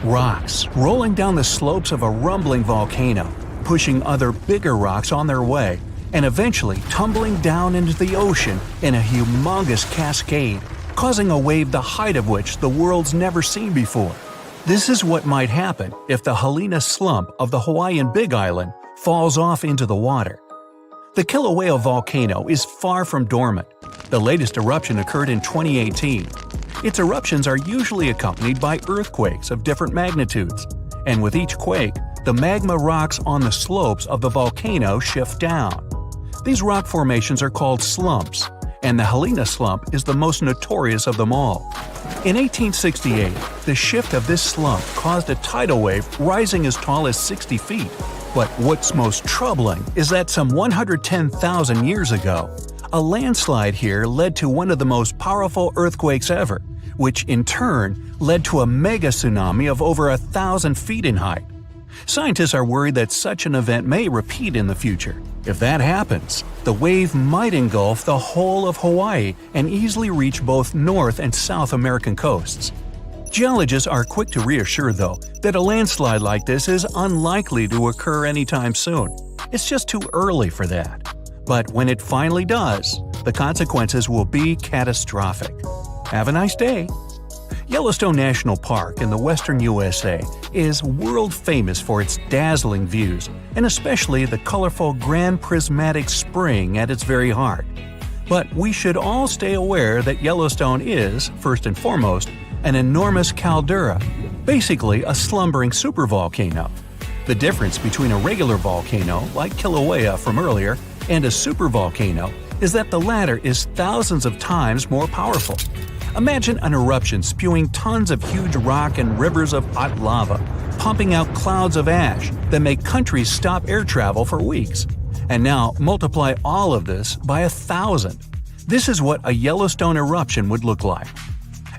Rocks rolling down the slopes of a rumbling volcano, pushing other bigger rocks on their way, and eventually tumbling down into the ocean in a humongous cascade, causing a wave the height of which the world's never seen before. This is what might happen if the Helena slump of the Hawaiian Big Island falls off into the water. The Kilauea volcano is far from dormant. The latest eruption occurred in 2018. Its eruptions are usually accompanied by earthquakes of different magnitudes, and with each quake, the magma rocks on the slopes of the volcano shift down. These rock formations are called slumps, and the Helena slump is the most notorious of them all. In 1868, the shift of this slump caused a tidal wave rising as tall as 60 feet. But what's most troubling is that some 110,000 years ago, a landslide here led to one of the most powerful earthquakes ever, which in turn led to a mega tsunami of over 1,000 feet in height. Scientists are worried that such an event may repeat in the future. If that happens, the wave might engulf the whole of Hawaii and easily reach both North and South American coasts. Geologists are quick to reassure, though, that a landslide like this is unlikely to occur anytime soon. It's just too early for that. But when it finally does, the consequences will be catastrophic. Have a nice day! Yellowstone National Park in the western USA is world famous for its dazzling views, and especially the colorful Grand Prismatic Spring at its very heart. But we should all stay aware that Yellowstone is, first and foremost, an enormous caldera, basically a slumbering supervolcano. The difference between a regular volcano, like Kilauea from earlier, and a supervolcano is that the latter is thousands of times more powerful. Imagine an eruption spewing tons of huge rock and rivers of hot lava, pumping out clouds of ash that make countries stop air travel for weeks. And now multiply all of this by 1,000. This is what a Yellowstone eruption would look like.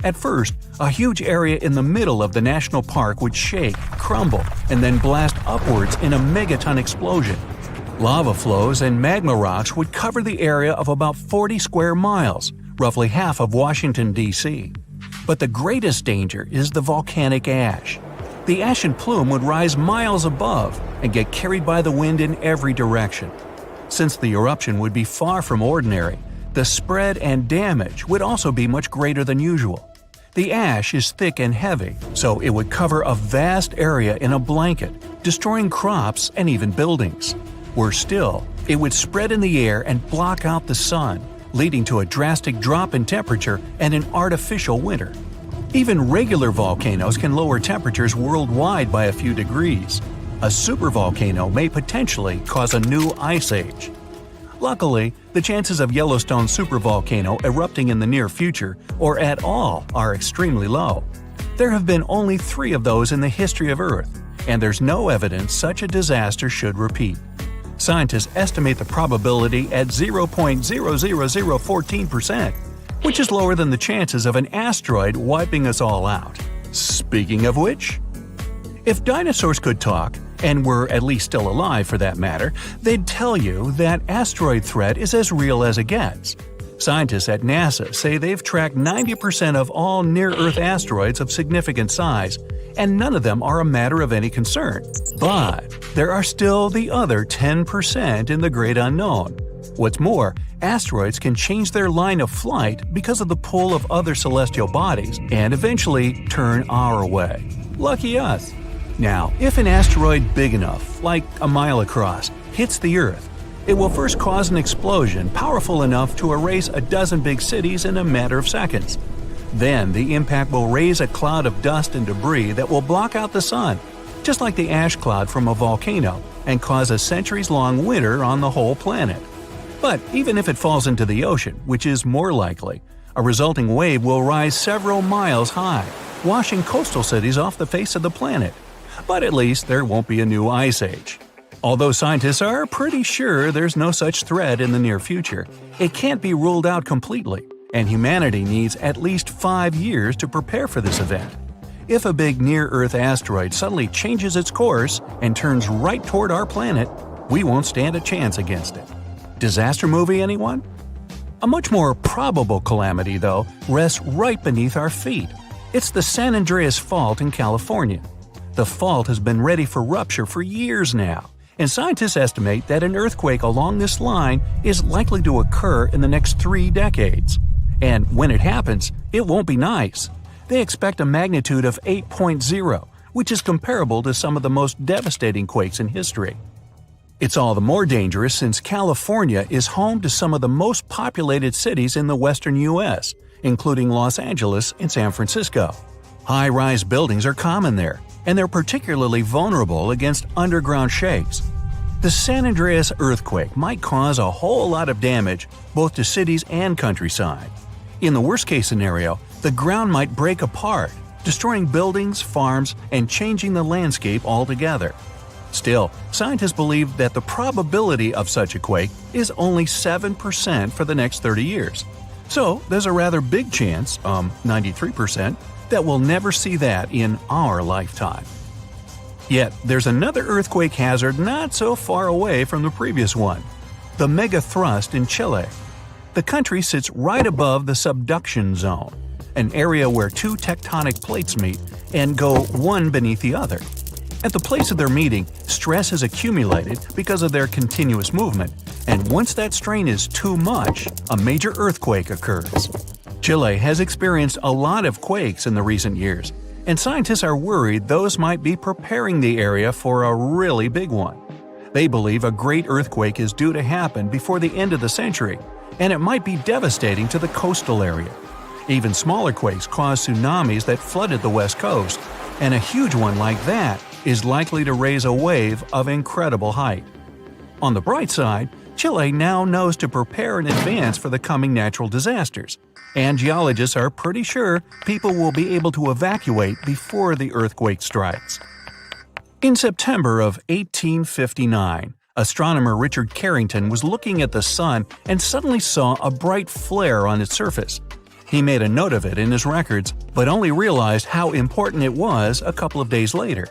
At first, a huge area in the middle of the national park would shake, crumble, and then blast upwards in a megaton explosion. Lava flows and magma rocks would cover the area of about 40 square miles, roughly half of Washington, D.C. But the greatest danger is the volcanic ash. The ashen plume would rise miles above and get carried by the wind in every direction. Since the eruption would be far from ordinary, the spread and damage would also be much greater than usual. The ash is thick and heavy, so it would cover a vast area in a blanket, destroying crops and even buildings. Worse still, it would spread in the air and block out the sun, leading to a drastic drop in temperature and an artificial winter. Even regular volcanoes can lower temperatures worldwide by a few degrees. A supervolcano may potentially cause a new ice age. Luckily, the chances of Yellowstone supervolcano erupting in the near future, or at all, are extremely low. There have been only 3 of those in the history of Earth, and there's no evidence such a disaster should repeat. Scientists estimate the probability at 0.00014%, which is lower than the chances of an asteroid wiping us all out. Speaking of which, if dinosaurs could talk, and were at least still alive for that matter, they'd tell you that asteroid threat is as real as it gets. Scientists at NASA say they've tracked 90% of all near-Earth asteroids of significant size, and none of them are a matter of any concern. But there are still the other 10% in the great unknown. What's more, asteroids can change their line of flight because of the pull of other celestial bodies and eventually turn our way. Lucky us! Now, if an asteroid big enough, like a mile across, hits the Earth, it will first cause an explosion powerful enough to erase a dozen big cities in a matter of seconds. Then the impact will raise a cloud of dust and debris that will block out the sun, just like the ash cloud from a volcano, and cause a centuries-long winter on the whole planet. But even if it falls into the ocean, which is more likely, a resulting wave will rise several miles high, washing coastal cities off the face of the planet. But at least there won't be a new ice age. Although scientists are pretty sure there's no such threat in the near future, it can't be ruled out completely, and humanity needs at least 5 years to prepare for this event. If a big near-Earth asteroid suddenly changes its course and turns right toward our planet, we won't stand a chance against it. Disaster movie, anyone? A much more probable calamity, though, rests right beneath our feet. It's the San Andreas Fault in California. The fault has been ready for rupture for years now, and scientists estimate that an earthquake along this line is likely to occur in the next 3 decades. And when it happens, it won't be nice. They expect a magnitude of 8.0, which is comparable to some of the most devastating quakes in history. It's all the more dangerous since California is home to some of the most populated cities in the western U.S., including Los Angeles and San Francisco. High-rise buildings are common there, and they're particularly vulnerable against underground shakes. The San Andreas earthquake might cause a whole lot of damage both to cities and countryside. In the worst-case scenario, the ground might break apart, destroying buildings, farms, and changing the landscape altogether. Still, scientists believe that the probability of such a quake is only 7% for the next 30 years. So, there's a rather big chance, 93%, that we'll never see that in our lifetime. Yet, there's another earthquake hazard not so far away from the previous one: the megathrust in Chile. The country sits right above the subduction zone, an area where 2 tectonic plates meet and go one beneath the other. At the place of their meeting, stress has accumulated because of their continuous movement, and once that strain is too much, a major earthquake occurs. Chile has experienced a lot of quakes in the recent years, and scientists are worried those might be preparing the area for a really big one. They believe a great earthquake is due to happen before the end of the century, and it might be devastating to the coastal area. Even smaller quakes caused tsunamis that flooded the west coast, and a huge one like that is likely to raise a wave of incredible height. On the bright side, Chile now knows to prepare in advance for the coming natural disasters, and geologists are pretty sure people will be able to evacuate before the earthquake strikes. In September of 1859, astronomer Richard Carrington was looking at the sun and suddenly saw a bright flare on its surface. He made a note of it in his records, but only realized how important it was a couple of days later.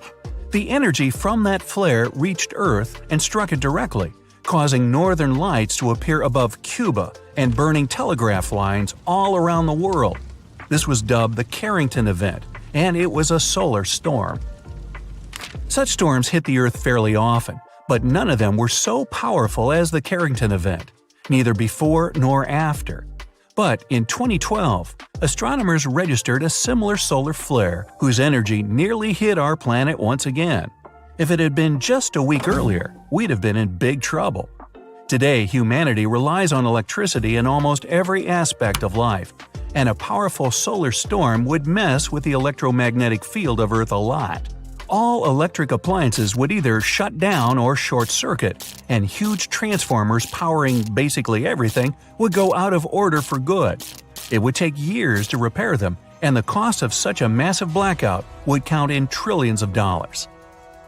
The energy from that flare reached Earth and struck it directly, causing northern lights to appear above Cuba and burning telegraph lines all around the world. This was dubbed the Carrington event, and it was a solar storm. Such storms hit the Earth fairly often, but none of them were so powerful as the Carrington event, neither before nor after. But in 2012, astronomers registered a similar solar flare whose energy nearly hit our planet once again. If it had been just a week earlier, we'd have been in big trouble. Today, humanity relies on electricity in almost every aspect of life, and a powerful solar storm would mess with the electromagnetic field of Earth a lot. All electric appliances would either shut down or short-circuit, and huge transformers powering basically everything would go out of order for good. It would take years to repair them, and the cost of such a massive blackout would count in trillions of dollars.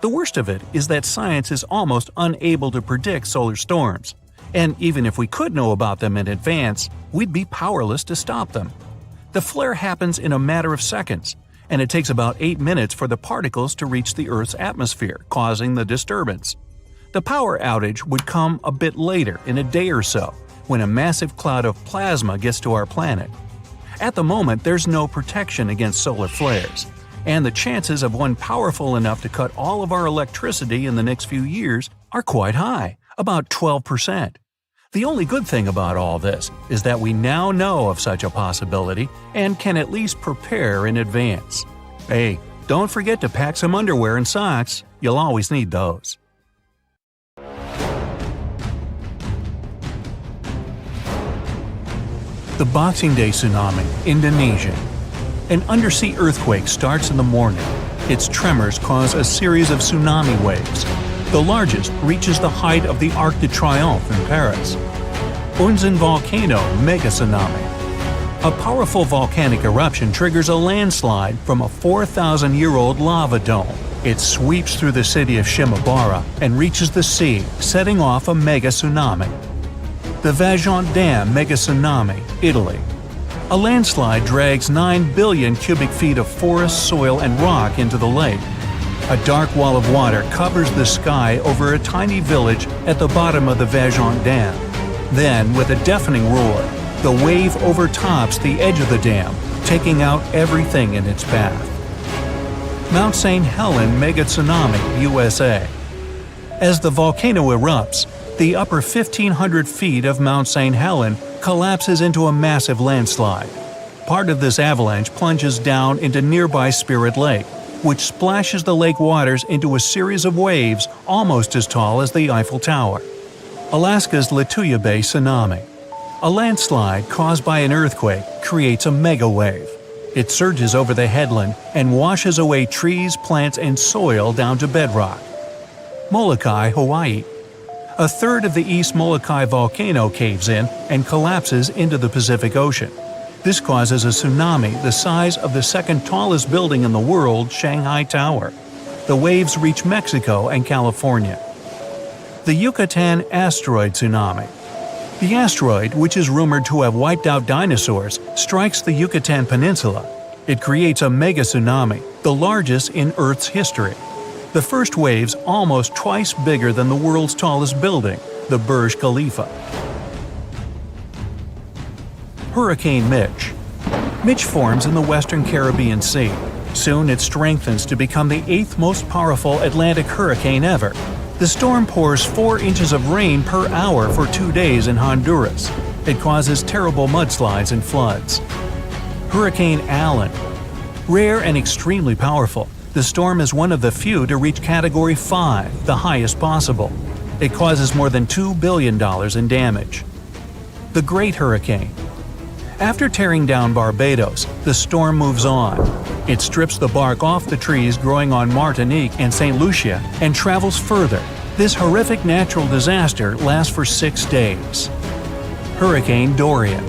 The worst of it is that science is almost unable to predict solar storms, and even if we could know about them in advance, we'd be powerless to stop them. The flare happens in a matter of seconds, and it takes about 8 minutes for the particles to reach the Earth's atmosphere, causing the disturbance. The power outage would come a bit later, in a day or so, when a massive cloud of plasma gets to our planet. At the moment, there's no protection against solar flares, and the chances of one powerful enough to cut all of our electricity in the next few years are quite high, about 12%. The only good thing about all this is that we now know of such a possibility and can at least prepare in advance. Hey, don't forget to pack some underwear and socks. You'll always need those. The Boxing Day Tsunami, Indonesia. An undersea earthquake starts in the morning. Its tremors cause a series of tsunami waves. The largest reaches the height of the Arc de Triomphe in Paris. Unzen volcano mega tsunami. A powerful volcanic eruption triggers a landslide from a 4,000-year-old lava dome. It sweeps through the city of Shimabara and reaches the sea, setting off a mega tsunami. The Vajont Dam mega tsunami, Italy. A landslide drags 9 billion cubic feet of forest, soil, and rock into the lake. A dark wall of water covers the sky over a tiny village at the bottom of the Vajont Dam. Then, with a deafening roar, the wave overtops the edge of the dam, taking out everything in its path. Mount St. Helens Mega Tsunami, USA. As the volcano erupts, the upper 1,500 feet of Mount St. Helens collapses into a massive landslide. Part of this avalanche plunges down into nearby Spirit Lake, which splashes the lake waters into a series of waves almost as tall as the Eiffel Tower. Alaska's Lituya Bay Tsunami. A landslide caused by an earthquake creates a mega wave. It surges over the headland and washes away trees, plants, and soil down to bedrock. Molokai, Hawaii. A third of the East Molokai volcano caves in and collapses into the Pacific Ocean. This causes a tsunami the size of the second tallest building in the world, Shanghai Tower. The waves reach Mexico and California. The Yucatan Asteroid Tsunami. The asteroid, which is rumored to have wiped out dinosaurs, strikes the Yucatan Peninsula. It creates a mega tsunami, the largest in Earth's history. The first wave's almost twice bigger than the world's tallest building, the Burj Khalifa. Hurricane Mitch. Mitch forms in the western Caribbean Sea. Soon it strengthens to become the 8th most powerful Atlantic hurricane ever. The storm pours 4 inches of rain per hour for 2 days in Honduras. It causes terrible mudslides and floods. Hurricane Allen. Rare and extremely powerful, the storm is one of the few to reach Category 5, the highest possible. It causes more than $2 billion in damage. The Great Hurricane. After tearing down Barbados, the storm moves on. It strips the bark off the trees growing on Martinique and St. Lucia and travels further. This horrific natural disaster lasts for 6 days. Hurricane Dorian.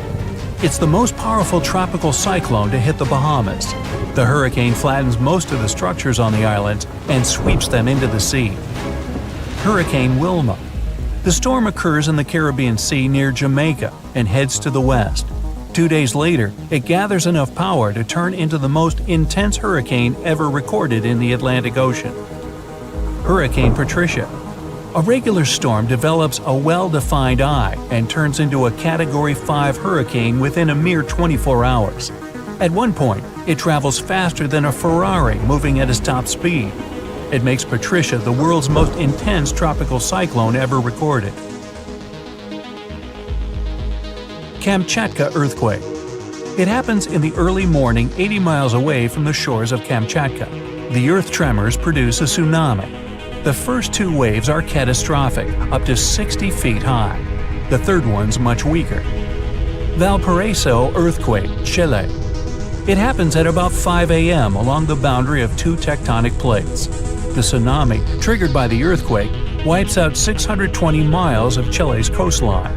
It's the most powerful tropical cyclone to hit the Bahamas. The hurricane flattens most of the structures on the islands and sweeps them into the sea. Hurricane Wilma. The storm occurs in the Caribbean Sea near Jamaica and heads to the west. 2 days later, it gathers enough power to turn into the most intense hurricane ever recorded in the Atlantic Ocean. Hurricane Patricia. A regular storm develops a well-defined eye and turns into a Category 5 hurricane within a mere 24 hours. At one point, it travels faster than a Ferrari moving at its top speed. It makes Patricia the world's most intense tropical cyclone ever recorded. Kamchatka Earthquake. It happens in the early morning 80 miles away from the shores of Kamchatka. The earth tremors produce a tsunami. The first 2 waves are catastrophic, up to 60 feet high. The third one's much weaker. Valparaiso Earthquake, Chile. It happens at about 5 a.m. along the boundary of 2 tectonic plates. The tsunami, triggered by the earthquake, wipes out 620 miles of Chile's coastline.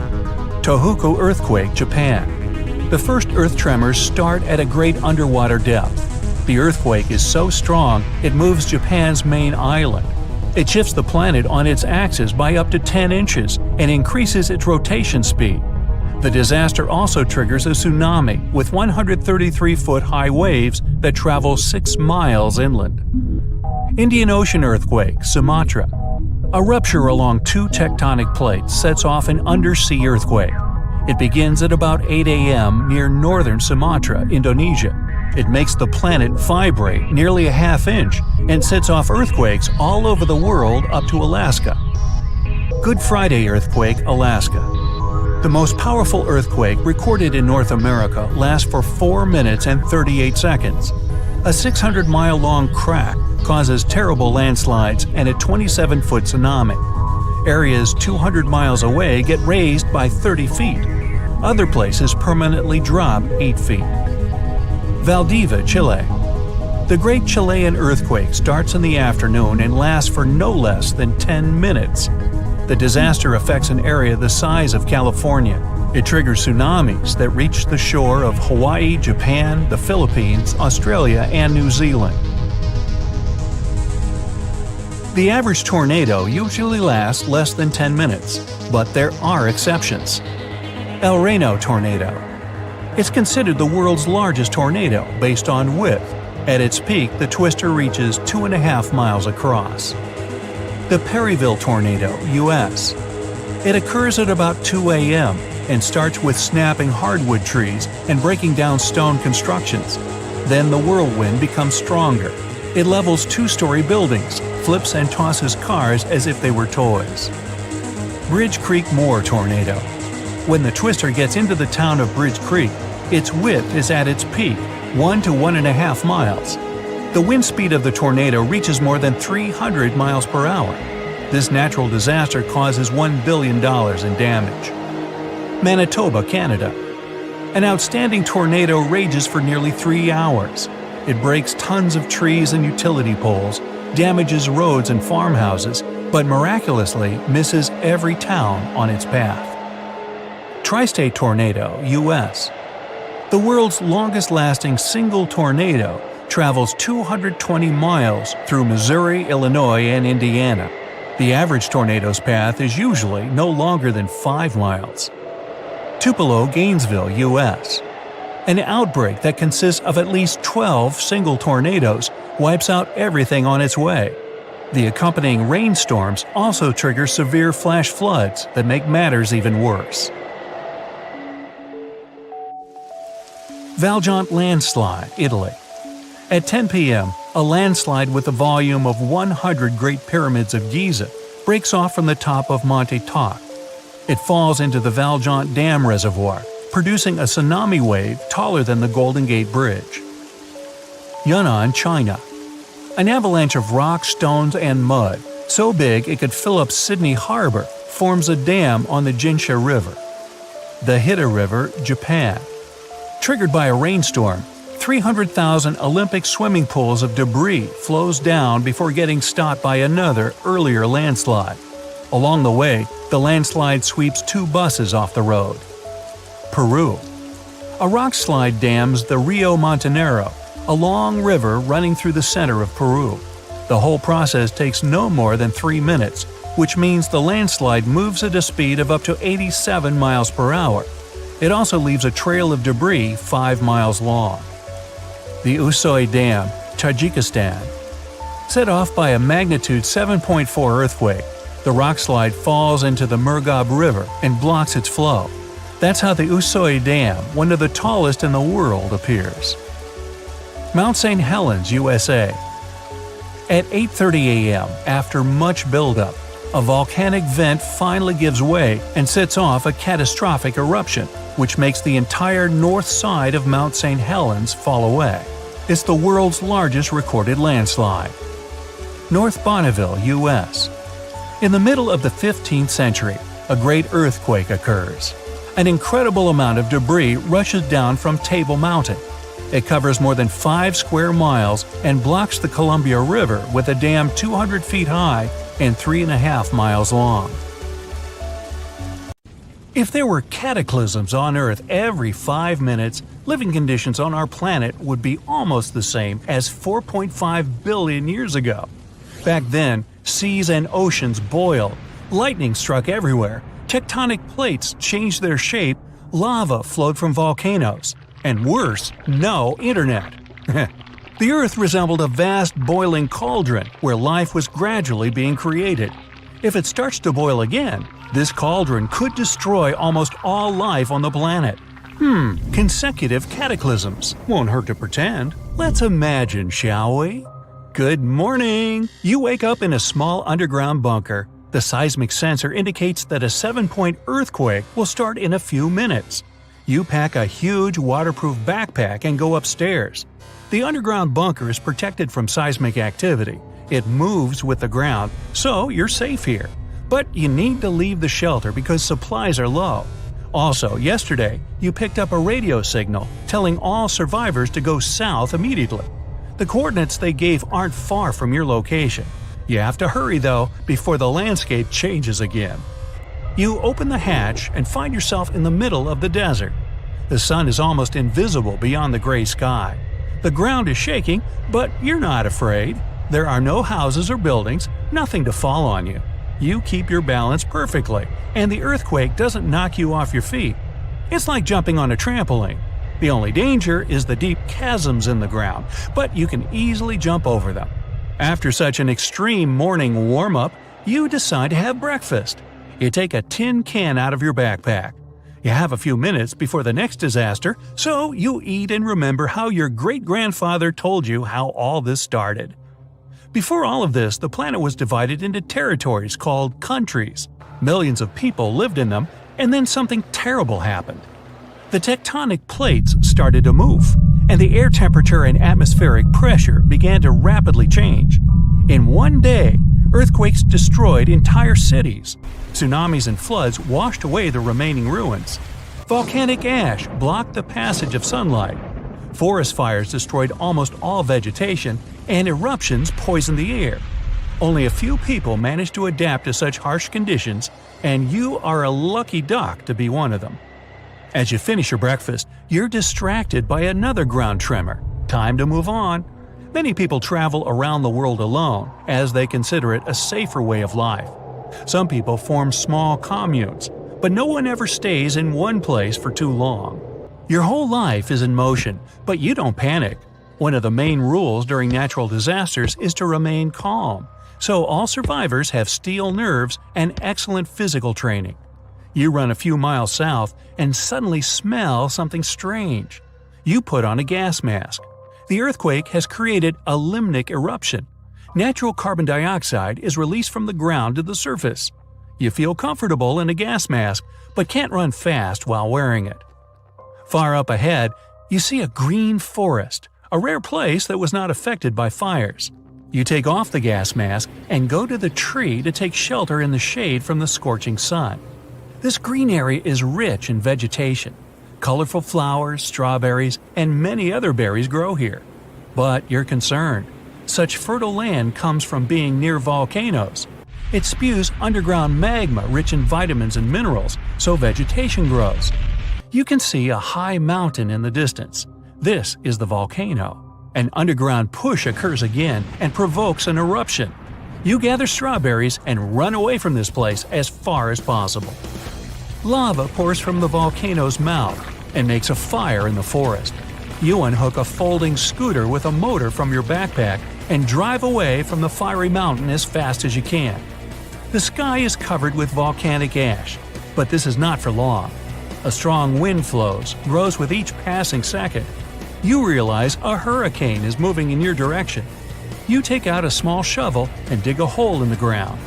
Tohoku Earthquake, Japan. The first earth tremors start at a great underwater depth. The earthquake is so strong it moves Japan's main island. It shifts the planet on its axis by up to 10 inches and increases its rotation speed. The disaster also triggers a tsunami with 133-foot high waves that travel 6 miles inland. Indian Ocean Earthquake, Sumatra. A rupture along 2 tectonic plates sets off an undersea earthquake. It begins at about 8 a.m. near northern Sumatra, Indonesia. It makes the planet vibrate nearly a half inch and sets off earthquakes all over the world up to Alaska. Good Friday Earthquake, Alaska. The most powerful earthquake recorded in North America lasts for 4 minutes and 38 seconds. A 600-mile-long crack causes terrible landslides and a 27-foot tsunami. Areas 200 miles away get raised by 30 feet. Other places permanently drop 8 feet. Valdivia, Chile. The Great Chilean Earthquake starts in the afternoon and lasts for no less than 10 minutes. The disaster affects an area the size of California. It triggers tsunamis that reach the shore of Hawaii, Japan, the Philippines, Australia, and New Zealand. The average tornado usually lasts less than 10 minutes, but there are exceptions. El Reno Tornado. It's considered the world's largest tornado based on width. At its peak, the twister reaches 2.5 miles across. The Perryville Tornado, U.S. It occurs at about 2 a.m. and starts with snapping hardwood trees and breaking down stone constructions. Then the whirlwind becomes stronger. It levels two-story buildings, flips and tosses cars as if they were toys. Bridge Creek Moor Tornado. When the twister gets into the town of Bridge Creek, its width is at its peak, 1 to 1.5 miles. The wind speed of the tornado reaches more than 300 miles per hour. This natural disaster causes $1 billion in damage. Manitoba, Canada. An outstanding tornado rages for nearly 3 hours. It breaks tons of trees and utility poles, damages roads and farmhouses, but miraculously misses every town on its path. Tri-state tornado, U.S. The world's longest-lasting single tornado travels 220 miles through Missouri, Illinois, and Indiana. The average tornado's path is usually no longer than 5 miles. Tupelo, Gainesville, U.S. An outbreak that consists of at least 12 single tornadoes wipes out everything on its way. The accompanying rainstorms also trigger severe flash floods that make matters even worse. Valjean landslide, Italy. At 10 p.m., a landslide with a volume of 100 Great Pyramids of Giza breaks off from the top of Monte Toc. It falls into the Valjean Dam Reservoir, producing a tsunami wave taller than the Golden Gate Bridge. Yunnan, China. An avalanche of rocks, stones, and mud, so big it could fill up Sydney Harbor, forms a dam on the Jinsha River. The Hida River, Japan. Triggered by a rainstorm, 300,000 Olympic swimming pools of debris flows down before getting stopped by another, earlier landslide. Along the way, the landslide sweeps 2 buses off the road. Peru. A rock slide dams the Rio Montanero, a long river running through the center of Peru. The whole process takes no more than 3 minutes, which means the landslide moves at a speed of up to 87 miles per hour. It also leaves a trail of debris 5 miles long. The Usoy Dam, Tajikistan. Set off by a magnitude 7.4 earthquake, the rockslide falls into the Murghab River and blocks its flow. That's how the Usoy Dam, one of the tallest in the world, appears. Mount St. Helens, USA. At 8:30 a.m., after much buildup, a volcanic vent finally gives way and sets off a catastrophic eruption, which makes the entire north side of Mount St. Helens fall away. It's the world's largest recorded landslide. North Bonneville, U.S. In the middle of the 15th century, a great earthquake occurs. An incredible amount of debris rushes down from Table Mountain. It covers more than 5 square miles and blocks the Columbia River with a dam 200 feet high and 3.5 miles long. If there were cataclysms on Earth every 5 minutes, living conditions on our planet would be almost the same as 4.5 billion years ago. Back then, seas and oceans boiled, lightning struck everywhere, tectonic plates changed their shape, lava flowed from volcanoes, and worse, no internet. The Earth resembled a vast boiling cauldron where life was gradually being created. If it starts to boil again, this cauldron could destroy almost all life on the planet. Consecutive cataclysms. Won't hurt to pretend. Let's imagine, shall we? Good morning! You wake up in a small underground bunker. The seismic sensor indicates that a 7-point earthquake will start in a few minutes. You pack a huge waterproof backpack and go upstairs. The underground bunker is protected from seismic activity. It moves with the ground, so you're safe here. But you need to leave the shelter because supplies are low. Also, yesterday, you picked up a radio signal telling all survivors to go south immediately. The coordinates they gave aren't far from your location. You have to hurry, though, before the landscape changes again. You open the hatch and find yourself in the middle of the desert. The sun is almost invisible beyond the gray sky. The ground is shaking, but you're not afraid. There are no houses or buildings, nothing to fall on you. You keep your balance perfectly, and the earthquake doesn't knock you off your feet. It's like jumping on a trampoline. The only danger is the deep chasms in the ground, but you can easily jump over them. After such an extreme morning warm-up, you decide to have breakfast. You take a tin can out of your backpack. You have a few minutes before the next disaster, so you eat and remember how your great-grandfather told you how all this started. Before all of this, the planet was divided into territories called countries. Millions of people lived in them, and then something terrible happened. The tectonic plates started to move, and the air temperature and atmospheric pressure began to rapidly change. In one day, earthquakes destroyed entire cities. Tsunamis and floods washed away the remaining ruins. Volcanic ash blocked the passage of sunlight. Forest fires destroyed almost all vegetation, and eruptions poisoned the air. Only a few people managed to adapt to such harsh conditions, and you are a lucky duck to be one of them. As you finish your breakfast, you're distracted by another ground tremor. Time to move on. Many people travel around the world alone, as they consider it a safer way of life. Some people form small communes, but no one ever stays in one place for too long. Your whole life is in motion, but you don't panic. One of the main rules during natural disasters is to remain calm, so all survivors have steel nerves and excellent physical training. You run a few miles south and suddenly smell something strange. You put on a gas mask. The earthquake has created a limnic eruption. Natural carbon dioxide is released from the ground to the surface. You feel comfortable in a gas mask, but can't run fast while wearing it. Far up ahead, you see a green forest, a rare place that was not affected by fires. You take off the gas mask and go to the tree to take shelter in the shade from the scorching sun. This green area is rich in vegetation. Colorful flowers, strawberries, and many other berries grow here. But you're concerned. Such fertile land comes from being near volcanoes. It spews underground magma rich in vitamins and minerals, so vegetation grows. You can see a high mountain in the distance. This is the volcano. An underground push occurs again and provokes an eruption. You gather strawberries and run away from this place as far as possible. Lava pours from the volcano's mouth and makes a fire in the forest. You unhook a folding scooter with a motor from your backpack and drive away from the fiery mountain as fast as you can. The sky is covered with volcanic ash, but this is not for long. A strong wind grows with each passing second. You realize a hurricane is moving in your direction. You take out a small shovel and dig a hole in the ground.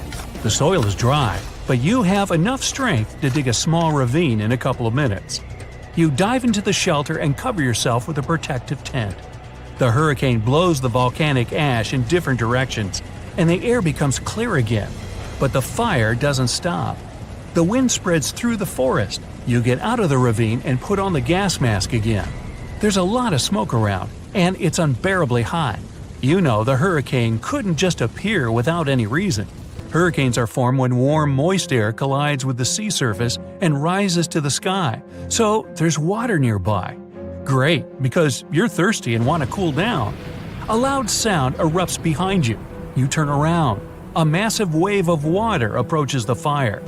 The soil is dry, but you have enough strength to dig a small ravine in a couple of minutes. You dive into the shelter and cover yourself with a protective tent. The hurricane blows the volcanic ash in different directions, and the air becomes clear again. But the fire doesn't stop. The wind spreads through the forest. You get out of the ravine and put on the gas mask again. There's a lot of smoke around, and it's unbearably hot. You know the hurricane couldn't just appear without any reason. Hurricanes are formed when warm, moist air collides with the sea surface and rises to the sky, so there's water nearby. Great, because you're thirsty and want to cool down. A loud sound erupts behind you. You turn around. A massive wave of water approaches the fire.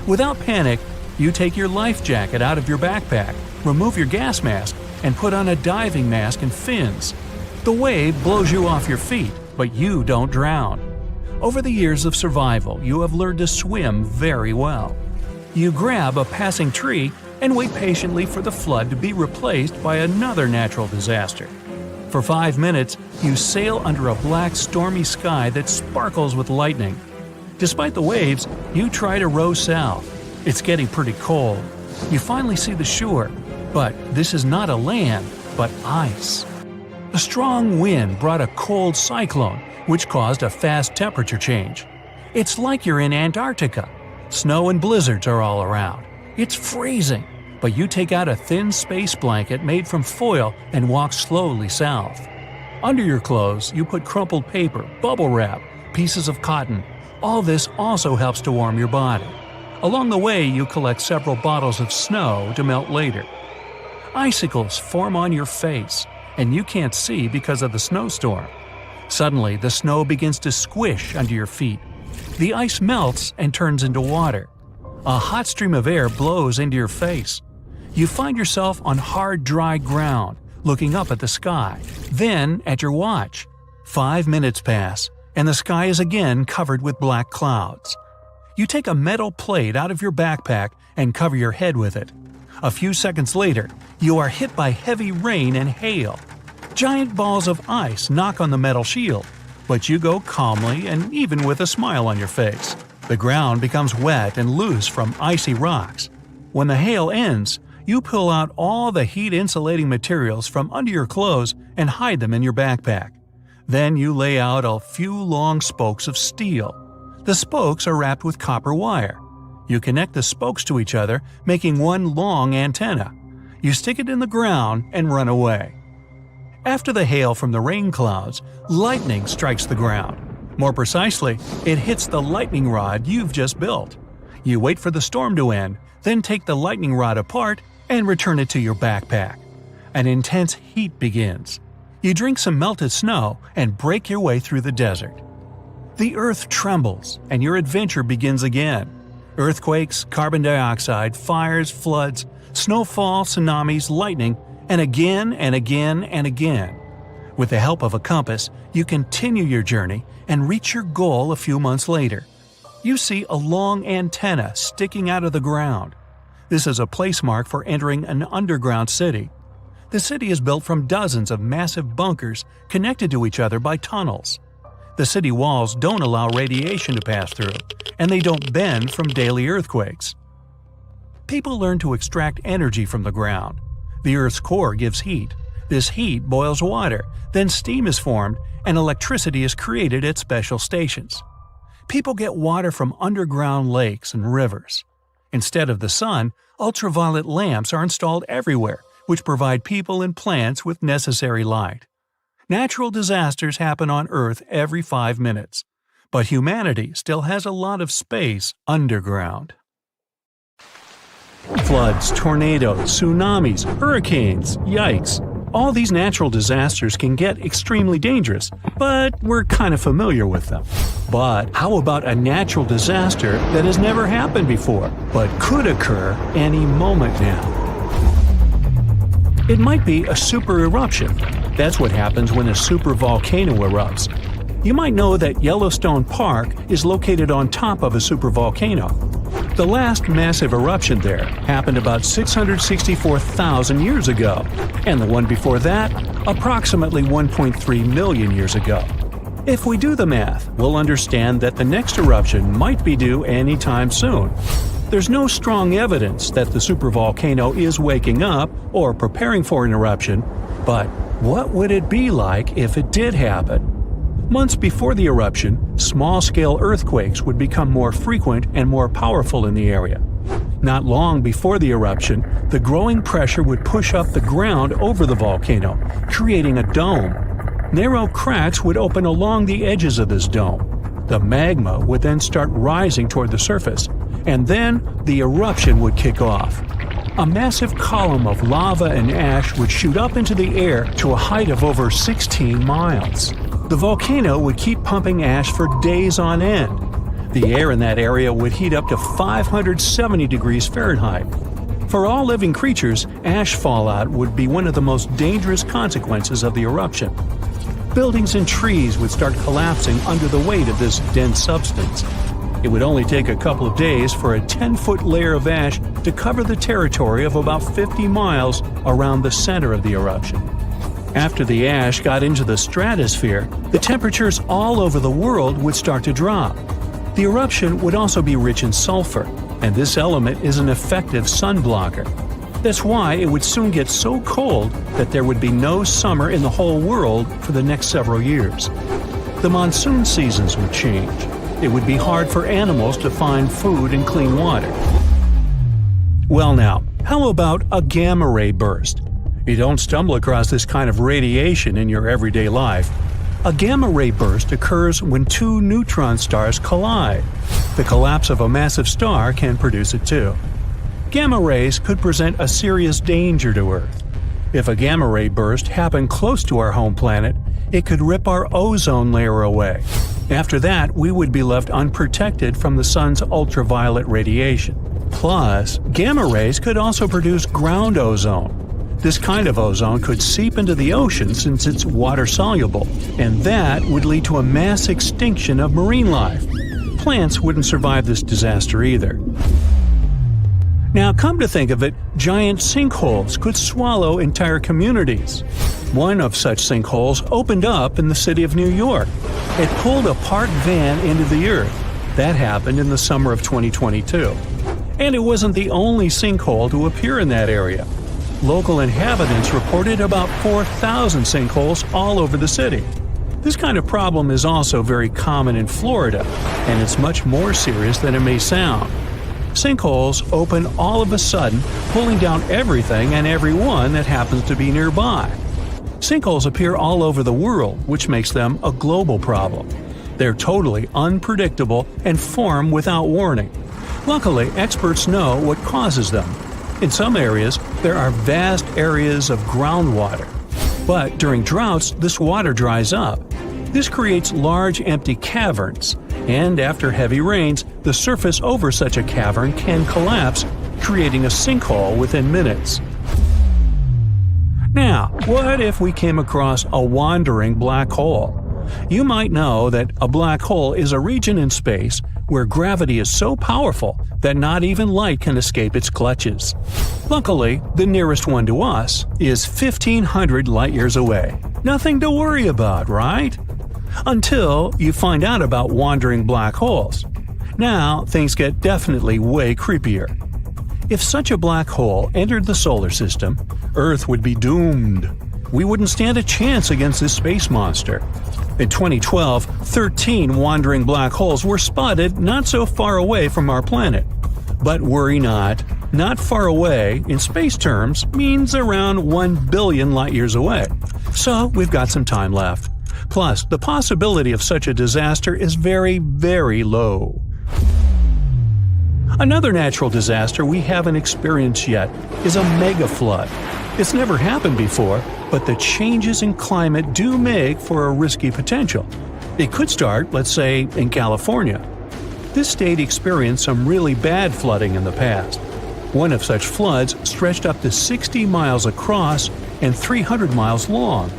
Without panic, you take your life jacket out of your backpack, remove your gas mask, and put on a diving mask and fins. The wave blows you off your feet, but you don't drown. Over the years of survival, you have learned to swim very well. You grab a passing tree and wait patiently for the flood to be replaced by another natural disaster. For 5 minutes, you sail under a black, stormy sky that sparkles with lightning. Despite the waves, you try to row south. It's getting pretty cold. You finally see the shore, but this is not a land, but ice. A strong wind brought a cold cyclone, which caused a fast temperature change. It's like you're in Antarctica. Snow and blizzards are all around. It's freezing, but you take out a thin space blanket made from foil and walk slowly south. Under your clothes, you put crumpled paper, bubble wrap, pieces of cotton. All this also helps to warm your body. Along the way, you collect several bottles of snow to melt later. Icicles form on your face, and you can't see because of the snowstorm. Suddenly, the snow begins to squish under your feet. The ice melts and turns into water. A hot stream of air blows into your face. You find yourself on hard, dry ground, looking up at the sky, then at your watch. 5 minutes pass, and the sky is again covered with black clouds. You take a metal plate out of your backpack and cover your head with it. A few seconds later, you are hit by heavy rain and hail. Giant balls of ice knock on the metal shield. But you go calmly and even with a smile on your face. The ground becomes wet and loose from icy rocks. When the hail ends, you pull out all the heat-insulating materials from under your clothes and hide them in your backpack. Then you lay out a few long spokes of steel. The spokes are wrapped with copper wire. You connect the spokes to each other, making one long antenna. You stick it in the ground and run away. After the hail from the rain clouds, lightning strikes the ground. More precisely, it hits the lightning rod you've just built. You wait for the storm to end, then take the lightning rod apart and return it to your backpack. An intense heat begins. You drink some melted snow and break your way through the desert. The earth trembles and your adventure begins again. Earthquakes, carbon dioxide, fires, floods, snowfall, tsunamis, lightning, and again and again and again. With the help of a compass, you continue your journey and reach your goal a few months later. You see a long antenna sticking out of the ground. This is a place mark for entering an underground city. The city is built from dozens of massive bunkers connected to each other by tunnels. The city walls don't allow radiation to pass through, and they don't bend from daily earthquakes. People learn to extract energy from the ground. The Earth's core gives heat. This heat boils water, then steam is formed, and electricity is created at special stations. People get water from underground lakes and rivers. Instead of the sun, ultraviolet lamps are installed everywhere, which provide people and plants with necessary light. Natural disasters happen on Earth every 5 minutes, but humanity still has a lot of space underground. Floods, tornadoes, tsunamis, hurricanes, yikes. All these natural disasters can get extremely dangerous, but we're kind of familiar with them. But how about a natural disaster that has never happened before, but could occur any moment now? It might be a super eruption. That's what happens when a supervolcano erupts. You might know that Yellowstone Park is located on top of a supervolcano. The last massive eruption there happened about 664,000 years ago, and the one before that, approximately 1.3 million years ago. If we do the math, we'll understand that the next eruption might be due anytime soon. There's no strong evidence that the supervolcano is waking up or preparing for an eruption, but what would it be like if it did happen? Months before the eruption, small-scale earthquakes would become more frequent and more powerful in the area. Not long before the eruption, the growing pressure would push up the ground over the volcano, creating a dome. Narrow cracks would open along the edges of this dome. The magma would then start rising toward the surface, and then the eruption would kick off. A massive column of lava and ash would shoot up into the air to a height of over 16 miles. The volcano would keep pumping ash for days on end. The air in that area would heat up to 570 degrees Fahrenheit. For all living creatures, ash fallout would be one of the most dangerous consequences of the eruption. Buildings and trees would start collapsing under the weight of this dense substance. It would only take a couple of days for a 10-foot layer of ash to cover the territory of about 50 miles around the center of the eruption. After the ash got into the stratosphere, the temperatures all over the world would start to drop. The eruption would also be rich in sulfur, and this element is an effective sun blocker. That's why it would soon get so cold that there would be no summer in the whole world for the next several years. The monsoon seasons would change. It would be hard for animals to find food and clean water. Well now, how about a gamma ray burst? You don't stumble across this kind of radiation in your everyday life. A gamma ray burst occurs when two neutron stars collide. The collapse of a massive star can produce it too. Gamma rays could present a serious danger to Earth. If a gamma ray burst happened close to our home planet, it could rip our ozone layer away. After that, we would be left unprotected from the sun's ultraviolet radiation. Plus, gamma rays could also produce ground ozone. This kind of ozone could seep into the ocean since it's water-soluble, and that would lead to a mass extinction of marine life. Plants wouldn't survive this disaster either. Now, come to think of it, giant sinkholes could swallow entire communities. One of such sinkholes opened up in the city of New York. It pulled a parked van into the earth. That happened in the summer of 2022. And it wasn't the only sinkhole to appear in that area. Local inhabitants reported about 4,000 sinkholes all over the city. This kind of problem is also very common in Florida, and it's much more serious than it may sound. Sinkholes open all of a sudden, pulling down everything and everyone that happens to be nearby. Sinkholes appear all over the world, which makes them a global problem. They're totally unpredictable and form without warning. Luckily, experts know what causes them. In some areas, there are vast areas of groundwater. But during droughts, this water dries up. This creates large empty caverns, and after heavy rains, the surface over such a cavern can collapse, creating a sinkhole within minutes. Now, what if we came across a wandering black hole? You might know that a black hole is a region in space where gravity is so powerful that not even light can escape its clutches. Luckily, the nearest one to us is 1,500 light-years away. Nothing to worry about, right? Until you find out about wandering black holes. Now, things get definitely way creepier. If such a black hole entered the solar system, Earth would be doomed. We wouldn't stand a chance against this space monster. In 2012, 13 wandering black holes were spotted not so far away from our planet. But worry not. Not far away, in space terms, means around 1 billion light-years away. So we've got some time left. Plus, the possibility of such a disaster is very, very low. Another natural disaster we haven't experienced yet is a mega flood. It's never happened before, but the changes in climate do make for a risky potential. It could start, let's say, in California. This state experienced some really bad flooding in the past. One of such floods stretched up to 60 miles across and 300 miles long.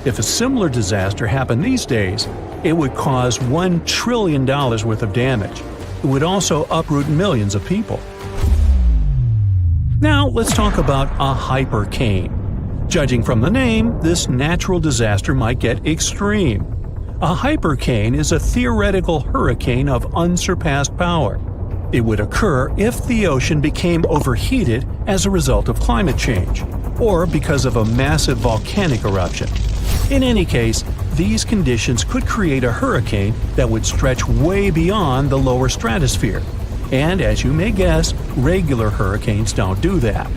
If a similar disaster happened these days, it would cause $1 trillion worth of damage. It would also uproot millions of people. Now let's talk about a hypercane. Judging from the name, this natural disaster might get extreme. A hypercane is a theoretical hurricane of unsurpassed power. It would occur if the ocean became overheated as a result of climate change, or because of a massive volcanic eruption. In any case, these conditions could create a hurricane that would stretch way beyond the lower stratosphere. And as you may guess, regular hurricanes don't do that.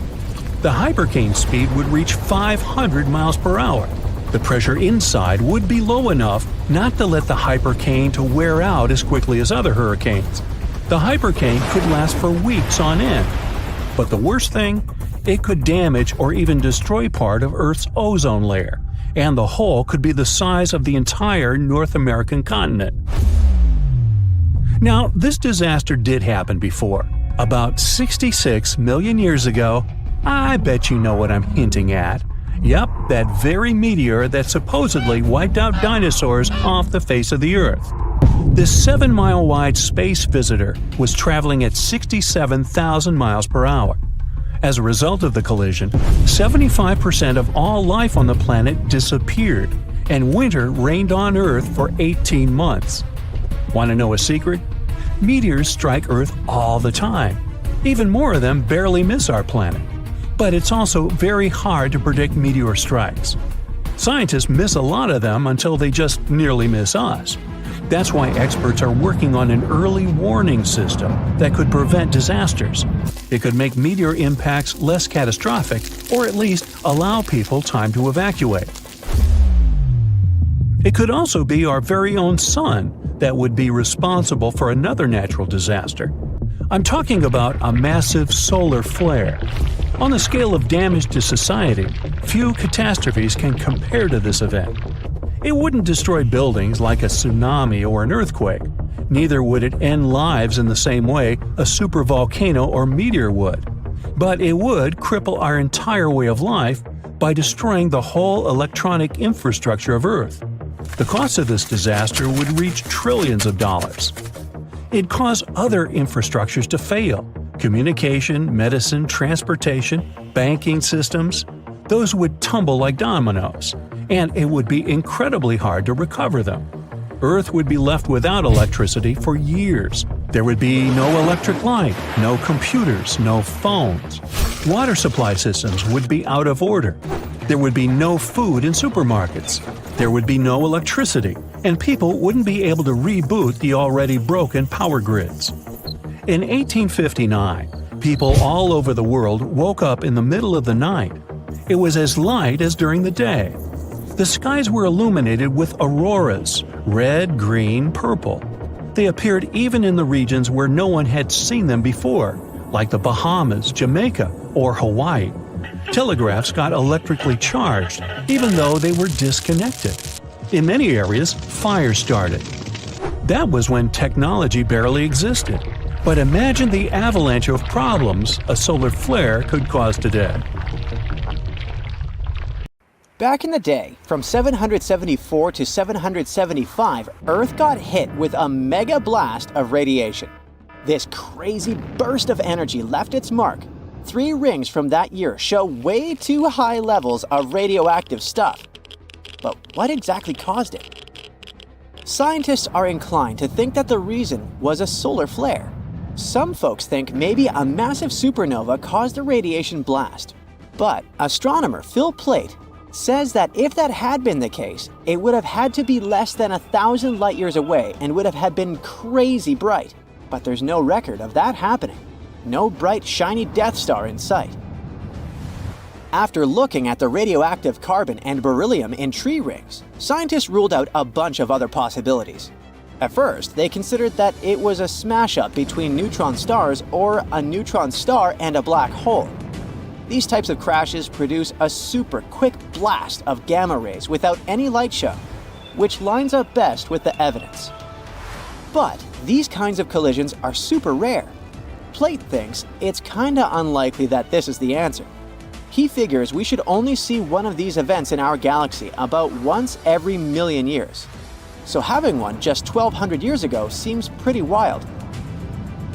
The hypercane speed would reach 500 miles per hour. The pressure inside would be low enough not to let the hypercane to wear out as quickly as other hurricanes. The hypercane could last for weeks on end. But the worst thing? It could damage or even destroy part of Earth's ozone layer, and the hole could be the size of the entire North American continent. Now, this disaster did happen before. About 66 million years ago. I bet you know what I'm hinting at. Yep, that very meteor that supposedly wiped out dinosaurs off the face of the Earth. This 7-mile-wide space visitor was traveling at 67,000 miles per hour. As a result of the collision, 75% of all life on the planet disappeared, and winter reigned on Earth for 18 months. Want to know a secret? Meteors strike Earth all the time. Even more of them barely miss our planet. But it's also very hard to predict meteor strikes. Scientists miss a lot of them until they just nearly miss us. That's why experts are working on an early warning system that could prevent disasters. It could make meteor impacts less catastrophic, or at least allow people time to evacuate. It could also be our very own sun that would be responsible for another natural disaster. I'm talking about a massive solar flare. On the scale of damage to society, few catastrophes can compare to this event. It wouldn't destroy buildings like a tsunami or an earthquake. Neither would it end lives in the same way a supervolcano or meteor would. But it would cripple our entire way of life by destroying the whole electronic infrastructure of Earth. The cost of this disaster would reach trillions of dollars. It'd cause other infrastructures to fail, Communication, medicine, transportation, banking systems, those would tumble like dominoes, and it would be incredibly hard to recover them. Earth would be left without electricity for years. There would be no electric light, no computers, no phones. Water supply systems would be out of order. There would be no food in supermarkets. There would be no electricity, and people wouldn't be able to reboot the already broken power grids. In 1859, people all over the world woke up in the middle of the night. It was as light as during the day. The skies were illuminated with auroras, red, green, purple. They appeared even in the regions where no one had seen them before, like the Bahamas, Jamaica, or Hawaii. Telegraphs got electrically charged, even though they were disconnected. In many areas, fires started. That was when technology barely existed. But imagine the avalanche of problems a solar flare could cause today. Back in the day, from 774 to 775, Earth got hit with a mega blast of radiation. This crazy burst of energy left its mark. 3 rings from that year show way too high levels of radioactive stuff. But what exactly caused it? Scientists are inclined to think that the reason was a solar flare. Some folks think maybe a massive supernova caused the radiation blast. But astronomer Phil Plait says that if that had been the case, it would have had to be less than 1,000 light-years away and would have been crazy bright. But there's no record of that happening. No bright, shiny Death Star in sight. After looking at the radioactive carbon and beryllium in tree rings, scientists ruled out a bunch of other possibilities. At first, they considered that it was a smash-up between neutron stars or a neutron star and a black hole. These types of crashes produce a super quick blast of gamma rays without any light show, which lines up best with the evidence. But these kinds of collisions are super rare. Plait thinks it's kinda unlikely that this is the answer. He figures we should only see one of these events in our galaxy about once every million years. So having one just 1,200 years ago seems pretty wild.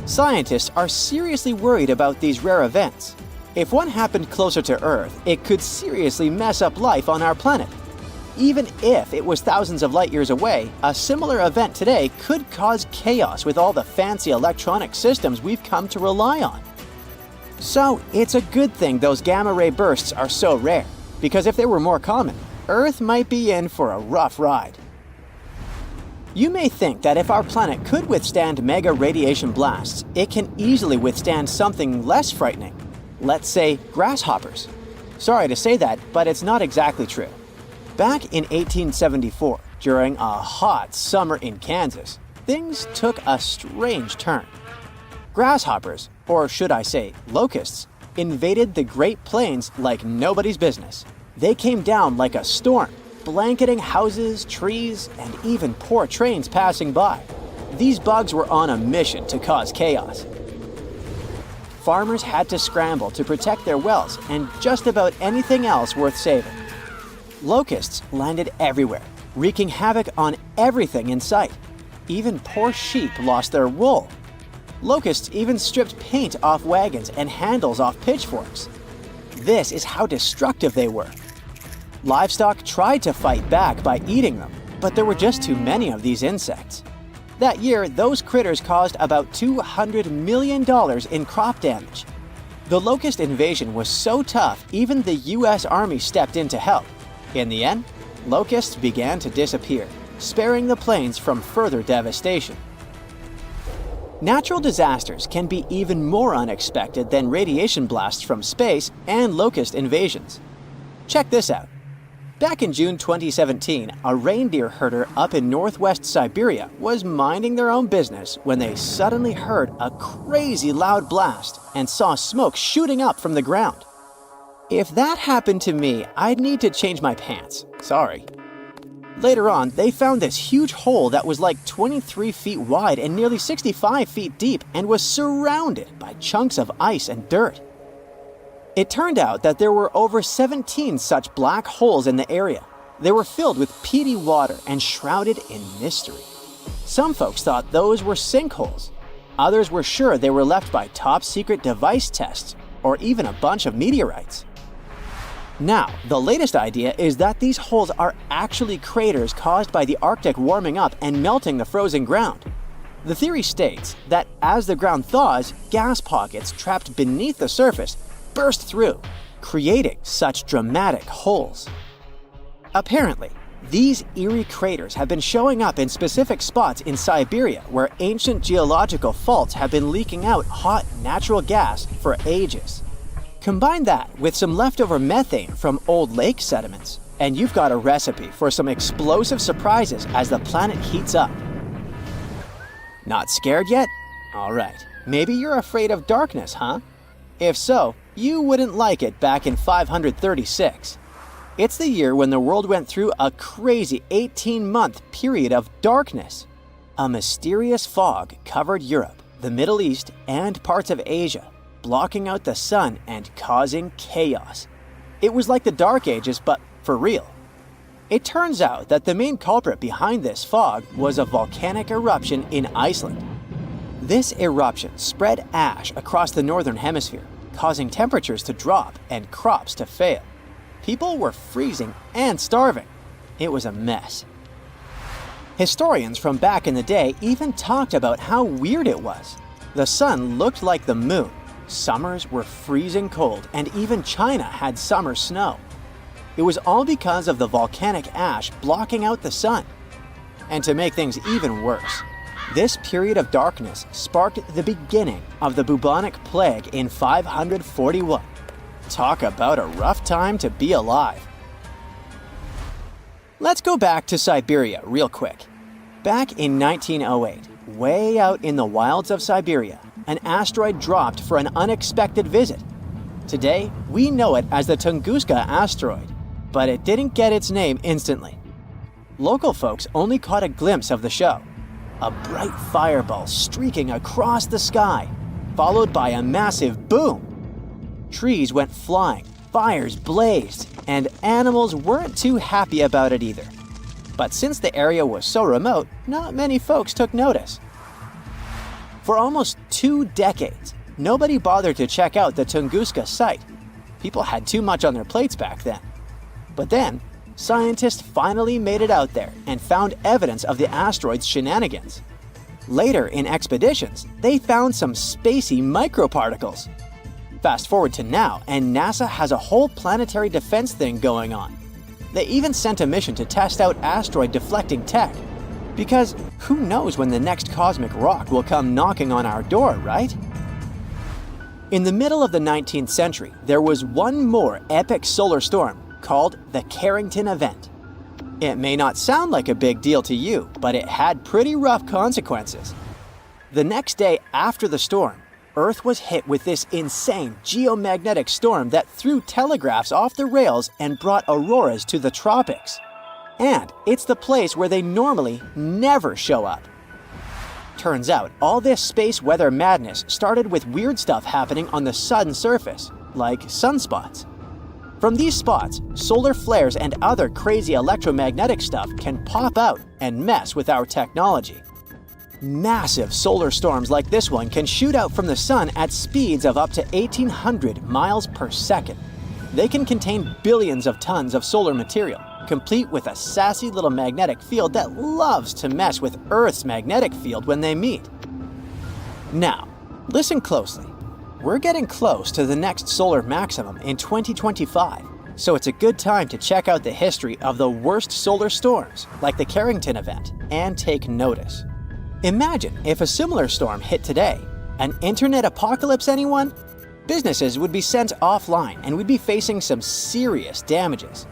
Scientists are seriously worried about these rare events. If one happened closer to Earth, it could seriously mess up life on our planet. Even if it was thousands of light years away, a similar event today could cause chaos with all the fancy electronic systems we've come to rely on. So it's a good thing those gamma ray bursts are so rare, because if they were more common, Earth might be in for a rough ride. You may think that if our planet could withstand mega radiation blasts, it can easily withstand something less frightening. Let's say grasshoppers. Sorry to say that, but it's not exactly true. Back in 1874, during a hot summer in Kansas, things took a strange turn. Grasshoppers, or should I say locusts, invaded the Great Plains like nobody's business. They came down like a storm, blanketing houses, trees, and even poor trains passing by. These bugs were on a mission to cause chaos. Farmers had to scramble to protect their wells and just about anything else worth saving. Locusts landed everywhere, wreaking havoc on everything in sight. Even poor sheep lost their wool. Locusts even stripped paint off wagons and handles off pitchforks. This is how destructive they were. Livestock tried to fight back by eating them, but there were just too many of these insects. That year, those critters caused about $200 million in crop damage. The locust invasion was so tough, even the US Army stepped in to help. In the end, locusts began to disappear, sparing the plains from further devastation. Natural disasters can be even more unexpected than radiation blasts from space and locust invasions. Check this out. Back in June 2017, a reindeer herder up in northwest Siberia was minding their own business when they suddenly heard a crazy loud blast and saw smoke shooting up from the ground. If that happened to me, I'd need to change my pants. Sorry. Later on, they found this huge hole that was like 23 feet wide and nearly 65 feet deep and was surrounded by chunks of ice and dirt. It turned out that there were over 17 such black holes in the area. They were filled with peaty water and shrouded in mystery. Some folks thought those were sinkholes. Others were sure they were left by top-secret device tests or even a bunch of meteorites. Now, the latest idea is that these holes are actually craters caused by the Arctic warming up and melting the frozen ground. The theory states that as the ground thaws, gas pockets trapped beneath the surface burst through, creating such dramatic holes. Apparently, these eerie craters have been showing up in specific spots in Siberia where ancient geological faults have been leaking out hot natural gas for ages. Combine that with some leftover methane from old lake sediments, and you've got a recipe for some explosive surprises as the planet heats up. Not scared yet? Alright, maybe you're afraid of darkness, huh? If so, you wouldn't like it back in 536. It's the year when the world went through a crazy 18-month period of darkness. A mysterious fog covered Europe, the Middle East, and parts of Asia, blocking out the sun and causing chaos. It was like the Dark Ages, but for real. It turns out that the main culprit behind this fog was a volcanic eruption in Iceland. This eruption spread ash across the northern hemisphere, causing temperatures to drop and crops to fail. People were freezing and starving. It was a mess. Historians from back in the day even talked about how weird it was. The sun looked like the moon, summers were freezing cold, and even China had summer snow. It was all because of the volcanic ash blocking out the sun. And to make things even worse, this period of darkness sparked the beginning of the bubonic plague in 541. Talk about a rough time to be alive. Let's go back to Siberia real quick. Back in 1908, way out in the wilds of Siberia, an asteroid dropped for an unexpected visit. Today, we know it as the Tunguska asteroid, but it didn't get its name instantly. Local folks only caught a glimpse of the show. A bright fireball streaking across the sky, followed by a massive boom. Trees went flying, fires blazed, and animals weren't too happy about it either. But since the area was so remote, not many folks took notice. For almost 2 decades, nobody bothered to check out the Tunguska site. People had too much on their plates back then. But then, scientists finally made it out there and found evidence of the asteroid's shenanigans. Later in expeditions, they found some spacey microparticles. Fast forward to now, and NASA has a whole planetary defense thing going on. They even sent a mission to test out asteroid deflecting tech. Because who knows when the next cosmic rock will come knocking on our door, right? In the middle of the 19th century, there was one more epic solar storm called the Carrington event. It may not sound like a big deal to you, but it had pretty rough consequences. The next day after the storm, Earth was hit with this insane geomagnetic storm that threw telegraphs off the rails and brought auroras to the tropics. And it's the place where they normally never show up. Turns out, all this space weather madness started with weird stuff happening on the sun's surface, like sunspots. From these spots, solar flares and other crazy electromagnetic stuff can pop out and mess with our technology. Massive solar storms like this one can shoot out from the sun at speeds of up to 1,800 miles per second. They can contain billions of tons of solar material, complete with a sassy little magnetic field that loves to mess with Earth's magnetic field when they meet. Now, listen closely. We're getting close to the next solar maximum in 2025, so it's a good time to check out the history of the worst solar storms, like the Carrington event, and take notice. Imagine if a similar storm hit today. An internet apocalypse, anyone? Businesses would be sent offline and we'd be facing some serious damages.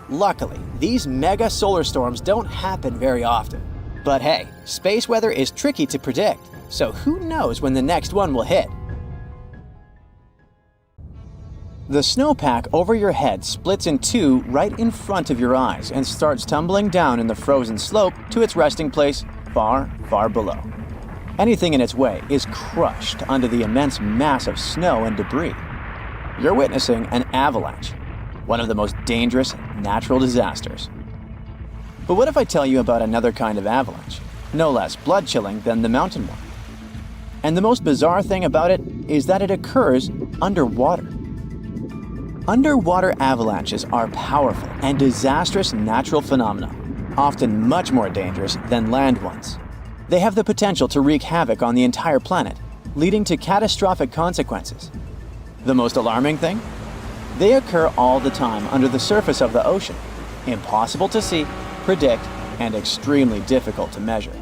Luckily, these mega solar storms don't happen very often. But hey, space weather is tricky to predict, so who knows when the next one will hit? The snowpack over your head splits in two right in front of your eyes and starts tumbling down in the frozen slope to its resting place far, far below. Anything in its way is crushed under the immense mass of snow and debris. You're witnessing an avalanche, one of the most dangerous natural disasters. But what if I tell you about another kind of avalanche, no less blood-chilling than the mountain one? And the most bizarre thing about it is that it occurs underwater. Underwater avalanches are powerful and disastrous natural phenomena, often much more dangerous than land ones. They have the potential to wreak havoc on the entire planet, leading to catastrophic consequences. The most alarming thing? They occur all the time under the surface of the ocean, impossible to see, predict, and extremely difficult to measure.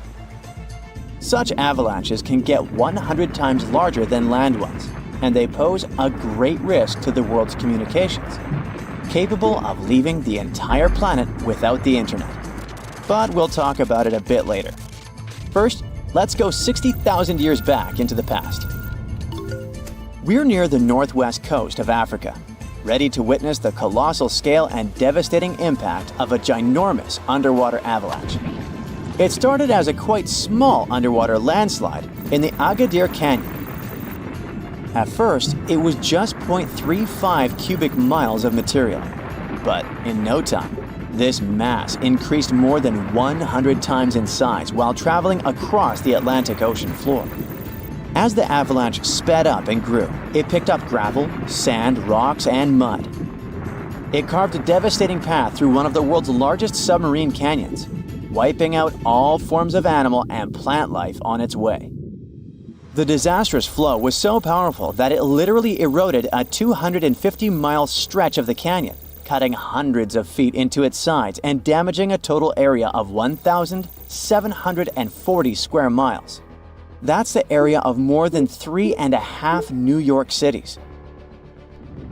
Such avalanches can get 100 times larger than land ones, and they pose a great risk to the world's communications, capable of leaving the entire planet without the internet. But we'll talk about it a bit later. First, let's go 60,000 years back into the past. We're near the northwest coast of Africa, ready to witness the colossal scale and devastating impact of a ginormous underwater avalanche. It started as a quite small underwater landslide in the Agadir Canyon. At first, it was just 0.35 cubic miles of material, but in no time, this mass increased more than 100 times in size while traveling across the Atlantic Ocean floor. As the avalanche sped up and grew, it picked up gravel, sand, rocks, and mud. It carved a devastating path through one of the world's largest submarine canyons, wiping out all forms of animal and plant life on its way. The disastrous flow was so powerful that it literally eroded a 250-mile stretch of the canyon, cutting hundreds of feet into its sides and damaging a total area of 1,740 square miles. That's the area of more than 3.5 New York cities.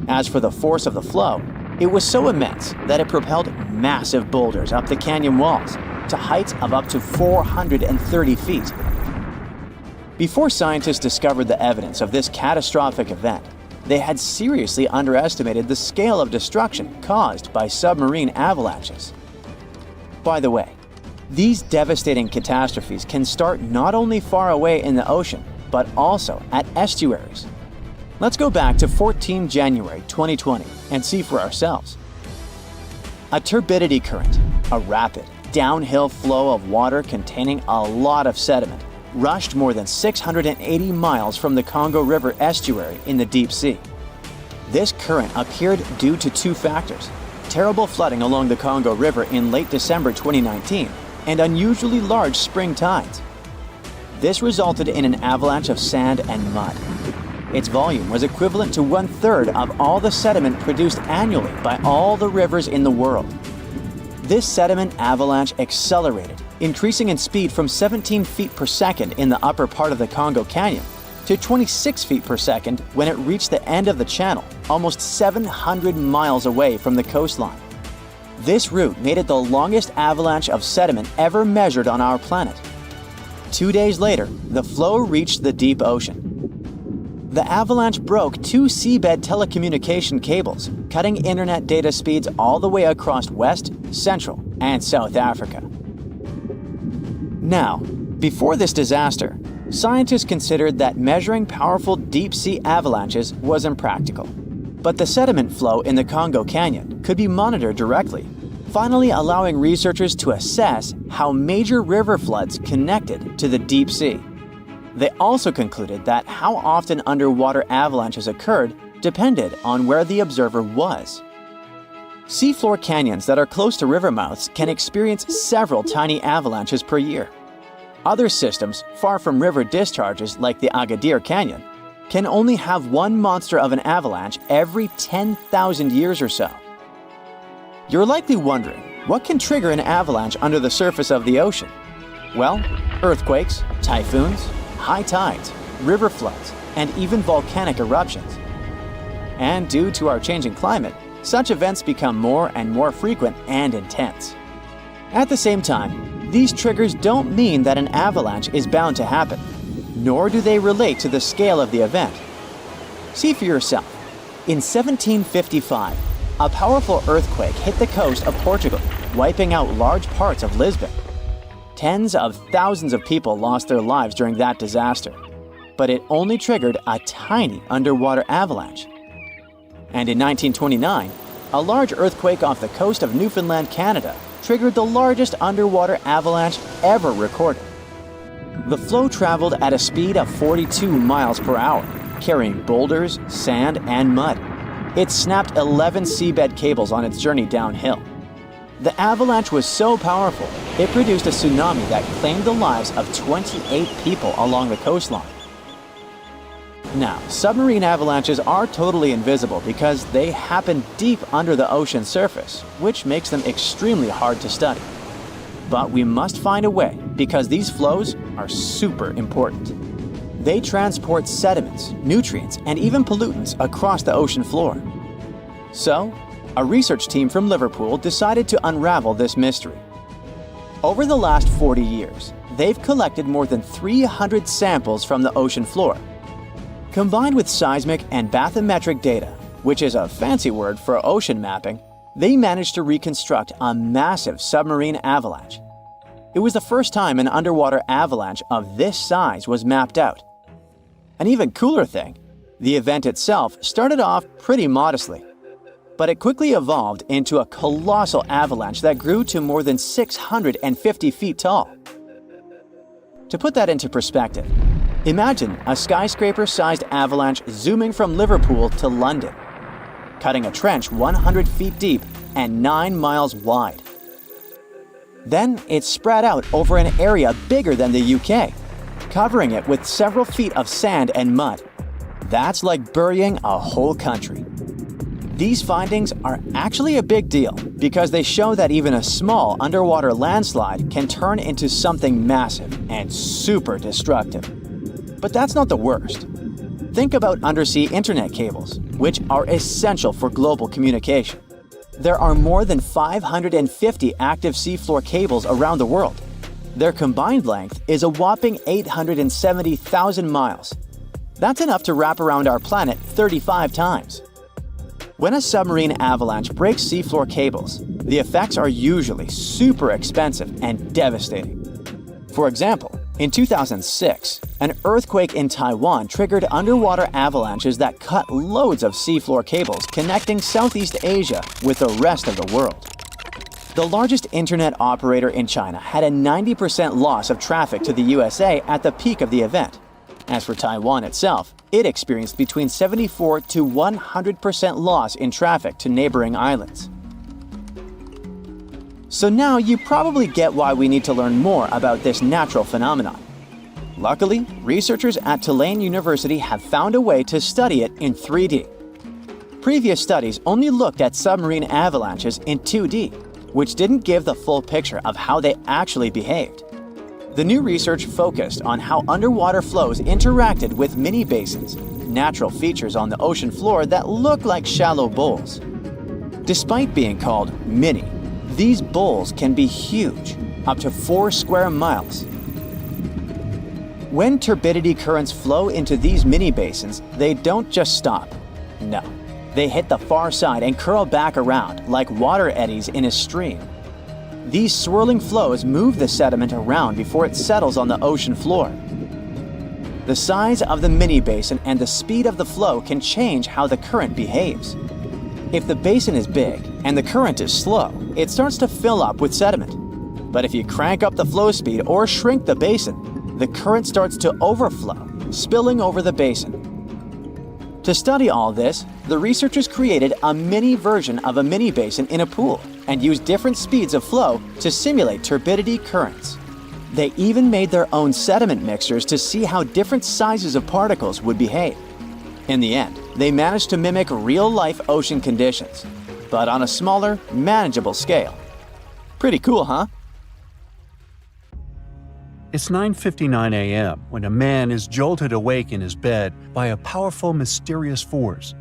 As for the force of the flow, it was so immense that it propelled massive boulders up the canyon walls to heights of up to 430 feet. Before scientists discovered the evidence of this catastrophic event, they had seriously underestimated the scale of destruction caused by submarine avalanches. By the way, these devastating catastrophes can start not only far away in the ocean, but also at estuaries. Let's go back to 14 January 2020 and see for ourselves. A turbidity current, a rapid, downhill flow of water containing a lot of sediment, rushed more than 680 miles from the Congo River estuary in the deep sea. This current appeared due to two factors: terrible flooding along the Congo River in late December 2019 and unusually large spring tides. This resulted in an avalanche of sand and mud. Its volume was equivalent to 1/3 of all the sediment produced annually by all the rivers in the world. This sediment avalanche accelerated, increasing in speed from 17 feet per second in the upper part of the Congo Canyon to 26 feet per second when it reached the end of the channel, almost 700 miles away from the coastline. This route made it the longest avalanche of sediment ever measured on our planet. 2 days later, the flow reached the deep ocean. The avalanche broke 2 seabed telecommunication cables, cutting internet data speeds all the way across West, Central, and South Africa. Now, before this disaster, scientists considered that measuring powerful deep-sea avalanches was impractical. But the sediment flow in the Congo Canyon could be monitored directly, finally allowing researchers to assess how major river floods connected to the deep sea. They also concluded that how often underwater avalanches occurred depended on where the observer was. Seafloor canyons that are close to river mouths can experience several tiny avalanches per year. Other systems, far from river discharges like the Agadir Canyon, can only have one monster of an avalanche every 10,000 years or so. You're likely wondering, what can trigger an avalanche under the surface of the ocean? Well, earthquakes, typhoons, high tides, river floods, and even volcanic eruptions. And due to our changing climate, such events become more and more frequent and intense. At the same time, these triggers don't mean that an avalanche is bound to happen, nor do they relate to the scale of the event. See for yourself. In 1755, a powerful earthquake hit the coast of Portugal, wiping out large parts of Lisbon. Tens of thousands of people lost their lives during that disaster, but it only triggered a tiny underwater avalanche. And in 1929, a large earthquake off the coast of Newfoundland, Canada, triggered the largest underwater avalanche ever recorded. The flow traveled at a speed of 42 miles per hour, carrying boulders, sand, and mud. It snapped 11 seabed cables on its journey downhill. The avalanche was so powerful, it produced a tsunami that claimed the lives of 28 people along the coastline. Now, submarine avalanches are totally invisible because they happen deep under the ocean surface, which makes them extremely hard to study. But we must find a way because these flows are super important. They transport sediments, nutrients, and even pollutants across the ocean floor. So, a research team from Liverpool decided to unravel this mystery. Over the last 40 years, they've collected more than 300 samples from the ocean floor. Combined with seismic and bathymetric data, which is a fancy word for ocean mapping, they managed to reconstruct a massive submarine avalanche. It was the first time an underwater avalanche of this size was mapped out. An even cooler thing, the event itself started off pretty modestly, but it quickly evolved into a colossal avalanche that grew to more than 650 feet tall. To put that into perspective, imagine a skyscraper-sized avalanche zooming from Liverpool to London, cutting a trench 100 feet deep and 9 miles wide. Then it spread out over an area bigger than the UK, covering it with several feet of sand and mud. That's like burying a whole country. These findings are actually a big deal because they show that even a small underwater landslide can turn into something massive and super destructive. But that's not the worst. Think about undersea internet cables, which are essential for global communication. There are more than 550 active seafloor cables around the world. Their combined length is a whopping 870,000 miles. That's enough to wrap around our planet 35 times. When a submarine avalanche breaks seafloor cables, the effects are usually super expensive and devastating. For example, in 2006, an earthquake in Taiwan triggered underwater avalanches that cut loads of seafloor cables connecting Southeast Asia with the rest of the world. The largest internet operator in China had a 90% loss of traffic to the USA at the peak of the event. As for Taiwan itself, it experienced between 74 to 100% loss in traffic to neighboring islands. So now you probably get why we need to learn more about this natural phenomenon. Luckily, researchers at Tulane University have found a way to study it in 3D. Previous studies only looked at submarine avalanches in 2D, which didn't give the full picture of how they actually behaved. The new research focused on how underwater flows interacted with mini basins, natural features on the ocean floor that look like shallow bowls. Despite being called mini, these bowls can be huge, up to 4 square miles. When turbidity currents flow into these mini basins, they don't just stop. No, they hit the far side and curl back around like water eddies in a stream. These swirling flows move the sediment around before it settles on the ocean floor. The size of the mini basin and the speed of the flow can change how the current behaves. If the basin is big and the current is slow, it starts to fill up with sediment. But if you crank up the flow speed or shrink the basin, the current starts to overflow, spilling over the basin. To study all this, the researchers created a mini version of a mini basin in a pool and used different speeds of flow to simulate turbidity currents. They even made their own sediment mixtures to see how different sizes of particles would behave. In the end, they managed to mimic real-life ocean conditions, but on a smaller, manageable scale. Pretty cool, huh? It's 9:59 a.m. when a man is jolted awake in his bed by a powerful, mysterious force.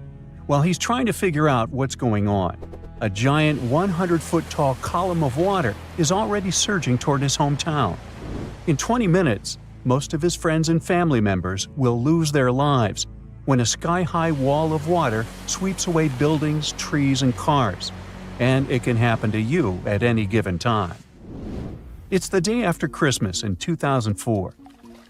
While he's trying to figure out what's going on, a giant 100-foot-tall column of water is already surging toward his hometown. In 20 minutes, most of his friends and family members will lose their lives when a sky-high wall of water sweeps away buildings, trees, and cars. And it can happen to you at any given time. It's the day after Christmas in 2004.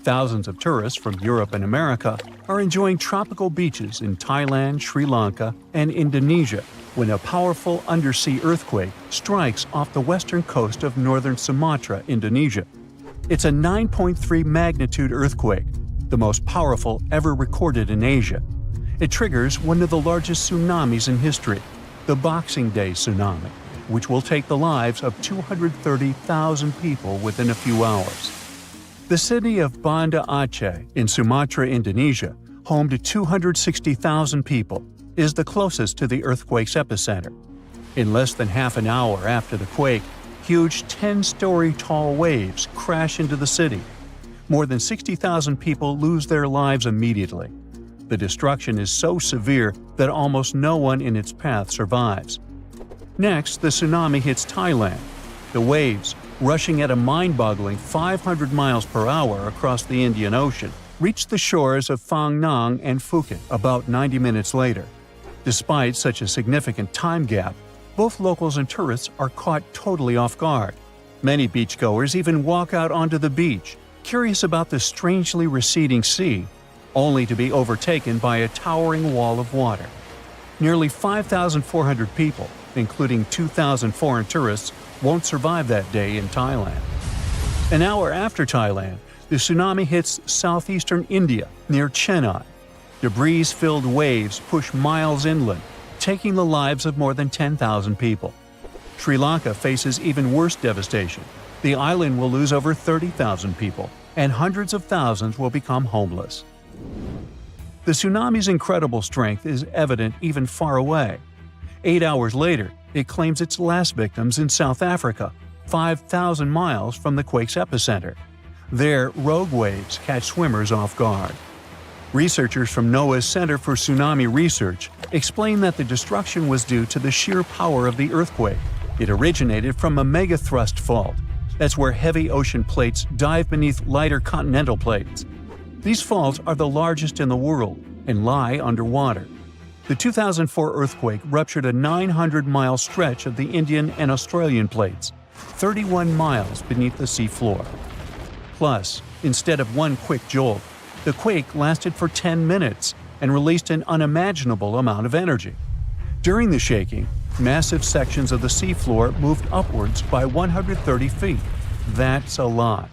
Thousands of tourists from Europe and America are enjoying tropical beaches in Thailand, Sri Lanka, and Indonesia when a powerful undersea earthquake strikes off the western coast of northern Sumatra, Indonesia. It's a 9.3 magnitude earthquake, the most powerful ever recorded in Asia. It triggers one of the largest tsunamis in history, the Boxing Day tsunami, which will take the lives of 230,000 people within a few hours. The city of Banda Aceh in Sumatra, Indonesia, home to 260,000 people, is the closest to the earthquake's epicenter. In less than half an hour after the quake, huge 10-story tall waves crash into the city. More than 60,000 people lose their lives immediately. The destruction is so severe that almost no one in its path survives. Next, the tsunami hits Thailand. The waves, rushing at a mind-boggling 500 miles per hour across the Indian Ocean, reach the shores of Phang Nang and Phuket about 90 minutes later. Despite such a significant time gap, both locals and tourists are caught totally off guard. Many beachgoers even walk out onto the beach, curious about the strangely receding sea, only to be overtaken by a towering wall of water. Nearly 5,400 people, including 2,000 foreign tourists, won't survive that day in Thailand. An hour after Thailand, the tsunami hits southeastern India near Chennai. Debris-filled waves push miles inland, taking the lives of more than 10,000 people. Sri Lanka faces even worse devastation. The island will lose over 30,000 people, and hundreds of thousands will become homeless. The tsunami's incredible strength is evident even far away. 8 hours later, it claims its last victims in South Africa, 5,000 miles from the quake's epicenter. There, rogue waves catch swimmers off guard. Researchers from NOAA's Center for Tsunami Research explain that the destruction was due to the sheer power of the earthquake. It originated from a megathrust fault. That's where heavy ocean plates dive beneath lighter continental plates. These faults are the largest in the world and lie underwater. The 2004 earthquake ruptured a 900-mile stretch of the Indian and Australian plates, 31 miles beneath the seafloor. Plus, instead of one quick jolt, the quake lasted for 10 minutes and released an unimaginable amount of energy. During the shaking, massive sections of the seafloor moved upwards by 130 feet. That's a lot.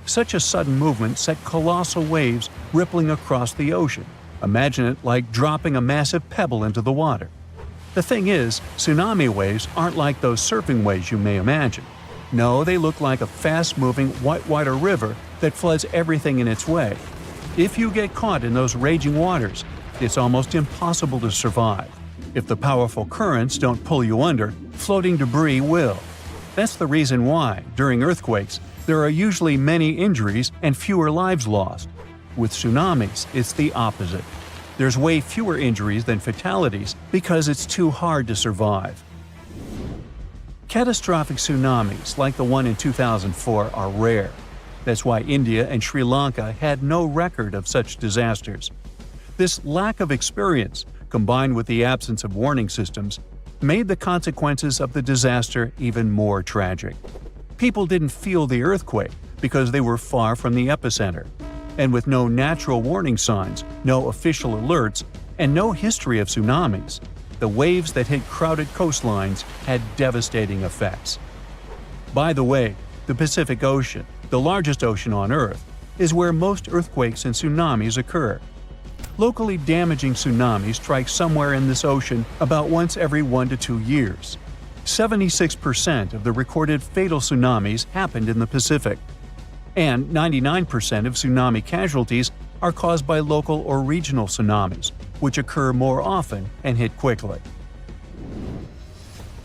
Such a sudden movement set colossal waves rippling across the ocean. Imagine it like dropping a massive pebble into the water. The thing is, tsunami waves aren't like those surfing waves you may imagine. No, they look like a fast-moving whitewater river that floods everything in its way. If you get caught in those raging waters, it's almost impossible to survive. If the powerful currents don't pull you under, floating debris will. That's the reason why, during earthquakes, there are usually many injuries and fewer lives lost. With tsunamis, it's the opposite. There's way fewer injuries than fatalities because it's too hard to survive. Catastrophic tsunamis like the one in 2004 are rare. That's why India and Sri Lanka had no record of such disasters. This lack of experience, combined with the absence of warning systems, made the consequences of the disaster even more tragic. People didn't feel the earthquake because they were far from the epicenter. And with no natural warning signs, no official alerts, and no history of tsunamis, the waves that hit crowded coastlines had devastating effects. By the way, the Pacific Ocean, the largest ocean on Earth, is where most earthquakes and tsunamis occur. Locally damaging tsunamis strike somewhere in this ocean about once every 1 to 2 years. 76% of the recorded fatal tsunamis happened in the Pacific, and 99% of tsunami casualties are caused by local or regional tsunamis, which occur more often and hit quickly.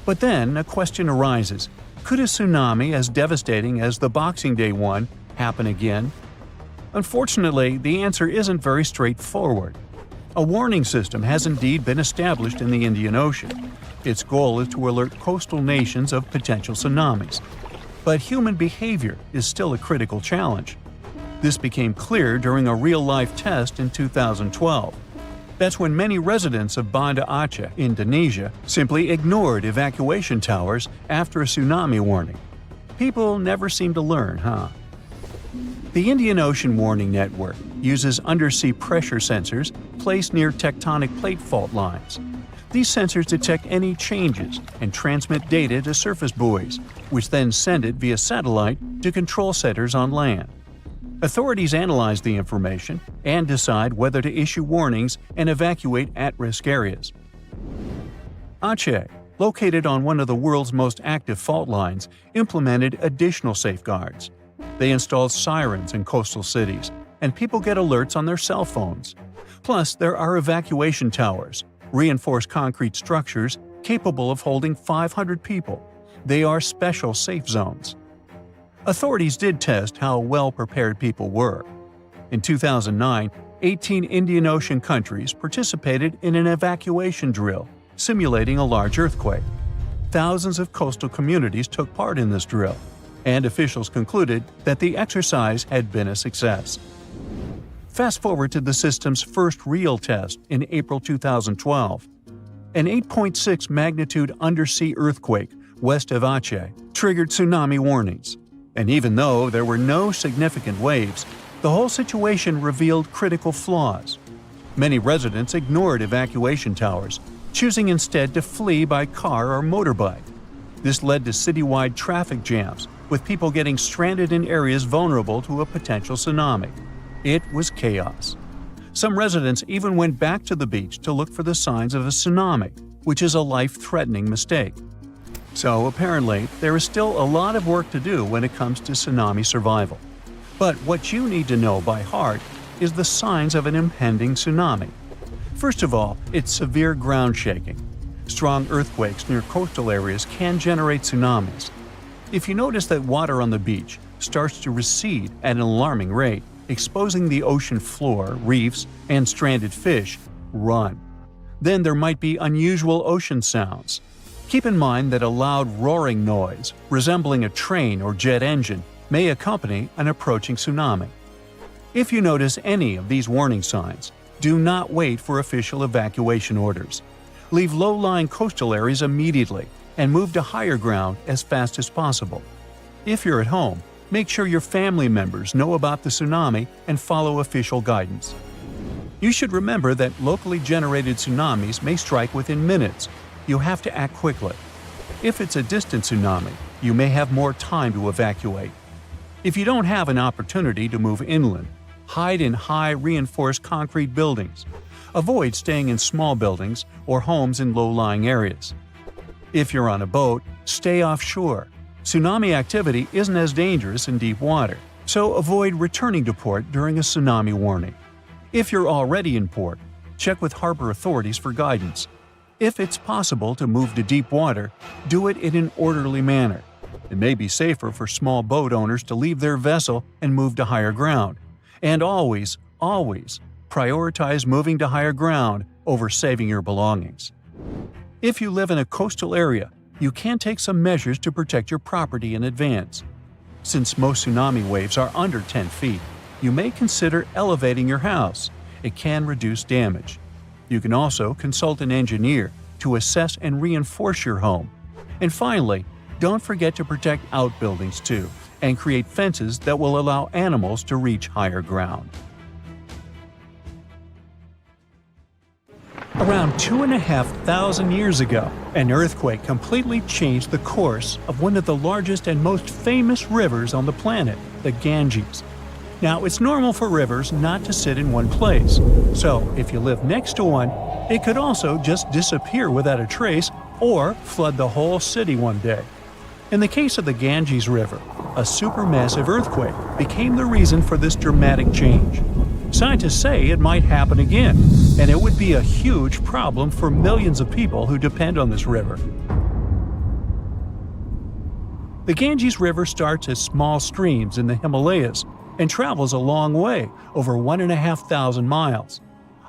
But then a question arises: could a tsunami as devastating as the Boxing Day one happen again? Unfortunately, the answer isn't very straightforward. A warning system has indeed been established in the Indian Ocean. Its goal is to alert coastal nations of potential tsunamis. But human behavior is still a critical challenge. This became clear during a real-life test in 2012. That's when many residents of Banda Aceh, Indonesia, simply ignored evacuation towers after a tsunami warning. People never seem to learn, huh? The Indian Ocean Warning Network uses undersea pressure sensors placed near tectonic plate fault lines. These sensors detect any changes and transmit data to surface buoys, which then send it via satellite to control centers on land. Authorities analyze the information and decide whether to issue warnings and evacuate at-risk areas. Aceh, located on one of the world's most active fault lines, implemented additional safeguards. They installed sirens in coastal cities, and people get alerts on their cell phones. Plus, there are evacuation towers, reinforced concrete structures capable of holding 500 people. They are special safe zones. Authorities did test how well prepared people were. In 2009, 18 Indian Ocean countries participated in an evacuation drill, simulating a large earthquake. Thousands of coastal communities took part in this drill, and officials concluded that the exercise had been a success. Fast forward to the system's first real test in April 2012. An 8.6 magnitude undersea earthquake west of Aceh triggered tsunami warnings. And even though there were no significant waves, the whole situation revealed critical flaws. Many residents ignored evacuation towers, choosing instead to flee by car or motorbike. This led to citywide traffic jams, with people getting stranded in areas vulnerable to a potential tsunami. It was chaos. Some residents even went back to the beach to look for the signs of a tsunami, which is a life-threatening mistake. So apparently, there is still a lot of work to do when it comes to tsunami survival. But what you need to know by heart is the signs of an impending tsunami. First of all, it's severe ground shaking. Strong earthquakes near coastal areas can generate tsunamis. If you notice that water on the beach starts to recede at an alarming rate, exposing the ocean floor, reefs, and stranded fish, run. Then there might be unusual ocean sounds. Keep in mind that a loud roaring noise, resembling a train or jet engine, may accompany an approaching tsunami. If you notice any of these warning signs, do not wait for official evacuation orders. Leave low-lying coastal areas immediately and move to higher ground as fast as possible. If you're at home, make sure your family members know about the tsunami and follow official guidance. You should remember that locally generated tsunamis may strike within minutes. You have to act quickly. If it's a distant tsunami, you may have more time to evacuate. If you don't have an opportunity to move inland, hide in high reinforced concrete buildings. Avoid staying in small buildings or homes in low-lying areas. If you're on a boat, stay offshore. Tsunami activity isn't as dangerous in deep water, so avoid returning to port during a tsunami warning. If you're already in port, check with harbor authorities for guidance. If it's possible to move to deep water, do it in an orderly manner. It may be safer for small boat owners to leave their vessel and move to higher ground. And always, prioritize moving to higher ground over saving your belongings. If you live in a coastal area, you can take some measures to protect your property in advance. Since most tsunami waves are under 10 feet, you may consider elevating your house. It can reduce damage. You can also consult an engineer to assess and reinforce your home. And finally, don't forget to protect outbuildings too, and create fences that will allow animals to reach higher ground. Around 2,500 years ago, an earthquake completely changed the course of one of the largest and most famous rivers on the planet, the Ganges. Now, it's normal for rivers not to sit in one place, so if you live next to one, it could also just disappear without a trace or flood the whole city one day. In the case of the Ganges River, a supermassive earthquake became the reason for this dramatic change. Scientists say it might happen again, and it would be a huge problem for millions of people who depend on this river. The Ganges River starts as small streams in the Himalayas and travels a long way, over 1,500 miles.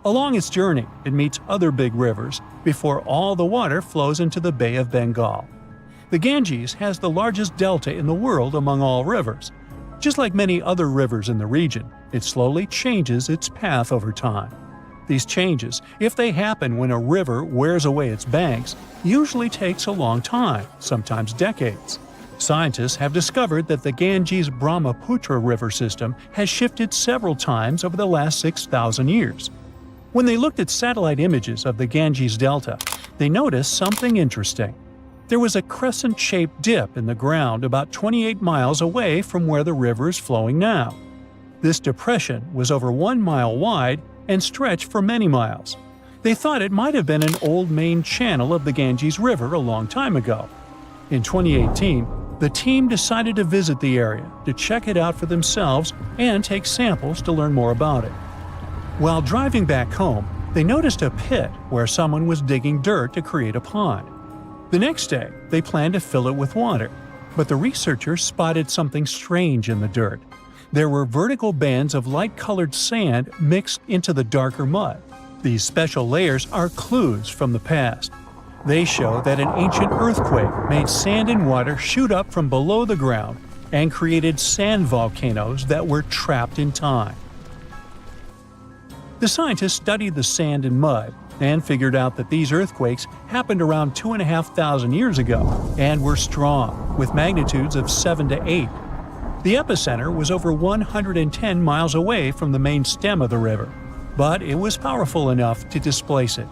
Along its journey, it meets other big rivers before all the water flows into the Bay of Bengal. The Ganges has the largest delta in the world among all rivers. Just like many other rivers in the region, it slowly changes its path over time. These changes, if they happen when a river wears away its banks, usually takes a long time, sometimes decades. Scientists have discovered that the Ganges-Brahmaputra river system has shifted several times over the last 6,000 years. When they looked at satellite images of the Ganges Delta, they noticed something interesting. There was a crescent-shaped dip in the ground about 28 miles away from where the river is flowing now. This depression was over 1 mile wide and stretched for many miles. They thought it might have been an old main channel of the Ganges River a long time ago. In 2018, the team decided to visit the area to check it out for themselves and take samples to learn more about it. While driving back home, they noticed a pit where someone was digging dirt to create a pond. The next day, they planned to fill it with water, but the researchers spotted something strange in the dirt. There were vertical bands of light-colored sand mixed into the darker mud. These special layers are clues from the past. They show that an ancient earthquake made sand and water shoot up from below the ground and created sand volcanoes that were trapped in time. The scientists studied the sand and mud and figured out that these earthquakes happened around 2,500 years ago and were strong, with magnitudes of 7 to 8. The epicenter was over 110 miles away from the main stem of the river, but it was powerful enough to displace it.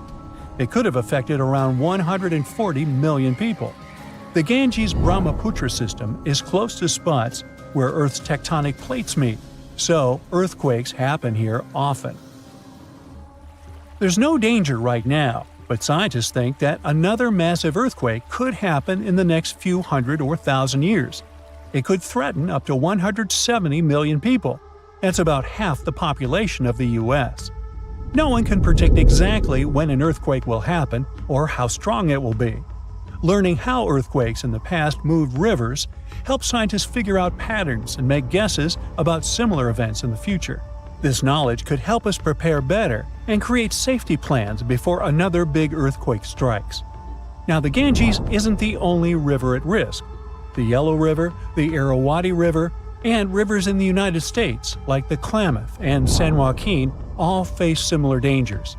It could have affected around 140 million people. The Ganges-Brahmaputra system is close to spots where Earth's tectonic plates meet, so earthquakes happen here often. There's no danger right now, but scientists think that another massive earthquake could happen in the next few hundred or thousand years. It could threaten up to 170 million people. That's about half the population of the U.S. No one can predict exactly when an earthquake will happen or how strong it will be. Learning how earthquakes in the past moved rivers helps scientists figure out patterns and make guesses about similar events in the future. This knowledge could help us prepare better and create safety plans before another big earthquake strikes. Now, the Ganges isn't the only river at risk. The Yellow River, the Irrawaddy River, and rivers in the United States, like the Klamath and San Joaquin, all face similar dangers.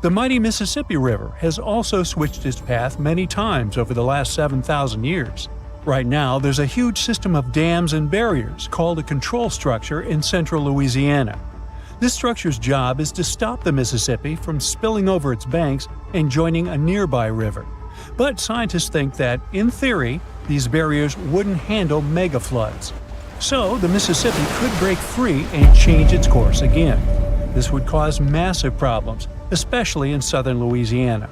The mighty Mississippi River has also switched its path many times over the last 7,000 years. Right now, there's a huge system of dams and barriers called a control structure in central Louisiana. This structure's job is to stop the Mississippi from spilling over its banks and joining a nearby river. But scientists think that, in theory, these barriers wouldn't handle mega floods. So the Mississippi could break free and change its course again. This would cause massive problems, especially in southern Louisiana.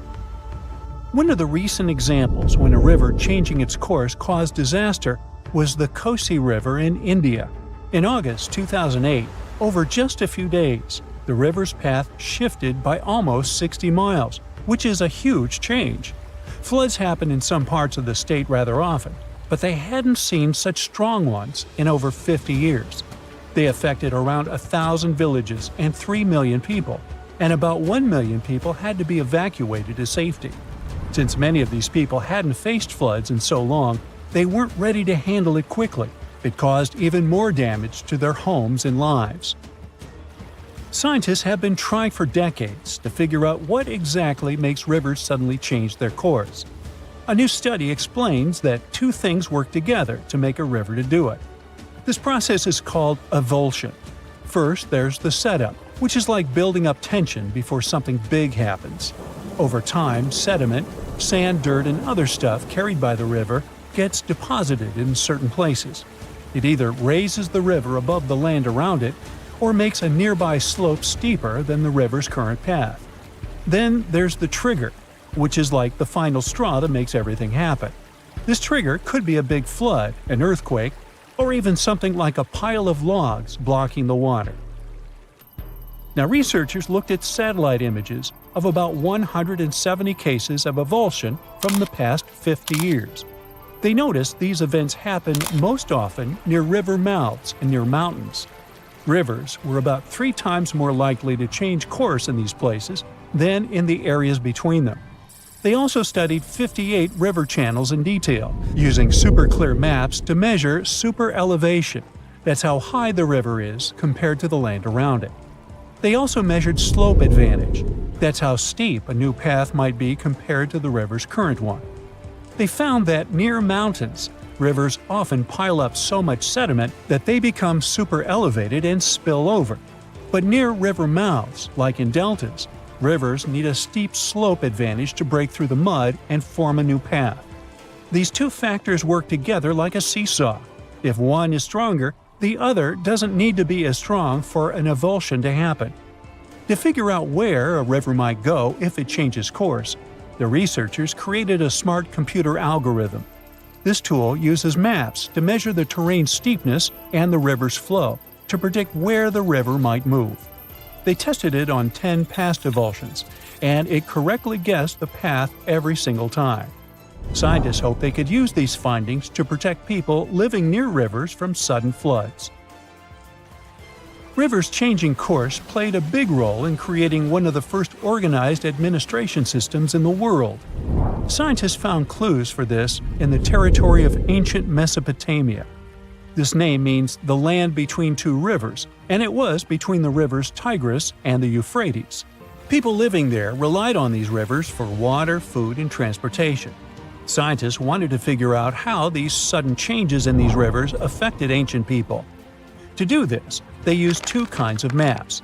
One of the recent examples when a river changing its course caused disaster was the Kosi River in India. In August 2008, over just a few days, the river's path shifted by almost 60 miles, which is a huge change. Floods happen in some parts of the state rather often, but they hadn't seen such strong ones in over 50 years. They affected around 1,000 villages and 3 million people, and about 1 million people had to be evacuated to safety. Since many of these people hadn't faced floods in so long, they weren't ready to handle it quickly. It caused even more damage to their homes and lives. Scientists have been trying for decades to figure out what exactly makes rivers suddenly change their course. A new study explains that two things work together to make a river to do it. This process is called avulsion. First, there's the setup, which is like building up tension before something big happens. Over time, sediment, sand, dirt, and other stuff carried by the river gets deposited in certain places. It either raises the river above the land around it or makes a nearby slope steeper than the river's current path. Then there's the trigger, which is like the final straw that makes everything happen. This trigger could be a big flood, an earthquake, or even something like a pile of logs blocking the water. Now, researchers looked at satellite images of about 170 cases of avulsion from the past 50 years. They noticed these events happen most often near river mouths and near mountains. Rivers were about 3 times more likely to change course in these places than in the areas between them. They also studied 58 river channels in detail, using super clear maps to measure super elevation. That's how high the river is compared to the land around it. They also measured slope advantage. That's how steep a new path might be compared to the river's current one. They found that near mountains, rivers often pile up so much sediment that they become super elevated and spill over. But near river mouths, like in deltas, rivers need a steep slope advantage to break through the mud and form a new path. These two factors work together like a seesaw. If one is stronger, the other doesn't need to be as strong for an avulsion to happen. To figure out where a river might go if it changes course, the researchers created a smart computer algorithm. This tool uses maps to measure the terrain's steepness and the river's flow to predict where the river might move. They tested it on 10 past avulsions, and it correctly guessed the path every single time. Scientists hope they could use these findings to protect people living near rivers from sudden floods. Rivers changing course played a big role in creating one of the first organized administration systems in the world. Scientists found clues for this in the territory of ancient Mesopotamia. This name means the land between two rivers, and it was between the rivers Tigris and the Euphrates. People living there relied on these rivers for water, food, and transportation. Scientists wanted to figure out how these sudden changes in these rivers affected ancient people. To do this, they used two kinds of maps.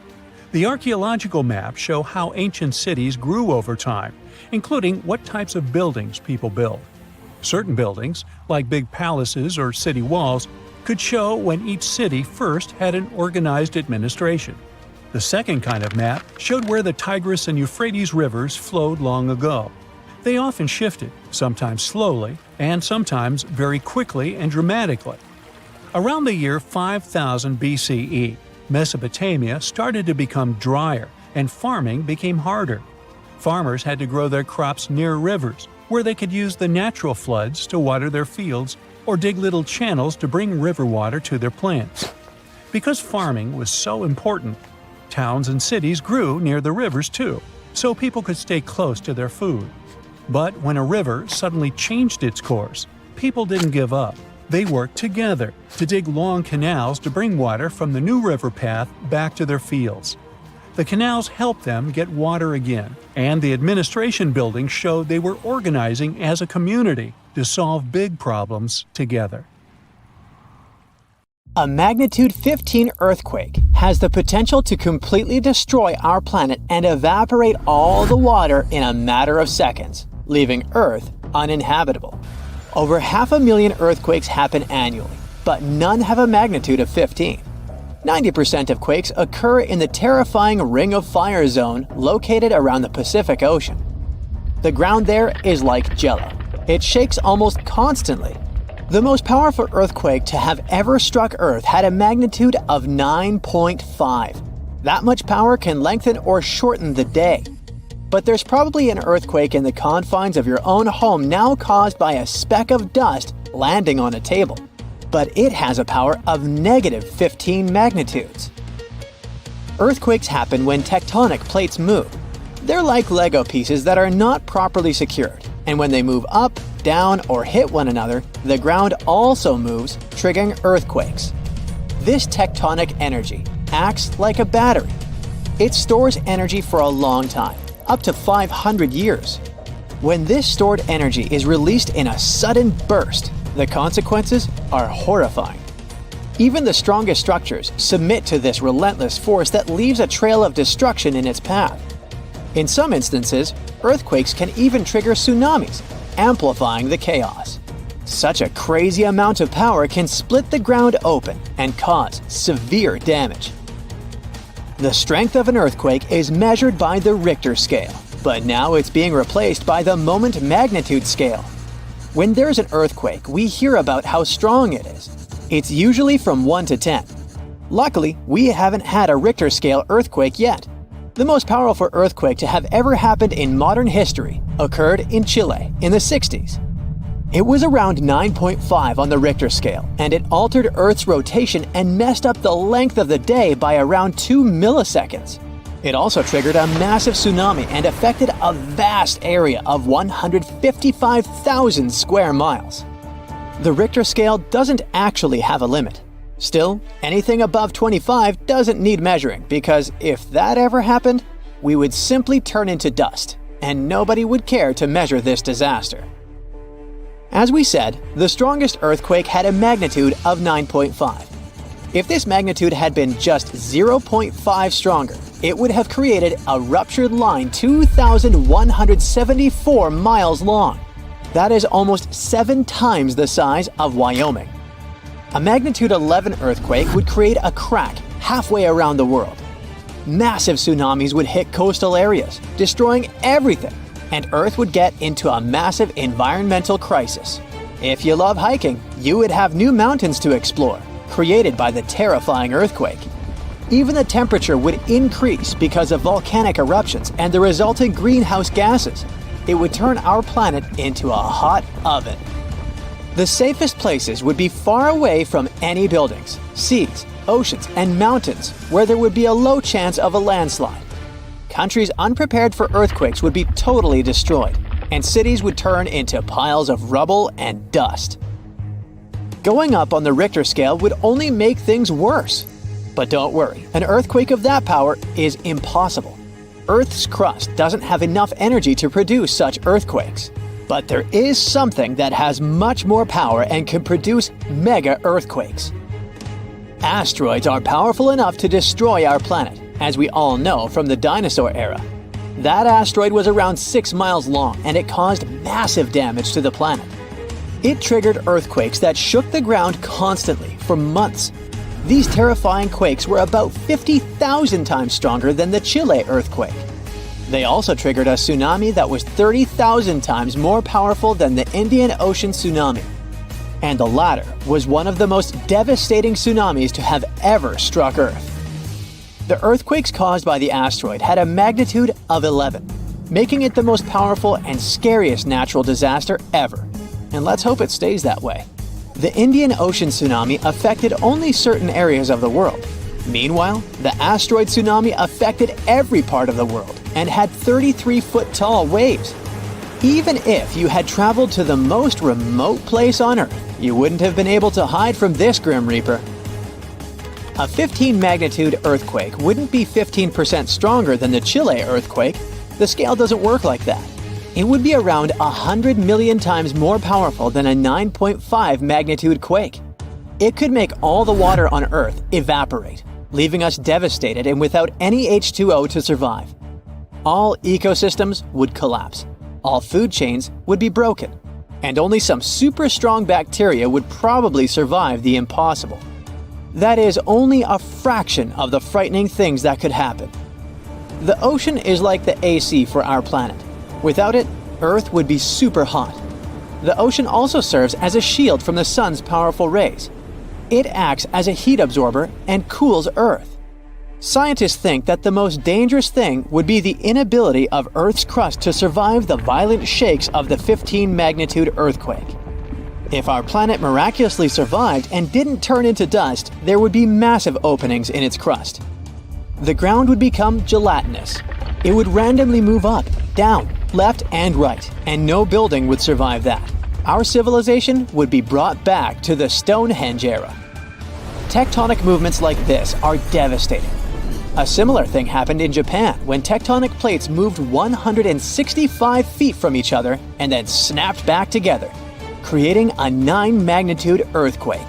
The archaeological maps show how ancient cities grew over time, including what types of buildings people built. Certain buildings, like big palaces or city walls, could show when each city first had an organized administration. The second kind of map showed where the Tigris and Euphrates rivers flowed long ago. They often shifted, sometimes slowly, and sometimes very quickly and dramatically. Around the year 5000 BCE, Mesopotamia started to become drier and farming became harder. Farmers had to grow their crops near rivers, where they could use the natural floods to water their fields or dig little channels to bring river water to their plants. Because farming was so important, towns and cities grew near the rivers too, so people could stay close to their food. But when a river suddenly changed its course, people didn't give up. They worked together to dig long canals to bring water from the new river path back to their fields. The canals helped them get water again, and the administration buildings showed they were organizing as a community to solve big problems together. A magnitude 15 earthquake has the potential to completely destroy our planet and evaporate all the water in a matter of seconds, leaving Earth uninhabitable. Over 500,000 earthquakes happen annually, but none have a magnitude of 15. 90% of quakes occur in the terrifying Ring of Fire zone located around the Pacific Ocean. The ground there is like jello. It shakes almost constantly. The most powerful earthquake to have ever struck Earth had a magnitude of 9.5. That much power can lengthen or shorten the day. But there's probably an earthquake in the confines of your own home now caused by a speck of dust landing on a table. But it has a power of negative 15 magnitudes. Earthquakes happen when tectonic plates move. They're like Lego pieces that are not properly secured, and when they move up, down, or hit one another, the ground also moves, triggering earthquakes. This tectonic energy acts like a battery. It stores energy for a long time, up to 500 years. When this stored energy is released in a sudden burst, the consequences are horrifying. Even the strongest structures submit to this relentless force that leaves a trail of destruction in its path. In some instances, earthquakes can even trigger tsunamis, amplifying the chaos. Such a crazy amount of power can split the ground open and cause severe damage. The strength of an earthquake is measured by the Richter scale, but now it's being replaced by the moment magnitude scale. When there's an earthquake, we hear about how strong it is. It's usually from 1 to 10. Luckily, we haven't had a Richter scale earthquake yet. The most powerful earthquake to have ever happened in modern history occurred in Chile in the 60s. It was around 9.5 on the Richter scale, and it altered Earth's rotation and messed up the length of the day by around 2 milliseconds. It also triggered a massive tsunami and affected a vast area of 155,000 square miles. The Richter scale doesn't actually have a limit. Still, anything above 25 doesn't need measuring, because if that ever happened, we would simply turn into dust, and nobody would care to measure this disaster. As we said, the strongest earthquake had a magnitude of 9.5. If this magnitude had been just 0.5 stronger, it would have created a ruptured line 2,174 miles long. That is almost 7 times the size of Wyoming. A magnitude 11 earthquake would create a crack halfway around the world. Massive tsunamis would hit coastal areas, destroying everything, and Earth would get into a massive environmental crisis. If you love hiking, you would have new mountains to explore, created by the terrifying earthquake. Even the temperature would increase because of volcanic eruptions and the resulting greenhouse gases. It would turn our planet into a hot oven. The safest places would be far away from any buildings, seas, oceans, and mountains where there would be a low chance of a landslide. Countries unprepared for earthquakes would be totally destroyed, and cities would turn into piles of rubble and dust. Going up on the Richter scale would only make things worse. But don't worry, an earthquake of that power is impossible. Earth's crust doesn't have enough energy to produce such earthquakes. But there is something that has much more power and can produce mega earthquakes. Asteroids are powerful enough to destroy our planet, as we all know from the dinosaur era. That asteroid was around 6 miles long and it caused massive damage to the planet. It triggered earthquakes that shook the ground constantly for months. These terrifying quakes were about 50,000 times stronger than the Chile earthquake. They also triggered a tsunami that was 30,000 times more powerful than the Indian Ocean tsunami. And the latter was one of the most devastating tsunamis to have ever struck Earth. The earthquakes caused by the asteroid had a magnitude of 11, making it the most powerful and scariest natural disaster ever. And let's hope it stays that way. The Indian Ocean tsunami affected only certain areas of the world. Meanwhile, the asteroid tsunami affected every part of the world and had 33-foot-tall waves. Even if you had traveled to the most remote place on Earth, you wouldn't have been able to hide from this Grim Reaper. A 15-magnitude earthquake wouldn't be 15% stronger than the Chile earthquake. The scale doesn't work like that. It would be around 100 million times more powerful than a 9.5 magnitude quake. It could make all the water on Earth evaporate, leaving us devastated and without any H2O to survive. All ecosystems would collapse, all food chains would be broken, and only some super strong bacteria would probably survive the impossible. That is only a fraction of the frightening things that could happen. The ocean is like the AC for our planet. Without it, Earth would be super hot. The ocean also serves as a shield from the sun's powerful rays. It acts as a heat absorber and cools Earth. Scientists think that the most dangerous thing would be the inability of Earth's crust to survive the violent shakes of the 15-magnitude earthquake. If our planet miraculously survived and didn't turn into dust, there would be massive openings in its crust. The ground would become gelatinous. It would randomly move up, down, left, and right, and no building would survive that. Our civilization would be brought back to the Stonehenge era. Tectonic movements like this are devastating. A similar thing happened in Japan when tectonic plates moved 165 feet from each other and then snapped back together, creating a 9-magnitude earthquake.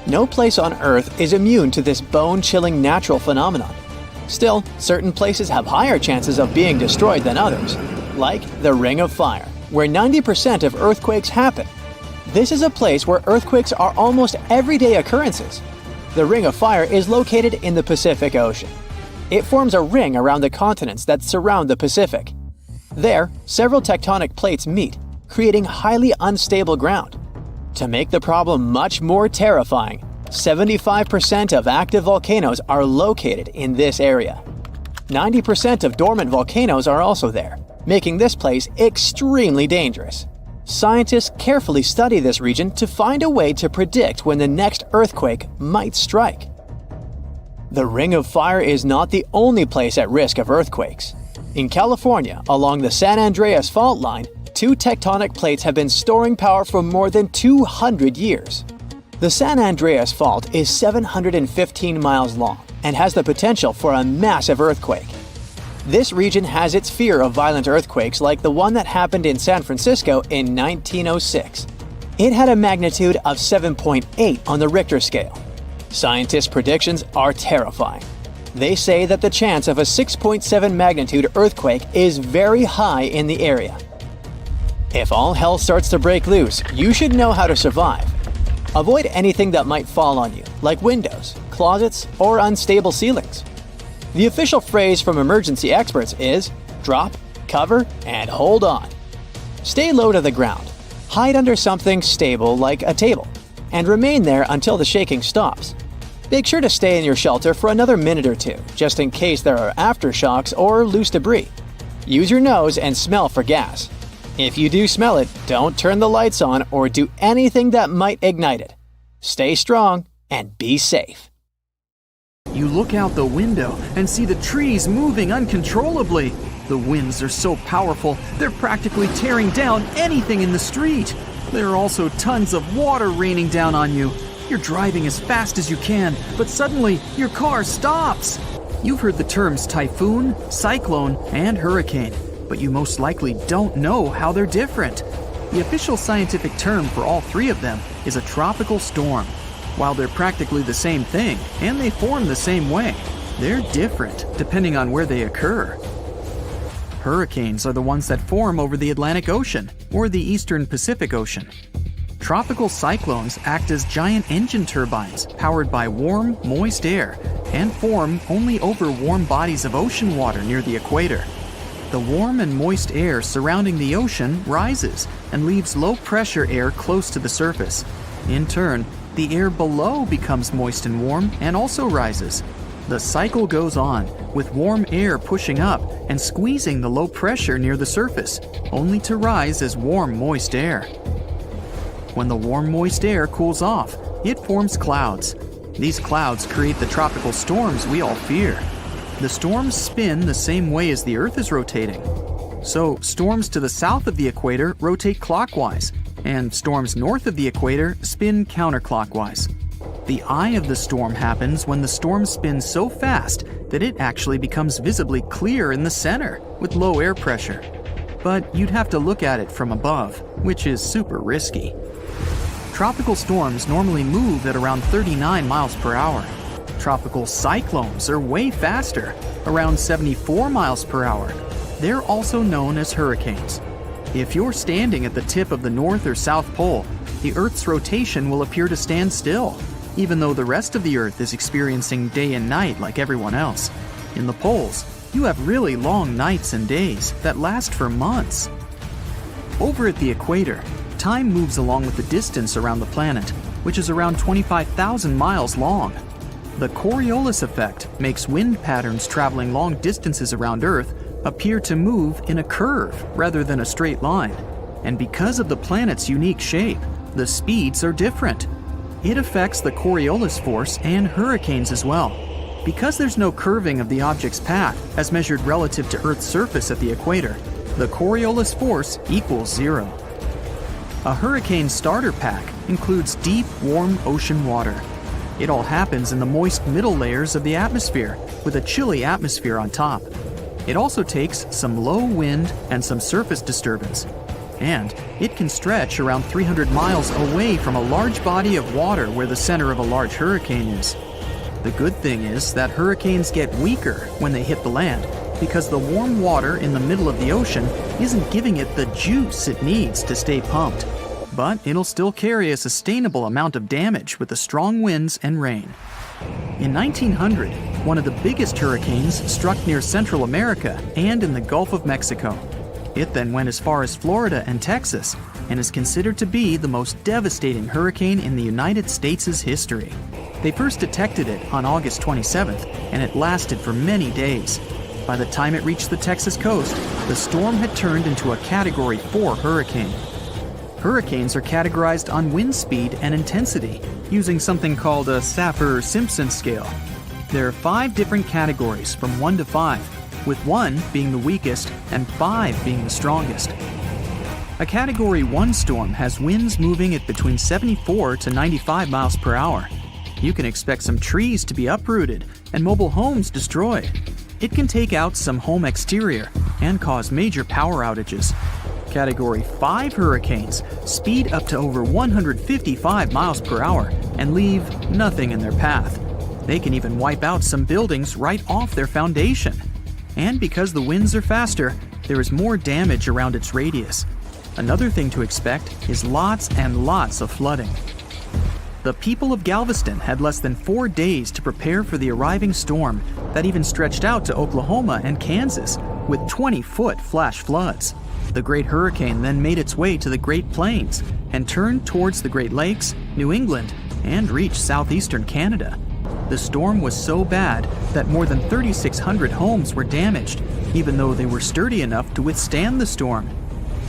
No place on Earth is immune to this bone-chilling natural phenomenon. Still, certain places have higher chances of being destroyed than others, like the Ring of Fire, where 90% of earthquakes happen. This is a place where earthquakes are almost everyday occurrences. The Ring of Fire is located in the Pacific Ocean. It forms a ring around the continents that surround the Pacific. There, several tectonic plates meet, creating highly unstable ground. To make the problem much more terrifying, 75% of active volcanoes are located in this area. 90% of dormant volcanoes are also there, making this place extremely dangerous. Scientists carefully study this region to find a way to predict when the next earthquake might strike. The Ring of Fire is not the only place at risk of earthquakes. In California, along the San Andreas fault line, 2 tectonic plates have been storing power for more than 200 years. The San Andreas Fault is 715 miles long and has the potential for a massive earthquake. This region has its fear of violent earthquakes like the one that happened in San Francisco in 1906. It had a magnitude of 7.8 on the Richter scale. Scientists' predictions are terrifying. They say that the chance of a 6.7 magnitude earthquake is very high in the area. If all hell starts to break loose, you should know how to survive. Avoid anything that might fall on you, like windows, closets, or unstable ceilings. The official phrase from emergency experts is drop, cover, and hold on. Stay low to the ground. Hide under something stable like a table, and remain there until the shaking stops. Make sure to stay in your shelter for another minute or two, just in case there are aftershocks or loose debris. Use your nose and smell for gas. If you do smell it, don't turn the lights on or do anything that might ignite it. Stay strong and be safe. You look out the window and see the trees moving uncontrollably. The winds are so powerful, they're practically tearing down anything in the street. There are also tons of water raining down on you. You're driving as fast as you can, but suddenly your car stops. You've heard the terms typhoon, cyclone, and hurricane, but you most likely don't know how they're different. The official scientific term for all three of them is a tropical storm. While they're practically the same thing, and they form the same way, they're different depending on where they occur. Hurricanes are the ones that form over the Atlantic Ocean or the Eastern Pacific Ocean. Tropical cyclones act as giant engine turbines powered by warm, moist air and form only over warm bodies of ocean water near the equator. The warm and moist air surrounding the ocean rises and leaves low-pressure air close to the surface. In turn, the air below becomes moist and warm and also rises. The cycle goes on, with warm air pushing up and squeezing the low pressure near the surface, only to rise as warm, moist air. When the warm, moist air cools off, it forms clouds. These clouds create the tropical storms we all fear. The storms spin the same way as the Earth is rotating. So, storms to the south of the equator rotate clockwise, and storms north of the equator spin counterclockwise. The eye of the storm happens when the storm spins so fast that it actually becomes visibly clear in the center with low air pressure. But you'd have to look at it from above, which is super risky. Tropical storms normally move at around 39 miles per hour. Tropical cyclones are way faster, around 74 miles per hour. They're also known as hurricanes. If you're standing at the tip of the North or South Pole, the Earth's rotation will appear to stand still, even though the rest of the Earth is experiencing day and night like everyone else. In the poles, you have really long nights and days that last for months. Over at the equator, time moves along with the distance around the planet, which is around 25,000 miles long. The Coriolis effect makes wind patterns traveling long distances around Earth appear to move in a curve rather than a straight line. And because of the planet's unique shape, the speeds are different. It affects the Coriolis force and hurricanes as well. Because there's no curving of the object's path as measured relative to Earth's surface at the equator, the Coriolis force equals 0. A hurricane starter pack includes deep, warm ocean water. It all happens in the moist middle layers of the atmosphere, with a chilly atmosphere on top. It also takes some low wind and some surface disturbance. And it can stretch around 300 miles away from a large body of water where the center of a large hurricane is. The good thing is that hurricanes get weaker when they hit the land, because the warm water in the middle of the ocean isn't giving it the juice it needs to stay pumped. But it'll still carry a sustainable amount of damage with the strong winds and rain. In 1900, one of the biggest hurricanes struck near Central America and in the Gulf of Mexico. It then went as far as Florida and Texas, and is considered to be the most devastating hurricane in the United States' history. They first detected it on August 27th, and it lasted for many days. By the time it reached the Texas coast, the storm had turned into a Category 4 hurricane. Hurricanes are categorized on wind speed and intensity, using something called a Saffir-Simpson scale. There are 5 different categories from 1 to 5, with 1 being the weakest and 5 being the strongest. A Category 1 storm has winds moving at between 74 to 95 miles per hour. You can expect some trees to be uprooted and mobile homes destroyed. It can take out some home exterior and cause major power outages. Category 5 hurricanes speed up to over 155 miles per hour and leave nothing in their path. They can even wipe out some buildings right off their foundation. And because the winds are faster, there is more damage around its radius. Another thing to expect is lots and lots of flooding. The people of Galveston had less than 4 days to prepare for the arriving storm that even stretched out to Oklahoma and Kansas with 20-foot flash floods. The Great Hurricane then made its way to the Great Plains and turned towards the Great Lakes, New England, and reached southeastern Canada. The storm was so bad that more than 3,600 homes were damaged, even though they were sturdy enough to withstand the storm.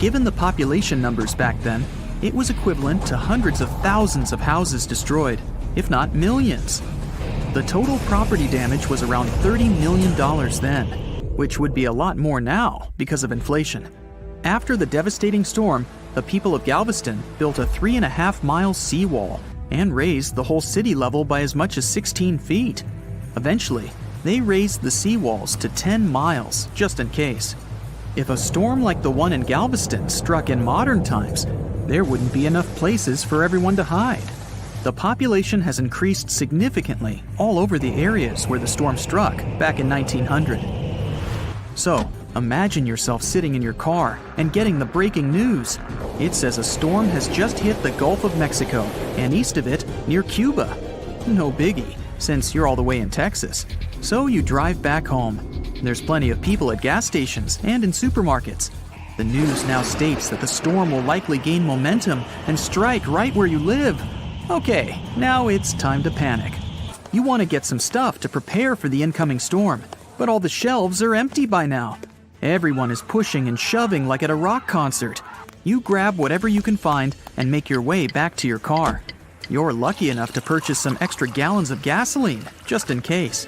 Given the population numbers back then, it was equivalent to hundreds of thousands of houses destroyed, if not millions. The total property damage was around $30 million then, which would be a lot more now because of inflation. After the devastating storm, the people of Galveston built a 3.5-mile seawall and raised the whole city level by as much as 16 feet. Eventually, they raised the seawalls to 10 miles, just in case. If a storm like the one in Galveston struck in modern times, there wouldn't be enough places for everyone to hide. The population has increased significantly all over the areas where the storm struck back in 1900. So, imagine yourself sitting in your car and getting the breaking news. It says a storm has just hit the Gulf of Mexico and east of it near Cuba. No biggie, since you're all the way in Texas. So you drive back home. There's plenty of people at gas stations and in supermarkets. The news now states that the storm will likely gain momentum and strike right where you live. Okay, now it's time to panic. You want to get some stuff to prepare for the incoming storm, but all the shelves are empty by now. Everyone is pushing and shoving like at a rock concert. You grab whatever you can find and make your way back to your car. You're lucky enough to purchase some extra gallons of gasoline, just in case.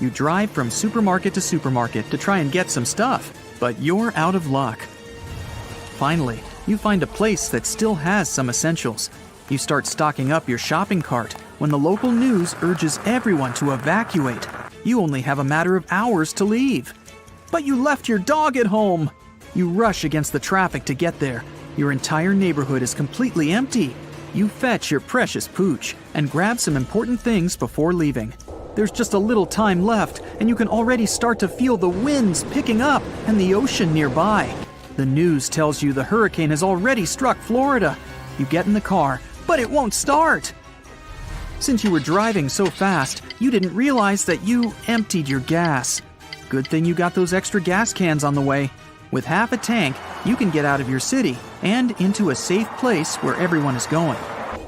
You drive from supermarket to supermarket to try and get some stuff, but you're out of luck. Finally, you find a place that still has some essentials. You start stocking up your shopping cart when the local news urges everyone to evacuate. You only have a matter of hours to leave. But you left your dog at home! You rush against the traffic to get there. Your entire neighborhood is completely empty. You fetch your precious pooch and grab some important things before leaving. There's just a little time left, and you can already start to feel the winds picking up and the ocean nearby. The news tells you the hurricane has already struck Florida. You get in the car, but it won't start. Since you were driving so fast, you didn't realize that you emptied your gas. Good thing you got those extra gas cans on the way. With half a tank, you can get out of your city and into a safe place where everyone is going.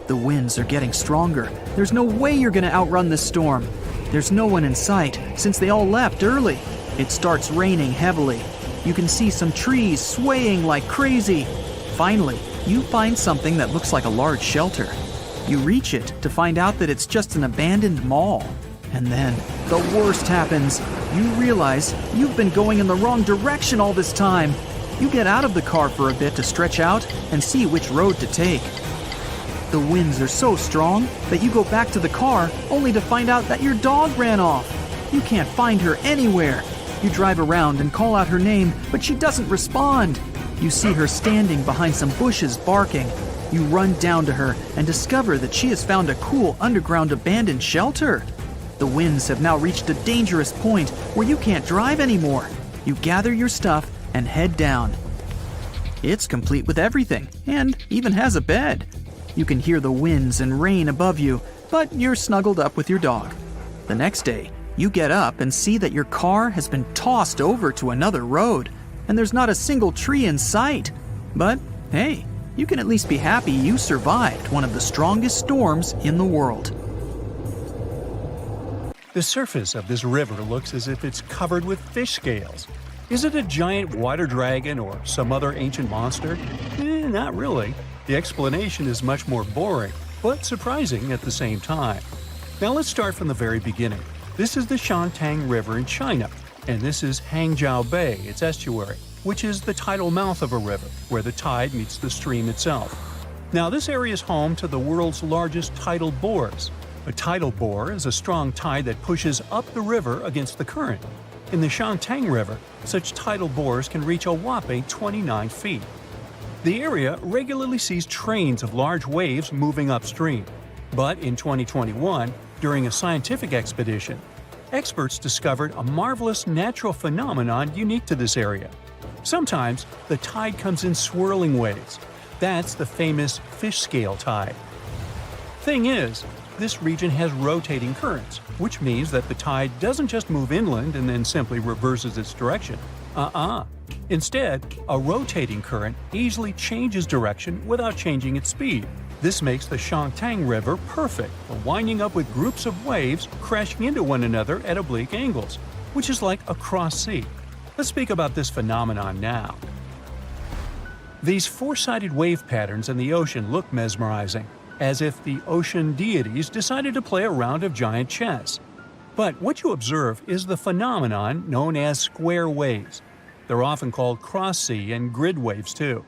The winds are getting stronger. There's no way you're going to outrun this storm. There's no one in sight since they all left early. It starts raining heavily. You can see some trees swaying like crazy. Finally, you find something that looks like a large shelter. You reach it to find out that it's just an abandoned mall. And then, the worst happens. You realize you've been going in the wrong direction all this time. You get out of the car for a bit to stretch out and see which road to take. The winds are so strong that you go back to the car only to find out that your dog ran off. You can't find her anywhere. You drive around and call out her name, but she doesn't respond. You see her standing behind some bushes barking. You run down to her and discover that she has found a cool underground abandoned shelter. The winds have now reached a dangerous point where you can't drive anymore. You gather your stuff and head down. It's complete with everything and even has a bed. You can hear the winds and rain above you, but you're snuggled up with your dog. The next day, you get up and see that your car has been tossed over to another road, and there's not a single tree in sight. But hey, you can at least be happy you survived one of the strongest storms in the world. The surface of this river looks as if it's covered with fish scales. Is it a giant water dragon or some other ancient monster? Not really. The explanation is much more boring, but surprising at the same time. Now let's start from the very beginning. This is the Shantung River in China, and this is Hangzhou Bay, its estuary, which is the tidal mouth of a river, where the tide meets the stream itself. Now this area is home to the world's largest tidal bores. A tidal bore is a strong tide that pushes up the river against the current. In the Shantung River, such tidal bores can reach a whopping 29 feet. The area regularly sees trains of large waves moving upstream. But in 2021, during a scientific expedition, experts discovered a marvelous natural phenomenon unique to this area. Sometimes the tide comes in swirling waves. That's the famous fish scale tide. Thing is, this region has rotating currents, which means that the tide doesn't just move inland and then simply reverses its direction. Instead, a rotating current easily changes direction without changing its speed. This makes the Shantung River perfect for winding up with groups of waves crashing into one another at oblique angles, which is like a cross sea. Let's speak about this phenomenon now. These four-sided wave patterns in the ocean look mesmerizing, as if the ocean deities decided to play a round of giant chess. But what you observe is the phenomenon known as square waves. They're often called cross-sea and grid waves too.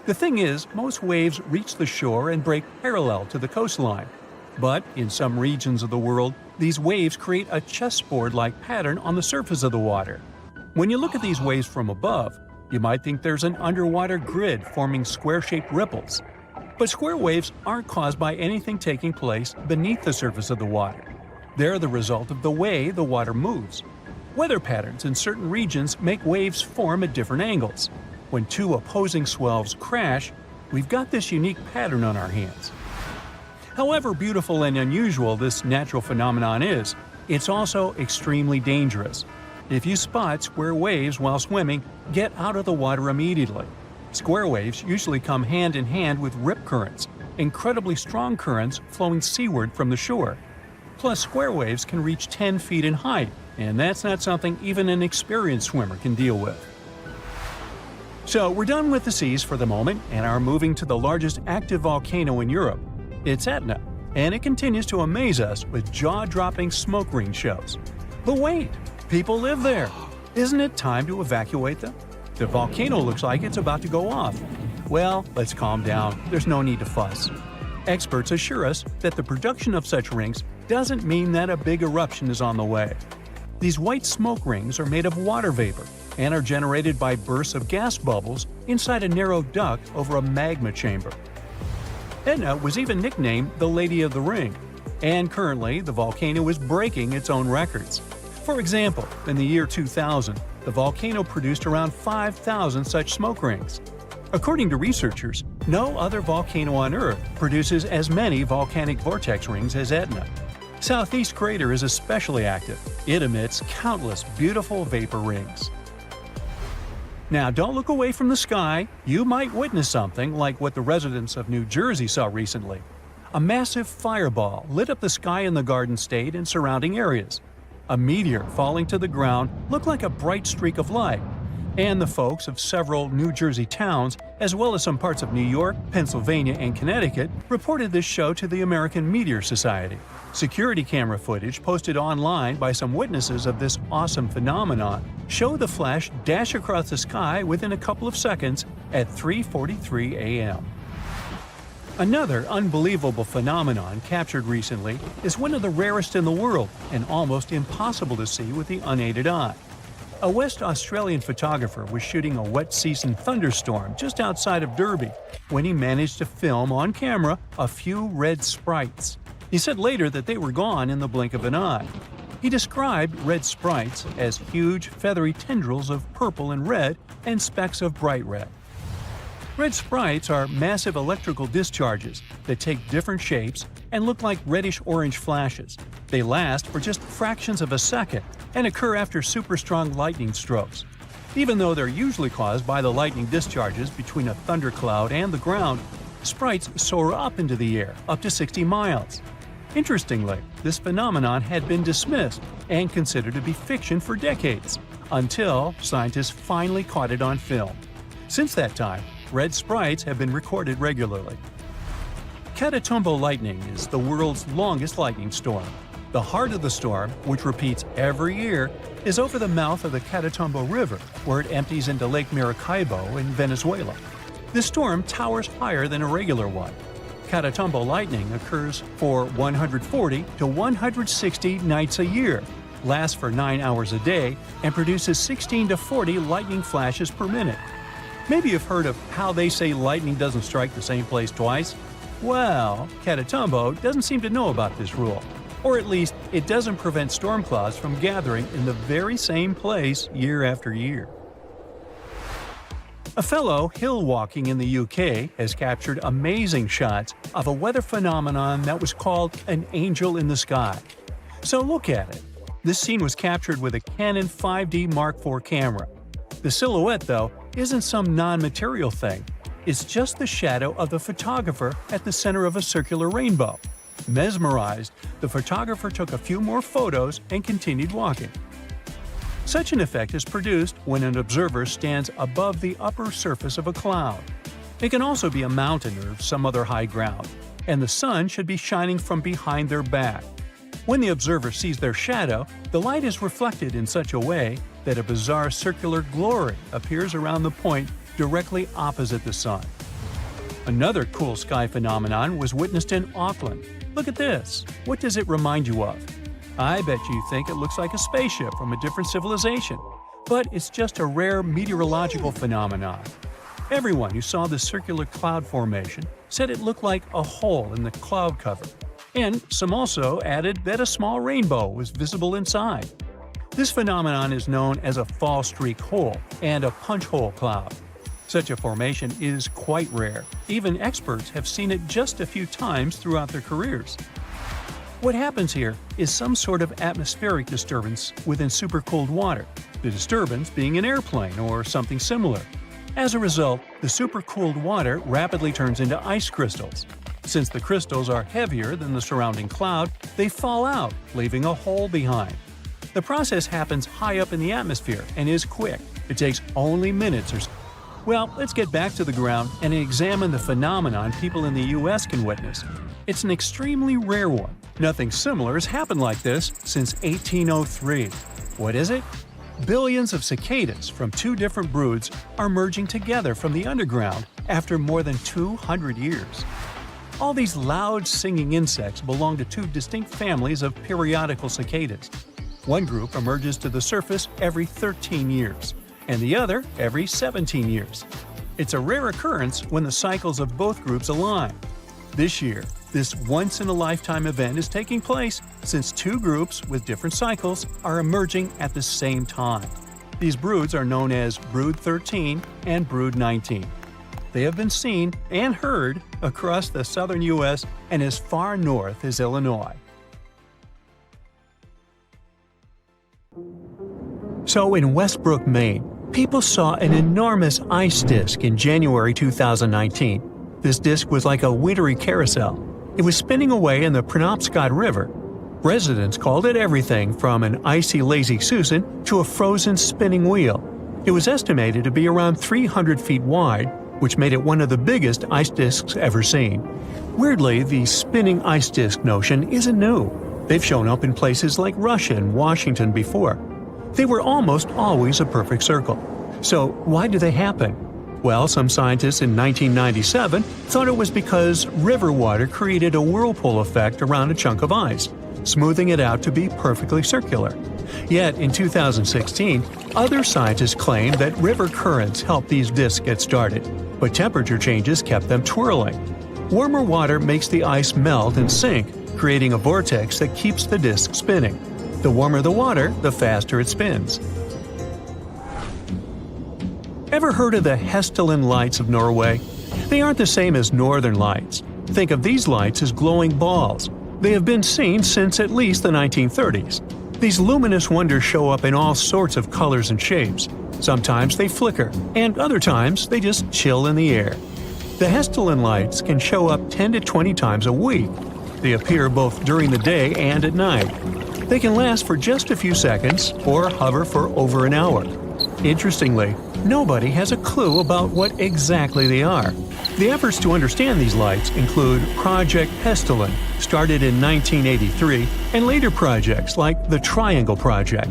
The thing is, most waves reach the shore and break parallel to the coastline. But in some regions of the world, these waves create a chessboard-like pattern on the surface of the water. When you look at these waves from above, you might think there's an underwater grid forming square-shaped ripples. But square waves aren't caused by anything taking place beneath the surface of the water. They're the result of the way the water moves. Weather patterns in certain regions make waves form at different angles. When two opposing swells crash, we've got this unique pattern on our hands. However beautiful and unusual this natural phenomenon is, it's also extremely dangerous. If you spot square waves while swimming, get out of the water immediately. Square waves usually come hand in hand with rip currents, incredibly strong currents flowing seaward from the shore. Plus, square waves can reach 10 feet in height, and that's not something even an experienced swimmer can deal with. So, we're done with the seas for the moment and are moving to the largest active volcano in Europe. It's Etna, and it continues to amaze us with jaw-dropping smoke ring shows. But wait, people live there. Isn't it time to evacuate them? The volcano looks like it's about to go off. Well, let's calm down. There's no need to fuss. Experts assure us that the production of such rings doesn't mean that a big eruption is on the way. These white smoke rings are made of water vapor and are generated by bursts of gas bubbles inside a narrow duct over a magma chamber. Etna was even nicknamed the Lady of the Ring, and currently the volcano is breaking its own records. For example, in the year 2000, the volcano produced around 5,000 such smoke rings. According to researchers, no other volcano on Earth produces as many volcanic vortex rings as Etna. Southeast Crater is especially active. It emits countless beautiful vapor rings. Now, don't look away from the sky. You might witness something like what the residents of New Jersey saw recently. A massive fireball lit up the sky in the Garden State and surrounding areas. A meteor falling to the ground looked like a bright streak of light, and the folks of several New Jersey towns, as well as some parts of New York, Pennsylvania, and Connecticut, reported this show to the American Meteor Society. Security camera footage posted online by some witnesses of this awesome phenomenon show the flash dash across the sky within a couple of seconds at 3:43 a.m. Another unbelievable phenomenon captured recently is one of the rarest in the world and almost impossible to see with the unaided eye. A West Australian photographer was shooting a wet season thunderstorm just outside of Derby when he managed to film on camera a few red sprites. He said later that they were gone in the blink of an eye. He described red sprites as huge, feathery tendrils of purple and red and specks of bright red. Red sprites are massive electrical discharges that take different shapes and look like reddish-orange flashes. They last for just fractions of a second and occur after super-strong lightning strokes. Even though they're usually caused by the lightning discharges between a thundercloud and the ground, sprites soar up into the air, up to 60 miles. Interestingly, this phenomenon had been dismissed and considered to be fiction for decades, until scientists finally caught it on film. Since that time, red sprites have been recorded regularly. Catatumbo lightning is the world's longest lightning storm. The heart of the storm, which repeats every year, is over the mouth of the Catatumbo River, where it empties into Lake Maracaibo in Venezuela. This storm towers higher than a regular one. Catatumbo lightning occurs for 140 to 160 nights a year, lasts for 9 hours a day, and produces 16 to 40 lightning flashes per minute. Maybe you've heard of how they say lightning doesn't strike the same place twice? Well, Catatumbo doesn't seem to know about this rule. Or at least, it doesn't prevent storm clouds from gathering in the very same place year after year. A fellow hill walking in the UK has captured amazing shots of a weather phenomenon that was called an angel in the sky. So look at it. This scene was captured with a Canon 5D Mark IV camera. The silhouette, though, isn't some non-material thing. It's just the shadow of the photographer at the center of a circular rainbow. Mesmerized, the photographer took a few more photos and continued walking. Such an effect is produced when an observer stands above the upper surface of a cloud. It can also be a mountain or some other high ground, and the sun should be shining from behind their back. When the observer sees their shadow, the light is reflected in such a way that a bizarre circular glory appears around the point directly opposite the sun. Another cool sky phenomenon was witnessed in Auckland. Look at this. What does it remind you of? I bet you think it looks like a spaceship from a different civilization, but it's just a rare meteorological phenomenon. Everyone who saw the circular cloud formation said it looked like a hole in the cloud cover, and some also added that a small rainbow was visible inside. This phenomenon is known as a fall streak hole and a punch hole cloud. Such a formation is quite rare. Even experts have seen it just a few times throughout their careers. What happens here is some sort of atmospheric disturbance within supercooled water, the disturbance being an airplane or something similar. As a result, the supercooled water rapidly turns into ice crystals. Since the crystals are heavier than the surrounding cloud, they fall out, leaving a hole behind. The process happens high up in the atmosphere and is quick. It takes only minutes or so. Well, let's get back to the ground and examine the phenomenon people in the US can witness. It's an extremely rare one. Nothing similar has happened like this since 1803. What is it? Billions of cicadas from two different broods are merging together from the underground after more than 200 years. All these loud singing insects belong to two distinct families of periodical cicadas. One group emerges to the surface every 13 years, and the other every 17 years. It's a rare occurrence when the cycles of both groups align. This year, this once-in-a-lifetime event is taking place since two groups with different cycles are emerging at the same time. These broods are known as Brood 13 and Brood 19. They have been seen and heard across the southern U.S. and as far north as Illinois. So in Westbrook, Maine, people saw an enormous ice disk in January 2019. This disk was like a wintry carousel. It was spinning away in the Penobscot River. Residents called it everything from an icy lazy Susan to a frozen spinning wheel. It was estimated to be around 300 feet wide, which made it one of the biggest ice disks ever seen. Weirdly, the spinning ice disk notion isn't new. They've shown up in places like Russia and Washington before. They were almost always a perfect circle. So why do they happen? Well, some scientists in 1997 thought it was because river water created a whirlpool effect around a chunk of ice, smoothing it out to be perfectly circular. Yet, in 2016, other scientists claimed that river currents helped these disks get started, but temperature changes kept them twirling. Warmer water makes the ice melt and sink, creating a vortex that keeps the disk spinning. The warmer the water, the faster it spins. Ever heard of the Hestilin lights of Norway? They aren't the same as northern lights. Think of these lights as glowing balls. They have been seen since at least the 1930s. These luminous wonders show up in all sorts of colors and shapes. Sometimes they flicker, and other times they just chill in the air. The Hestilin lights can show up 10 to 20 times a week. They appear both during the day and at night. They can last for just a few seconds or hover for over an hour. Interestingly, nobody has a clue about what exactly they are. The efforts to understand these lights include Project Hestilin, started in 1983, and later projects like the Triangle Project.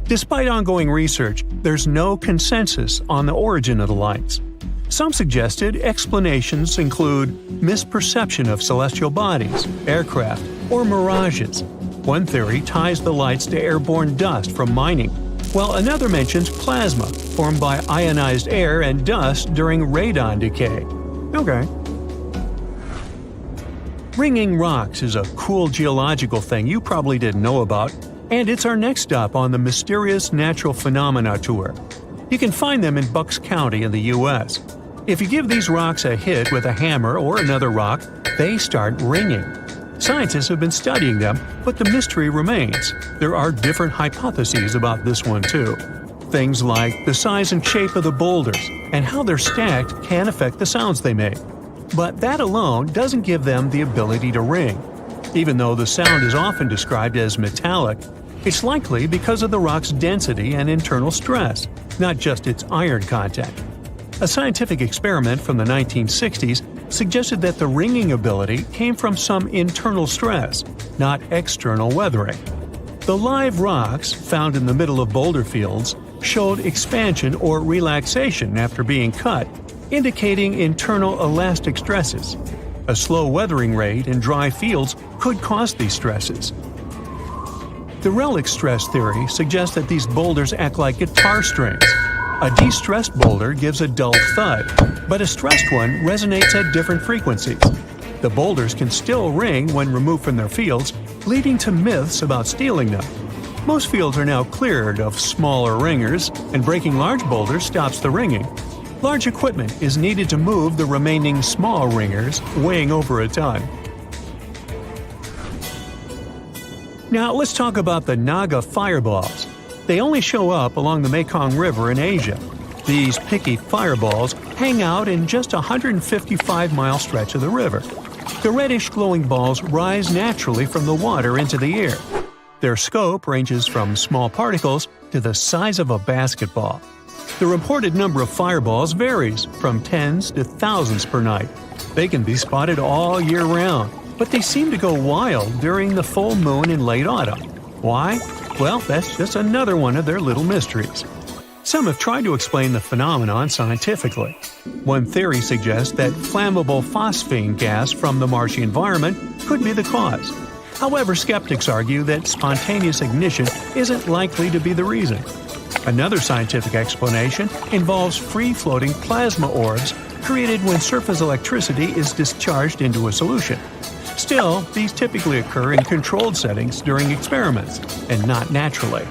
Despite ongoing research, there's no consensus on the origin of the lights. Some suggested explanations include misperception of celestial bodies, aircraft, or mirages. One theory ties the lights to airborne dust from mining, while another mentions plasma, formed by ionized air and dust during radon decay. Okay. Ringing rocks is a cool geological thing you probably didn't know about, and it's our next stop on the Mysterious Natural Phenomena Tour. You can find them in Bucks County in the U.S. If you give these rocks a hit with a hammer or another rock, they start ringing. Scientists have been studying them, but the mystery remains. There are different hypotheses about this one too. Things like the size and shape of the boulders and how they're stacked can affect the sounds they make. But that alone doesn't give them the ability to ring. Even though the sound is often described as metallic, it's likely because of the rock's density and internal stress, not just its iron content. A scientific experiment from the 1960s suggested that the ringing ability came from some internal stress, not external weathering. The live rocks found in the middle of boulder fields showed expansion or relaxation after being cut, indicating internal elastic stresses. A slow weathering rate in dry fields could cause these stresses. The relic stress theory suggests that these boulders act like guitar strings. A de-stressed boulder gives a dull thud, but a stressed one resonates at different frequencies. The boulders can still ring when removed from their fields, leading to myths about stealing them. Most fields are now cleared of smaller ringers, and breaking large boulders stops the ringing. Large equipment is needed to move the remaining small ringers, weighing over a ton. Now let's talk about the Naga fireballs. They only show up along the Mekong River in Asia. These picky fireballs hang out in just a 155-mile stretch of the river. The reddish glowing balls rise naturally from the water into the air. Their scope ranges from small particles to the size of a basketball. The reported number of fireballs varies from tens to thousands per night. They can be spotted all year round, but they seem to go wild during the full moon in late autumn. Why? Well, that's just another one of their little mysteries. Some have tried to explain the phenomenon scientifically. One theory suggests that flammable phosphine gas from the marshy environment could be the cause. However, skeptics argue that spontaneous ignition isn't likely to be the reason. Another scientific explanation involves free-floating plasma orbs created when surface electricity is discharged into a solution. Still, these typically occur in controlled settings during experiments, and not naturally.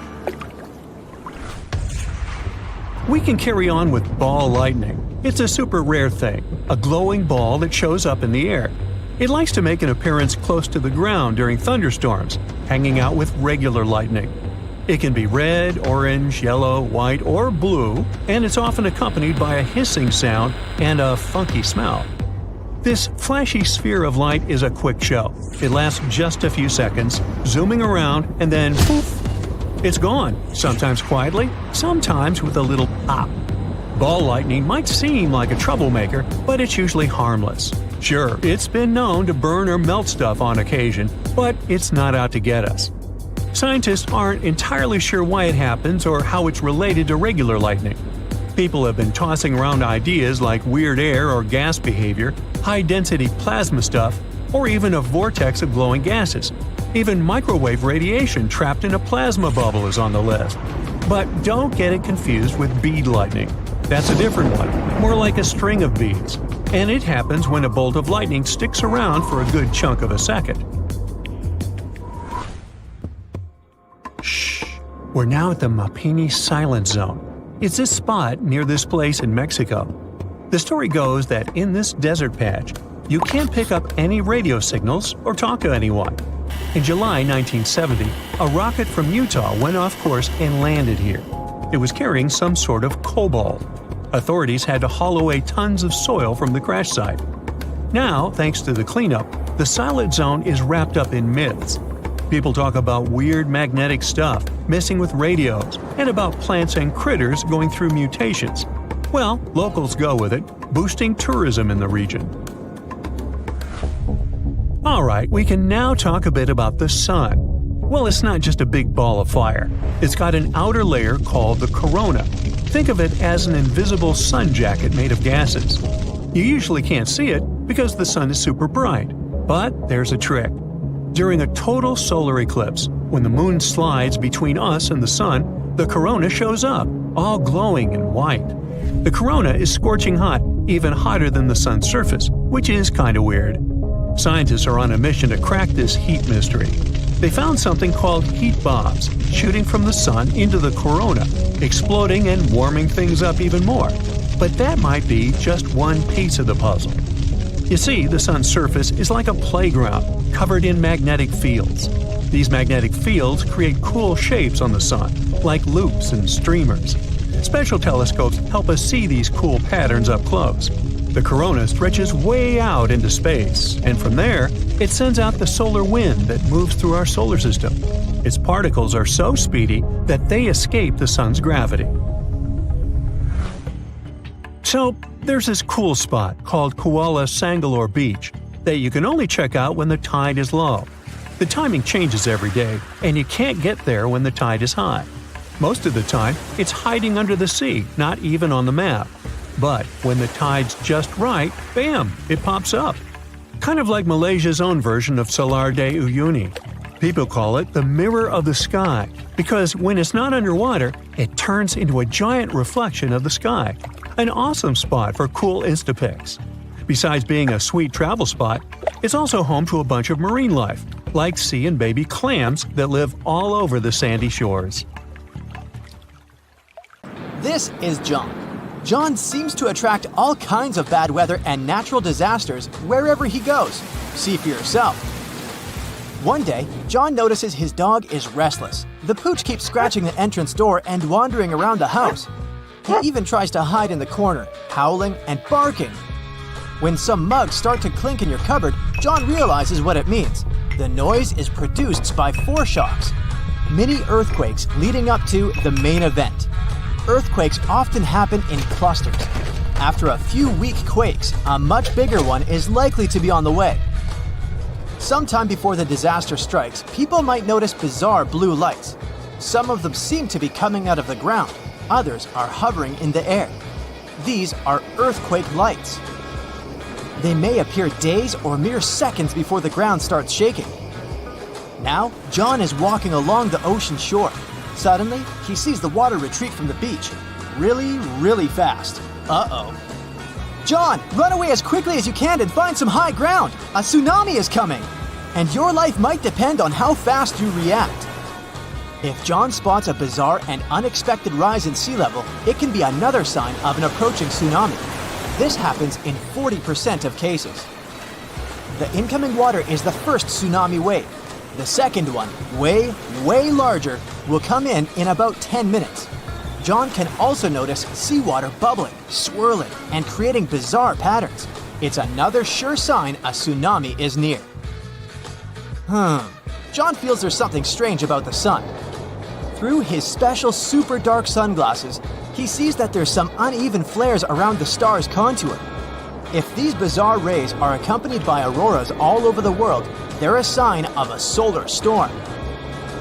We can carry on with ball lightning. It's a super rare thing, a glowing ball that shows up in the air. It likes to make an appearance close to the ground during thunderstorms, hanging out with regular lightning. It can be red, orange, yellow, white, or blue, and it's often accompanied by a hissing sound and a funky smell. This flashy sphere of light is a quick show. It lasts just a few seconds, zooming around, and then poof, it's gone, sometimes quietly, sometimes with a little pop. Ball lightning might seem like a troublemaker, but it's usually harmless. Sure, it's been known to burn or melt stuff on occasion, but it's not out to get us. Scientists aren't entirely sure why it happens or how it's related to regular lightning. People have been tossing around ideas like weird air or gas behavior, high-density plasma stuff, or even a vortex of glowing gases. Even microwave radiation trapped in a plasma bubble is on the list. But don't get it confused with bead lightning. That's a different one, more like a string of beads. And it happens when a bolt of lightning sticks around for a good chunk of a second. Shh! We're now at the Mapimi Silent Zone. It's this spot near this place in Mexico. The story goes that in this desert patch, you can't pick up any radio signals or talk to anyone. In July 1970, a rocket from Utah went off course and landed here. It was carrying some sort of cobalt. Authorities had to haul away tons of soil from the crash site. Now, thanks to the cleanup, the Silent Zone is wrapped up in myths. People talk about weird magnetic stuff messing with radios and about plants and critters going through mutations. Well, locals go with it, boosting tourism in the region. Alright, we can now talk a bit about the sun. Well, it's not just a big ball of fire. It's got an outer layer called the corona. Think of it as an invisible sun jacket made of gases. You usually can't see it because the sun is super bright. But there's a trick. During a total solar eclipse, when the moon slides between us and the sun, the corona shows up, all glowing and white. The corona is scorching hot, even hotter than the sun's surface, which is kinda weird. Scientists are on a mission to crack this heat mystery. They found something called heat bombs shooting from the sun into the corona, exploding and warming things up even more. But that might be just one piece of the puzzle. You see, the sun's surface is like a playground covered in magnetic fields. These magnetic fields create cool shapes on the sun, like loops and streamers. Special telescopes help us see these cool patterns up close. The corona stretches way out into space, and from there, it sends out the solar wind that moves through our solar system. Its particles are so speedy that they escape the sun's gravity. So, there's this cool spot called Kuala Sangalore Beach that you can only check out when the tide is low. The timing changes every day, and you can't get there when the tide is high. Most of the time, it's hiding under the sea, not even on the map. But when the tide's just right, bam, it pops up. Kind of like Malaysia's own version of Salar de Uyuni. People call it the mirror of the sky because when it's not underwater, it turns into a giant reflection of the sky. An awesome spot for cool Instapics. Besides being a sweet travel spot, it's also home to a bunch of marine life, like sea and baby clams that live all over the sandy shores. This is John. John seems to attract all kinds of bad weather and natural disasters wherever he goes. See for yourself. One day, John notices his dog is restless. The pooch keeps scratching the entrance door and wandering around the house. He even tries to hide in the corner, howling and barking. When some mugs start to clink in your cupboard, John realizes what it means. The noise is produced by foreshocks, mini earthquakes leading up to the main event. Earthquakes often happen in clusters. After a few weak quakes, a much bigger one is likely to be on the way. Sometime before the disaster strikes, people might notice bizarre blue lights. Some of them seem to be coming out of the ground. Others are hovering in the air. These are earthquake lights. They may appear days or mere seconds before the ground starts shaking. Now, John is walking along the ocean shore. Suddenly, he sees the water retreat from the beach. Really fast. Uh-oh. John, run away as quickly as you can and find some high ground. A tsunami is coming. And your life might depend on how fast you react. If John spots a bizarre and unexpected rise in sea level, it can be another sign of an approaching tsunami. This happens in 40% of cases. The incoming water is the first tsunami wave. The second one, way larger, will come in about 10 minutes. John can also notice seawater bubbling, swirling, and creating bizarre patterns. It's another sure sign a tsunami is near. John feels there's something strange about the sun. Through his special super dark sunglasses, he sees that there's some uneven flares around the star's contour. If these bizarre rays are accompanied by auroras all over the world, they're a sign of a solar storm.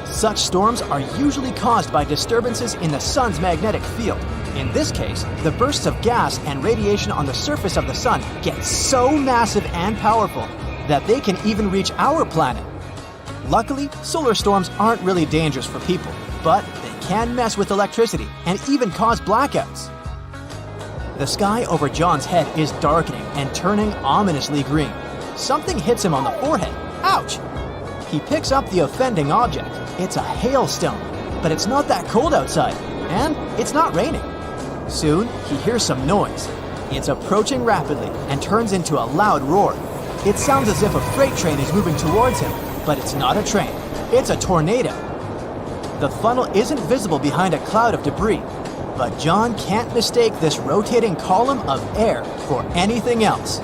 Such storms are usually caused by disturbances in the sun's magnetic field. In this case, the bursts of gas and radiation on the surface of the sun get so massive and powerful that they can even reach our planet. Luckily, solar storms aren't really dangerous for people, but they can mess with electricity and even cause blackouts. The sky over John's head is darkening and turning ominously green. Something hits him on the forehead. Ouch! He picks up the offending object. It's a hailstone, but it's not that cold outside, and it's not raining. Soon, he hears some noise. It's approaching rapidly and turns into a loud roar. It sounds as if a freight train is moving towards him, but it's not a train. It's a tornado. The funnel isn't visible behind a cloud of debris, but John can't mistake this rotating column of air for anything else.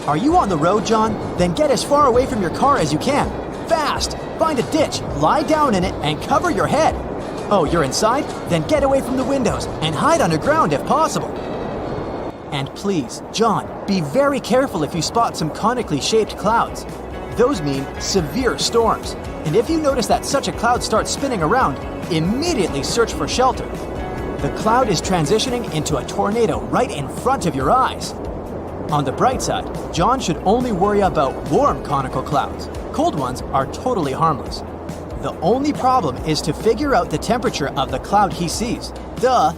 Are you on the road, John? Then get as far away from your car as you can. Fast! Find a ditch, lie down in it, and cover your head. Oh, you're inside? Then get away from the windows and hide underground if possible. And please, John, be very careful if you spot some conically shaped clouds. Those mean severe storms. And if you notice that such a cloud starts spinning around, immediately search for shelter. The cloud is transitioning into a tornado right in front of your eyes. On the bright side, John should only worry about warm conical clouds. Cold ones are totally harmless. The only problem is to figure out the temperature of the cloud he sees. Duh!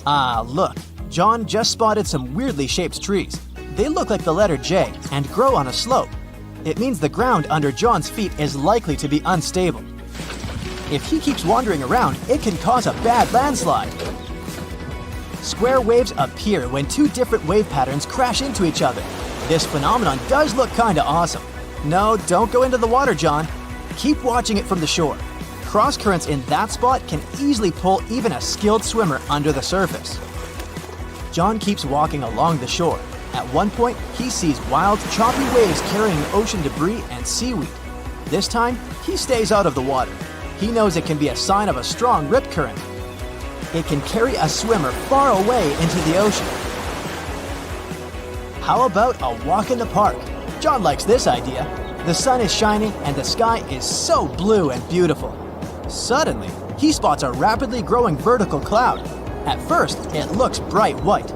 Ah, look. John just spotted some weirdly shaped trees. They look like the letter J and grow on a slope. It means the ground under John's feet is likely to be unstable. If he keeps wandering around, it can cause a bad landslide. Square waves appear when two different wave patterns crash into each other. This phenomenon does look kinda awesome. No, don't go into the water, John. Keep watching it from the shore. Cross currents in that spot can easily pull even a skilled swimmer under the surface. John keeps walking along the shore. At one point, he sees wild, choppy waves carrying ocean debris and seaweed. This time, he stays out of the water. He knows it can be a sign of a strong rip current. It can carry a swimmer far away into the ocean. How about a walk in the park? John likes this idea. The sun is shining and the sky is so blue and beautiful. Suddenly, he spots a rapidly growing vertical cloud. At first, it looks bright white.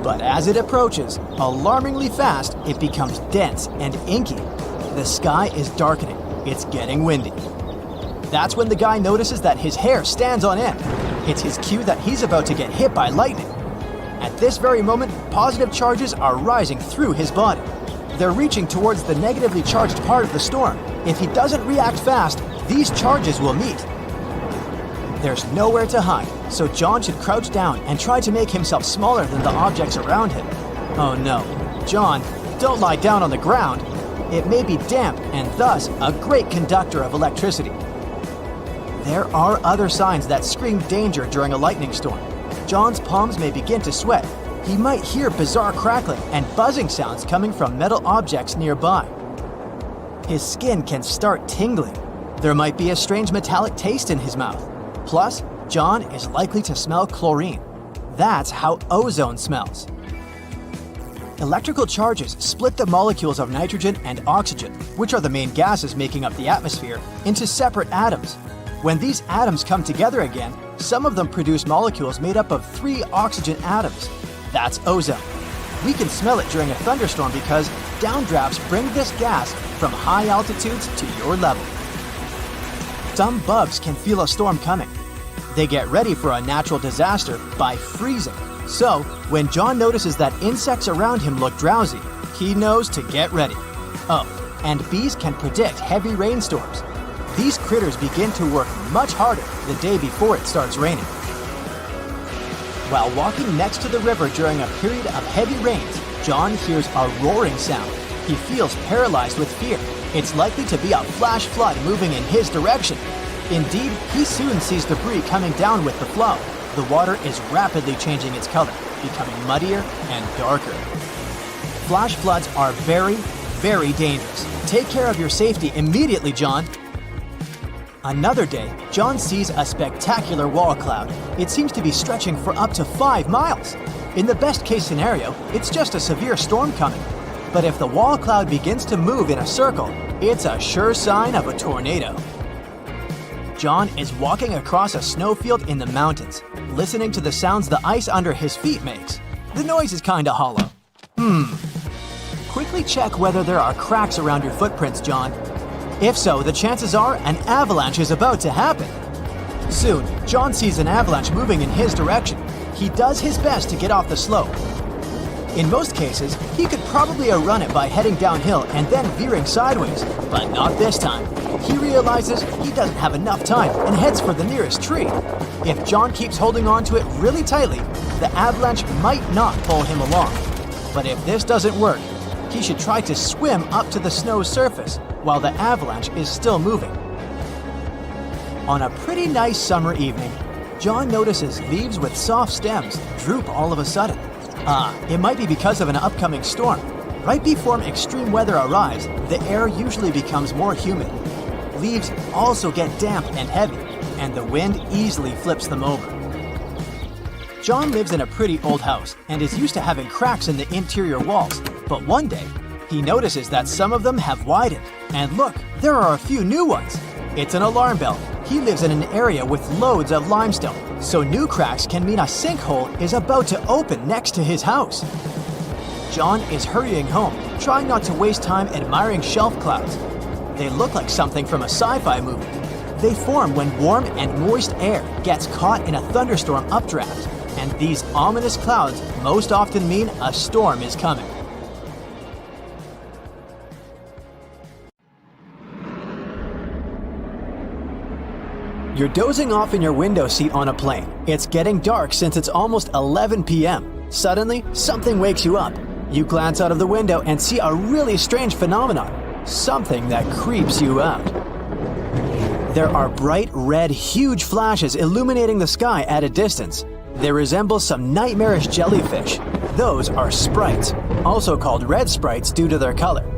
But as it approaches, alarmingly fast, it becomes dense and inky. The sky is darkening. It's getting windy. That's when the guy notices that his hair stands on end. It's his cue that he's about to get hit by lightning. At this very moment, positive charges are rising through his body. They're reaching towards the negatively charged part of the storm. If he doesn't react fast, these charges will meet. There's nowhere to hide, so John should crouch down and try to make himself smaller than the objects around him. Oh no, John, don't lie down on the ground. It may be damp and thus a great conductor of electricity. There are other signs that scream danger during a lightning storm. John's palms may begin to sweat. He might hear bizarre crackling and buzzing sounds coming from metal objects nearby. His skin can start tingling. There might be a strange metallic taste in his mouth. Plus, John is likely to smell chlorine. That's how ozone smells. Electrical charges split the molecules of nitrogen and oxygen, which are the main gases making up the atmosphere, into separate atoms. When these atoms come together again, some of them produce molecules made up of 3 oxygen atoms. That's ozone. We can smell it during a thunderstorm because downdrafts bring this gas from high altitudes to your level. Some bugs can feel a storm coming. They get ready for a natural disaster by freezing. So, when John notices that insects around him look drowsy, he knows to get ready. Oh, and bees can predict heavy rainstorms. These critters begin to work much harder the day before it starts raining. While walking next to the river during a period of heavy rains, John hears a roaring sound. He feels paralyzed with fear. It's likely to be a flash flood moving in his direction. Indeed, he soon sees debris coming down with the flow. The water is rapidly changing its color, becoming muddier and darker. Flash floods are very, very dangerous. Take care of your safety immediately, John. Another day, John sees a spectacular wall cloud. It seems to be stretching for up to 5 miles. In the best case scenario, it's just a severe storm coming. But if the wall cloud begins to move in a circle, it's a sure sign of a tornado. John is walking across a snowfield in the mountains, listening to the sounds the ice under his feet makes. The noise is kinda hollow. Quickly check whether there are cracks around your footprints, John. If so, the chances are an avalanche is about to happen. Soon, John sees an avalanche moving in his direction. He does his best to get off the slope. In most cases, he could probably outrun it by heading downhill and then veering sideways, but not this time. He realizes he doesn't have enough time and heads for the nearest tree. If John keeps holding on to it really tightly, the avalanche might not pull him along. But if this doesn't work, he should try to swim up to the snow's surface while the avalanche is still moving. On a pretty nice summer evening, John notices leaves with soft stems droop all of a sudden. It might be because of an upcoming storm. Right before extreme weather arrives, the air usually becomes more humid. Leaves also get damp and heavy, and the wind easily flips them over. John lives in a pretty old house and is used to having cracks in the interior walls, but one day, he notices that some of them have widened. And look, there are a few new ones. It's an alarm bell. He lives in an area with loads of limestone, so new cracks can mean a sinkhole is about to open next to his house. John is hurrying home, trying not to waste time admiring shelf clouds. They look like something from a sci-fi movie. They form when warm and moist air gets caught in a thunderstorm updraft, and these ominous clouds most often mean a storm is coming. You're dozing off in your window seat on a plane. It's getting dark since it's almost 11 p.m. Suddenly, something wakes you up. You glance out of the window and see a really strange phenomenon, something that creeps you out. There are bright red, huge flashes illuminating the sky at a distance. They resemble some nightmarish jellyfish. Those are sprites, also called red sprites due to their color.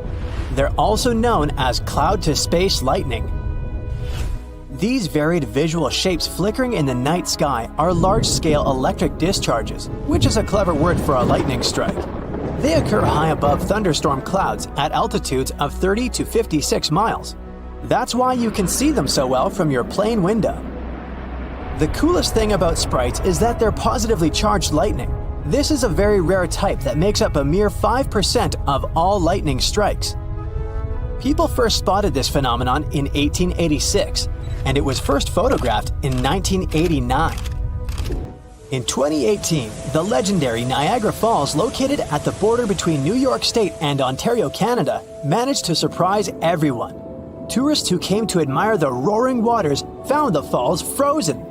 They're also known as cloud-to-space lightning. These varied visual shapes flickering in the night sky are large-scale electric discharges, which is a clever word for a lightning strike. They occur high above thunderstorm clouds at altitudes of 30 to 56 miles. That's why you can see them so well from your plane window. The coolest thing about sprites is that they're positively charged lightning. This is a very rare type that makes up a mere 5% of all lightning strikes. People first spotted this phenomenon in 1886, and it was first photographed in 1989. In 2018, the legendary Niagara Falls, located at the border between New York State and Ontario, Canada, managed to surprise everyone. Tourists who came to admire the roaring waters found the falls frozen.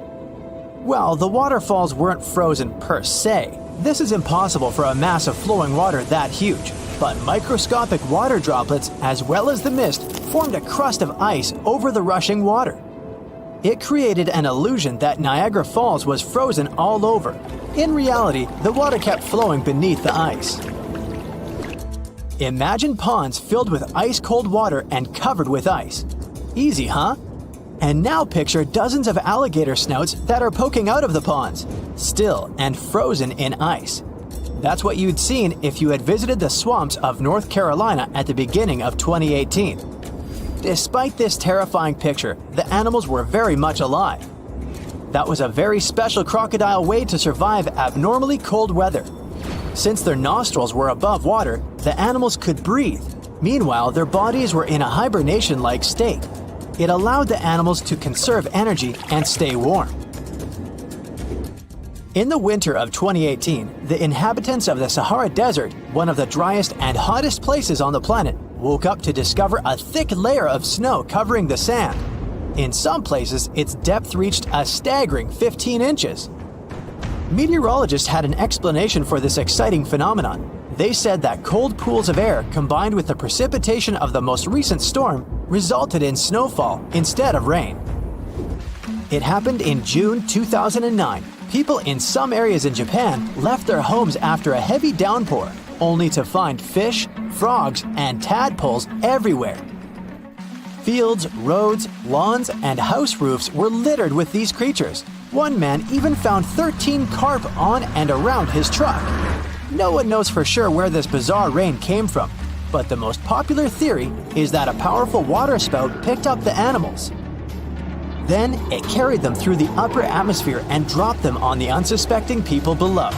Well, the waterfalls weren't frozen per se. This is impossible for a mass of flowing water that huge. But microscopic water droplets, as well as the mist, formed a crust of ice over the rushing water. It created an illusion that Niagara Falls was frozen all over. In reality, the water kept flowing beneath the ice. Imagine ponds filled with ice-cold water and covered with ice. Easy, huh? And now picture dozens of alligator snouts that are poking out of the ponds, still and frozen in ice. That's what you'd seen if you had visited the swamps of North Carolina at the beginning of 2018. Despite this terrifying picture, the animals were very much alive. That was a very special crocodile way to survive abnormally cold weather. Since their nostrils were above water, the animals could breathe. Meanwhile, their bodies were in a hibernation-like state. It allowed the animals to conserve energy and stay warm. In the winter of 2018, the inhabitants of the Sahara Desert, one of the driest and hottest places on the planet, woke up to discover a thick layer of snow covering the sand. In some places, its depth reached a staggering 15 inches. Meteorologists had an explanation for this exciting phenomenon. They said that cold pools of air combined with the precipitation of the most recent storm resulted in snowfall instead of rain. It happened in June 2009. People in some areas in Japan left their homes after a heavy downpour, only to find fish, frogs, and tadpoles everywhere. Fields, roads, lawns, and house roofs were littered with these creatures. One man even found 13 carp on and around his truck. No one knows for sure where this bizarre rain came from, but the most popular theory is that a powerful water spout picked up the animals. Then it carried them through the upper atmosphere and dropped them on the unsuspecting people below.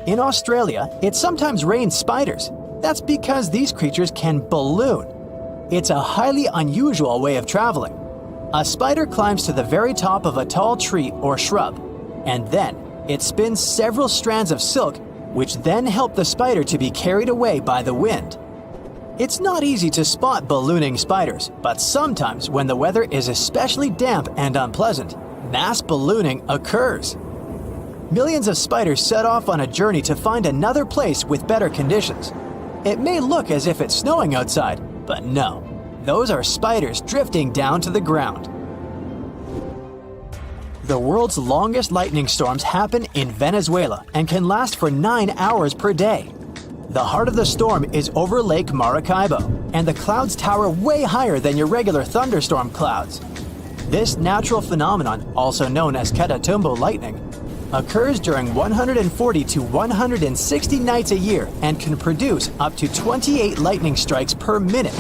In Australia, it sometimes rains spiders. That's because these creatures can balloon. It's a highly unusual way of traveling. A spider climbs to the very top of a tall tree or shrub, and then it spins several strands of silk, which then help the spider to be carried away by the wind. It's not easy to spot ballooning spiders, but sometimes when the weather is especially damp and unpleasant, mass ballooning occurs. Millions of spiders set off on a journey to find another place with better conditions. It may look as if it's snowing outside, but no. Those are spiders drifting down to the ground. The world's longest lightning storms happen in Venezuela and can last for 9 hours per day. The heart of the storm is over Lake Maracaibo, and the clouds tower way higher than your regular thunderstorm clouds. This natural phenomenon, also known as Catatumbo lightning, occurs during 140 to 160 nights a year and can produce up to 28 lightning strikes per minute.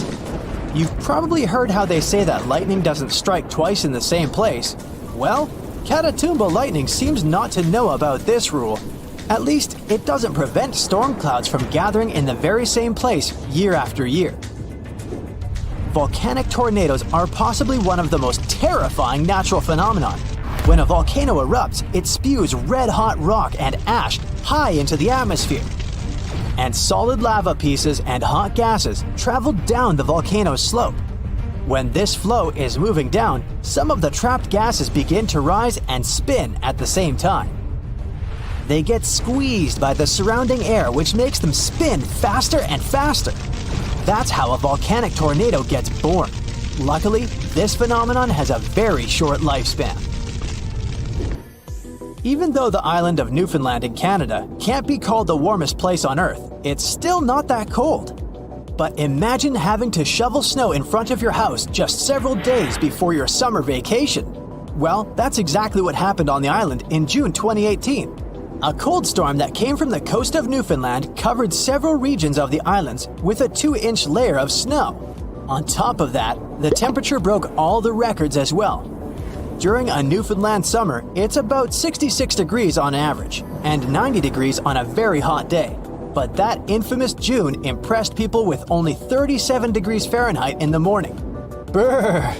You've probably heard how they say that lightning doesn't strike twice in the same place. Well, Catatumbo lightning seems not to know about this rule. At least, it doesn't prevent storm clouds from gathering in the very same place year after year. Volcanic tornadoes are possibly one of the most terrifying natural phenomena. When a volcano erupts, it spews red-hot rock and ash high into the atmosphere. And solid lava pieces and hot gases travel down the volcano's slope. When this flow is moving down, some of the trapped gases begin to rise and spin at the same time. They get squeezed by the surrounding air, which makes them spin faster and faster. That's how a volcanic tornado gets born. Luckily, this phenomenon has a very short lifespan. Even though the island of Newfoundland in Canada can't be called the warmest place on Earth, it's still not that cold. But imagine having to shovel snow in front of your house just several days before your summer vacation. Well, that's exactly what happened on the island in June 2018. A cold storm that came from the coast of Newfoundland covered several regions of the islands with a 2-inch layer of snow. On top of that, the temperature broke all the records as well. During a Newfoundland summer, it's about 66 degrees on average, and 90 degrees on a very hot day. But that infamous June impressed people with only 37 degrees Fahrenheit in the morning. Brrr!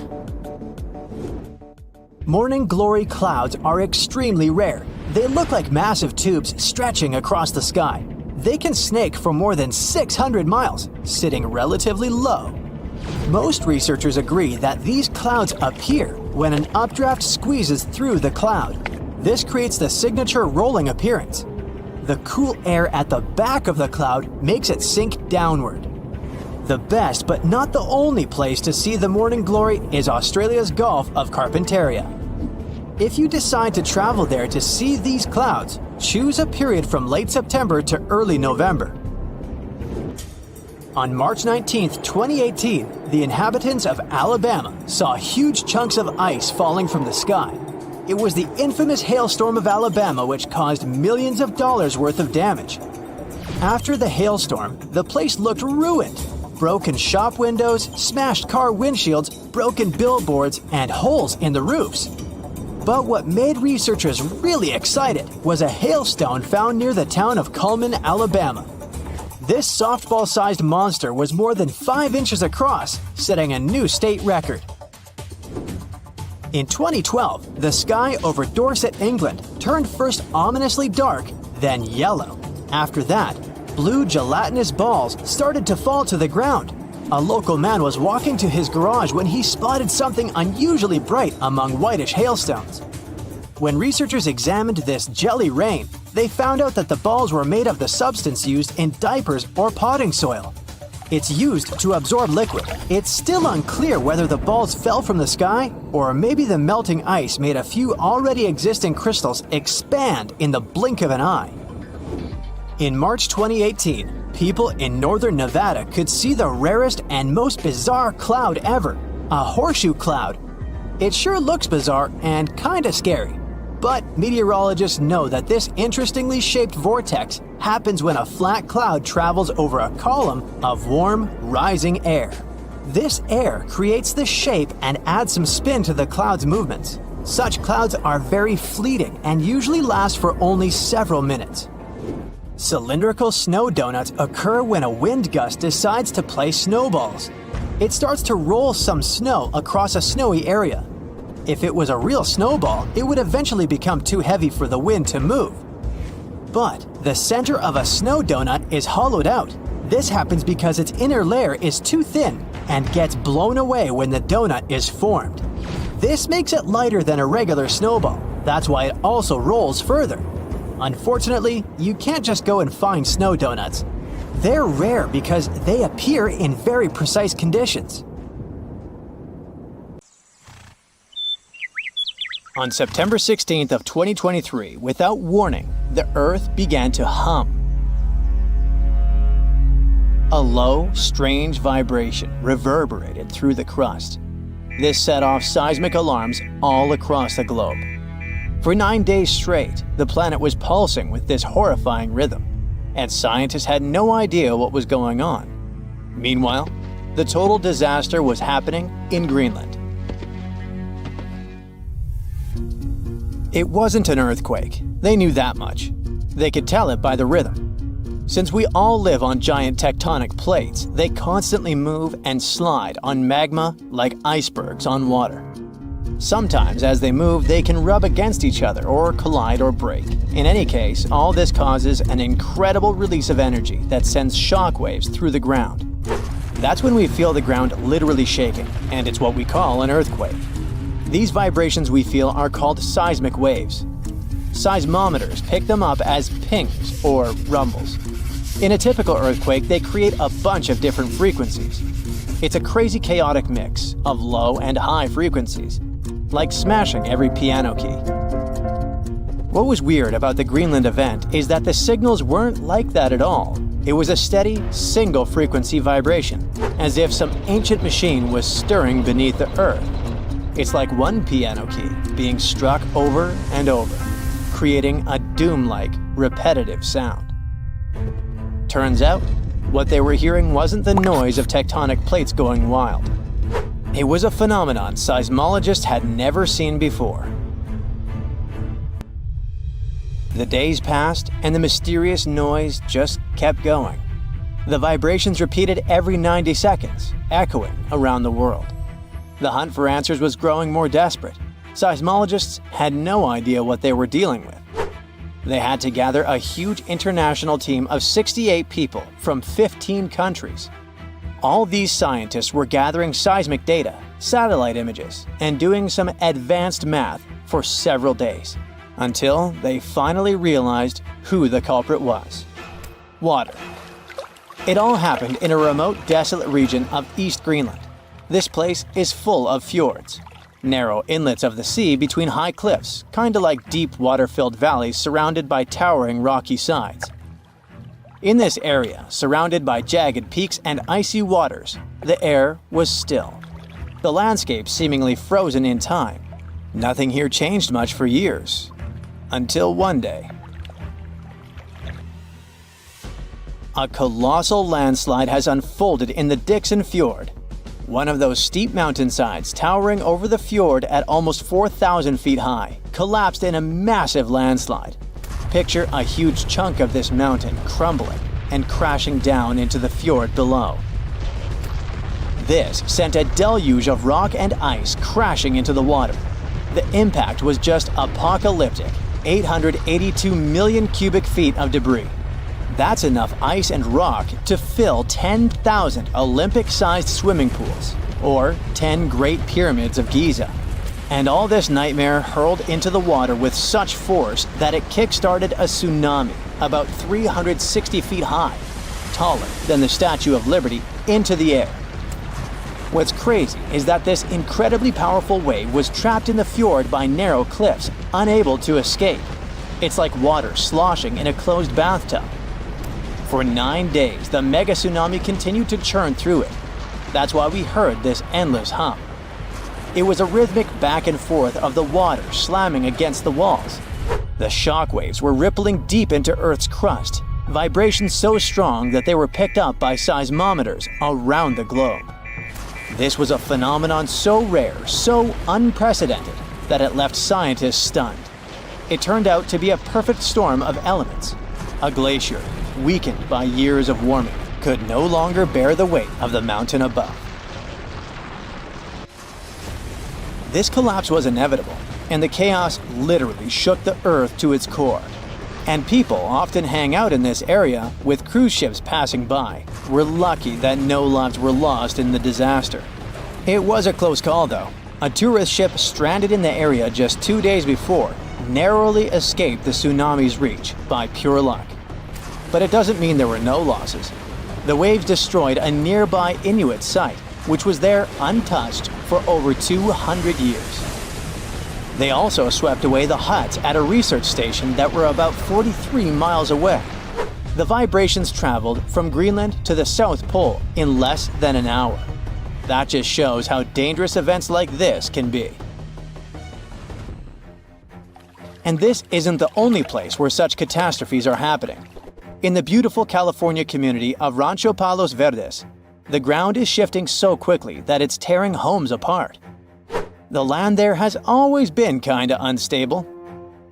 Morning glory clouds are extremely rare. They look like massive tubes stretching across the sky. They can snake for more than 600 miles, sitting relatively low. Most researchers agree that these clouds appear when an updraft squeezes through the cloud. This creates the signature rolling appearance. The cool air at the back of the cloud makes it sink downward. The best but not the only place to see the morning glory is Australia's Gulf of Carpentaria. If you decide to travel there to see these clouds, choose a period from late September to early November. On March 19, 2018, the inhabitants of Alabama saw huge chunks of ice falling from the sky. It was the infamous hailstorm of Alabama which caused millions of dollars worth of damage. After the hailstorm, the place looked ruined. Broken shop windows, smashed car windshields, broken billboards, and holes in the roofs. But what made researchers really excited was a hailstone found near the town of Cullman, Alabama. This softball-sized monster was more than 5 inches across, setting a new state record. In 2012, the sky over Dorset, England, turned first ominously dark, then yellow. After that, blue gelatinous balls started to fall to the ground. A local man was walking to his garage when he spotted something unusually bright among whitish hailstones. When researchers examined this jelly rain, they found out that the balls were made of the substance used in diapers or potting soil. It's used to absorb liquid. It's still unclear whether the balls fell from the sky, or maybe the melting ice made a few already existing crystals expand in the blink of an eye. In March 2018, people in northern Nevada could see the rarest and most bizarre cloud ever, a horseshoe cloud. It sure looks bizarre and kinda scary, but meteorologists know that this interestingly shaped vortex happens when a flat cloud travels over a column of warm, rising air. This air creates the shape and adds some spin to the cloud's movements. Such clouds are very fleeting and usually last for only several minutes. Cylindrical snow donuts occur when a wind gust decides to play snowballs. It starts to roll some snow across a snowy area. If it was a real snowball, it would eventually become too heavy for the wind to move. But the center of a snow donut is hollowed out. This happens because its inner layer is too thin and gets blown away when the donut is formed. This makes it lighter than a regular snowball. That's why it also rolls further. Unfortunately, you can't just go and find snow donuts. They're rare because they appear in very precise conditions. On September 16th of 2023, without warning, the Earth began to hum. A low, strange vibration reverberated through the crust. This set off seismic alarms all across the globe. For 9 days straight, the planet was pulsing with this horrifying rhythm, and scientists had no idea what was going on. Meanwhile, the total disaster was happening in Greenland. It wasn't an earthquake. They knew that much. They could tell it by the rhythm. Since we all live on giant tectonic plates, they constantly move and slide on magma like icebergs on water. Sometimes, as they move, they can rub against each other or collide or break. In any case, all this causes an incredible release of energy that sends shockwaves through the ground. That's when we feel the ground literally shaking, and it's what we call an earthquake. These vibrations we feel are called seismic waves. Seismometers pick them up as pings or rumbles. In a typical earthquake, they create a bunch of different frequencies. It's a crazy chaotic mix of low and high frequencies, like smashing every piano key. What was weird about the Greenland event is that the signals weren't like that at all. It was a steady, single-frequency vibration, as if some ancient machine was stirring beneath the earth. It's like one piano key being struck over and over, creating a doom-like, repetitive sound. Turns out, what they were hearing wasn't the noise of tectonic plates going wild. It was a phenomenon seismologists had never seen before. The days passed, and the mysterious noise just kept going. The vibrations repeated every 90 seconds, echoing around the world. The hunt for answers was growing more desperate. Seismologists had no idea what they were dealing with. They had to gather a huge international team of 68 people from 15 countries. All these scientists were gathering seismic data, satellite images, and doing some advanced math for several days, until they finally realized who the culprit was. Water. It all happened in a remote, desolate region of East Greenland. This place is full of fjords, narrow inlets of the sea between high cliffs, kinda like deep water-filled valleys surrounded by towering rocky sides. In this area, surrounded by jagged peaks and icy waters, the air was still. The landscape seemingly frozen in time. Nothing here changed much for years. Until one day, a colossal landslide has unfolded in the Dixon Fjord. One of those steep mountainsides towering over the fjord at almost 4,000 feet high collapsed in a massive landslide. Picture a huge chunk of this mountain crumbling and crashing down into the fjord below. This sent a deluge of rock and ice crashing into the water. The impact was just apocalyptic. 882 million cubic feet of debris. That's enough ice and rock to fill 10,000 Olympic-sized swimming pools, or 10 Great Pyramids of Giza. And all this nightmare hurled into the water with such force that it kick-started a tsunami about 360 feet high, taller than the Statue of Liberty, into the air. What's crazy is that this incredibly powerful wave was trapped in the fjord by narrow cliffs, unable to escape. It's like water sloshing in a closed bathtub. For 9 days, the mega tsunami continued to churn through it. That's why we heard this endless hum. It was a rhythmic back and forth of the water slamming against the walls. The shock waves were rippling deep into Earth's crust, vibrations so strong that they were picked up by seismometers around the globe. This was a phenomenon so rare, so unprecedented, that it left scientists stunned. It turned out to be a perfect storm of elements. A glacier, weakened by years of warming, could no longer bear the weight of the mountain above. This collapse was inevitable, and the chaos literally shook the Earth to its core. And people often hang out in this area with cruise ships passing by. We're lucky that no lives were lost in the disaster. It was a close call though. A tourist ship stranded in the area just 2 days before narrowly escaped the tsunami's reach by pure luck. But it doesn't mean there were no losses. The waves destroyed a nearby Inuit site, which was there untouched for over 200 years. They also swept away the huts at a research station that were about 43 miles away. The vibrations traveled from Greenland to the South Pole in less than an hour. That just shows how dangerous events like this can be. And this isn't the only place where such catastrophes are happening. In the beautiful California community of Rancho Palos Verdes, the ground is shifting so quickly that it's tearing homes apart. The land there has always been kinda unstable.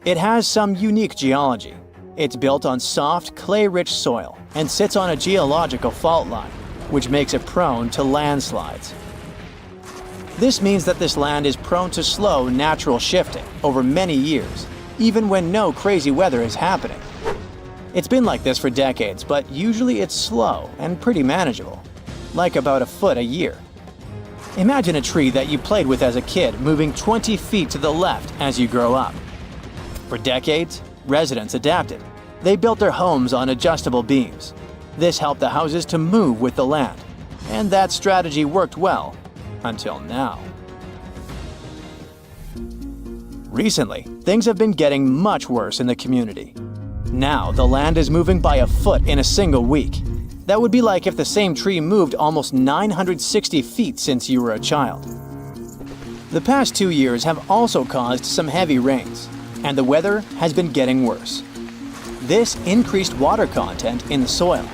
It has some unique geology. It's built on soft, clay-rich soil and sits on a geological fault line, which makes it prone to landslides. This means that this land is prone to slow, natural shifting over many years, even when no crazy weather is happening. It's been like this for decades, but usually it's slow and pretty manageable. like about a foot a year. Imagine a tree that you played with as a kid moving 20 feet to the left as you grow up. For decades, residents adapted. They built their homes on adjustable beams. This helped the houses to move with the land. And that strategy worked well, until now. Recently, things have been getting much worse in the community. Now, the land is moving by a foot in a single week. That would be like if the same tree moved almost 960 feet since you were a child. The past 2 years have also caused some heavy rains, and the weather has been getting worse. This increased water content in the soil.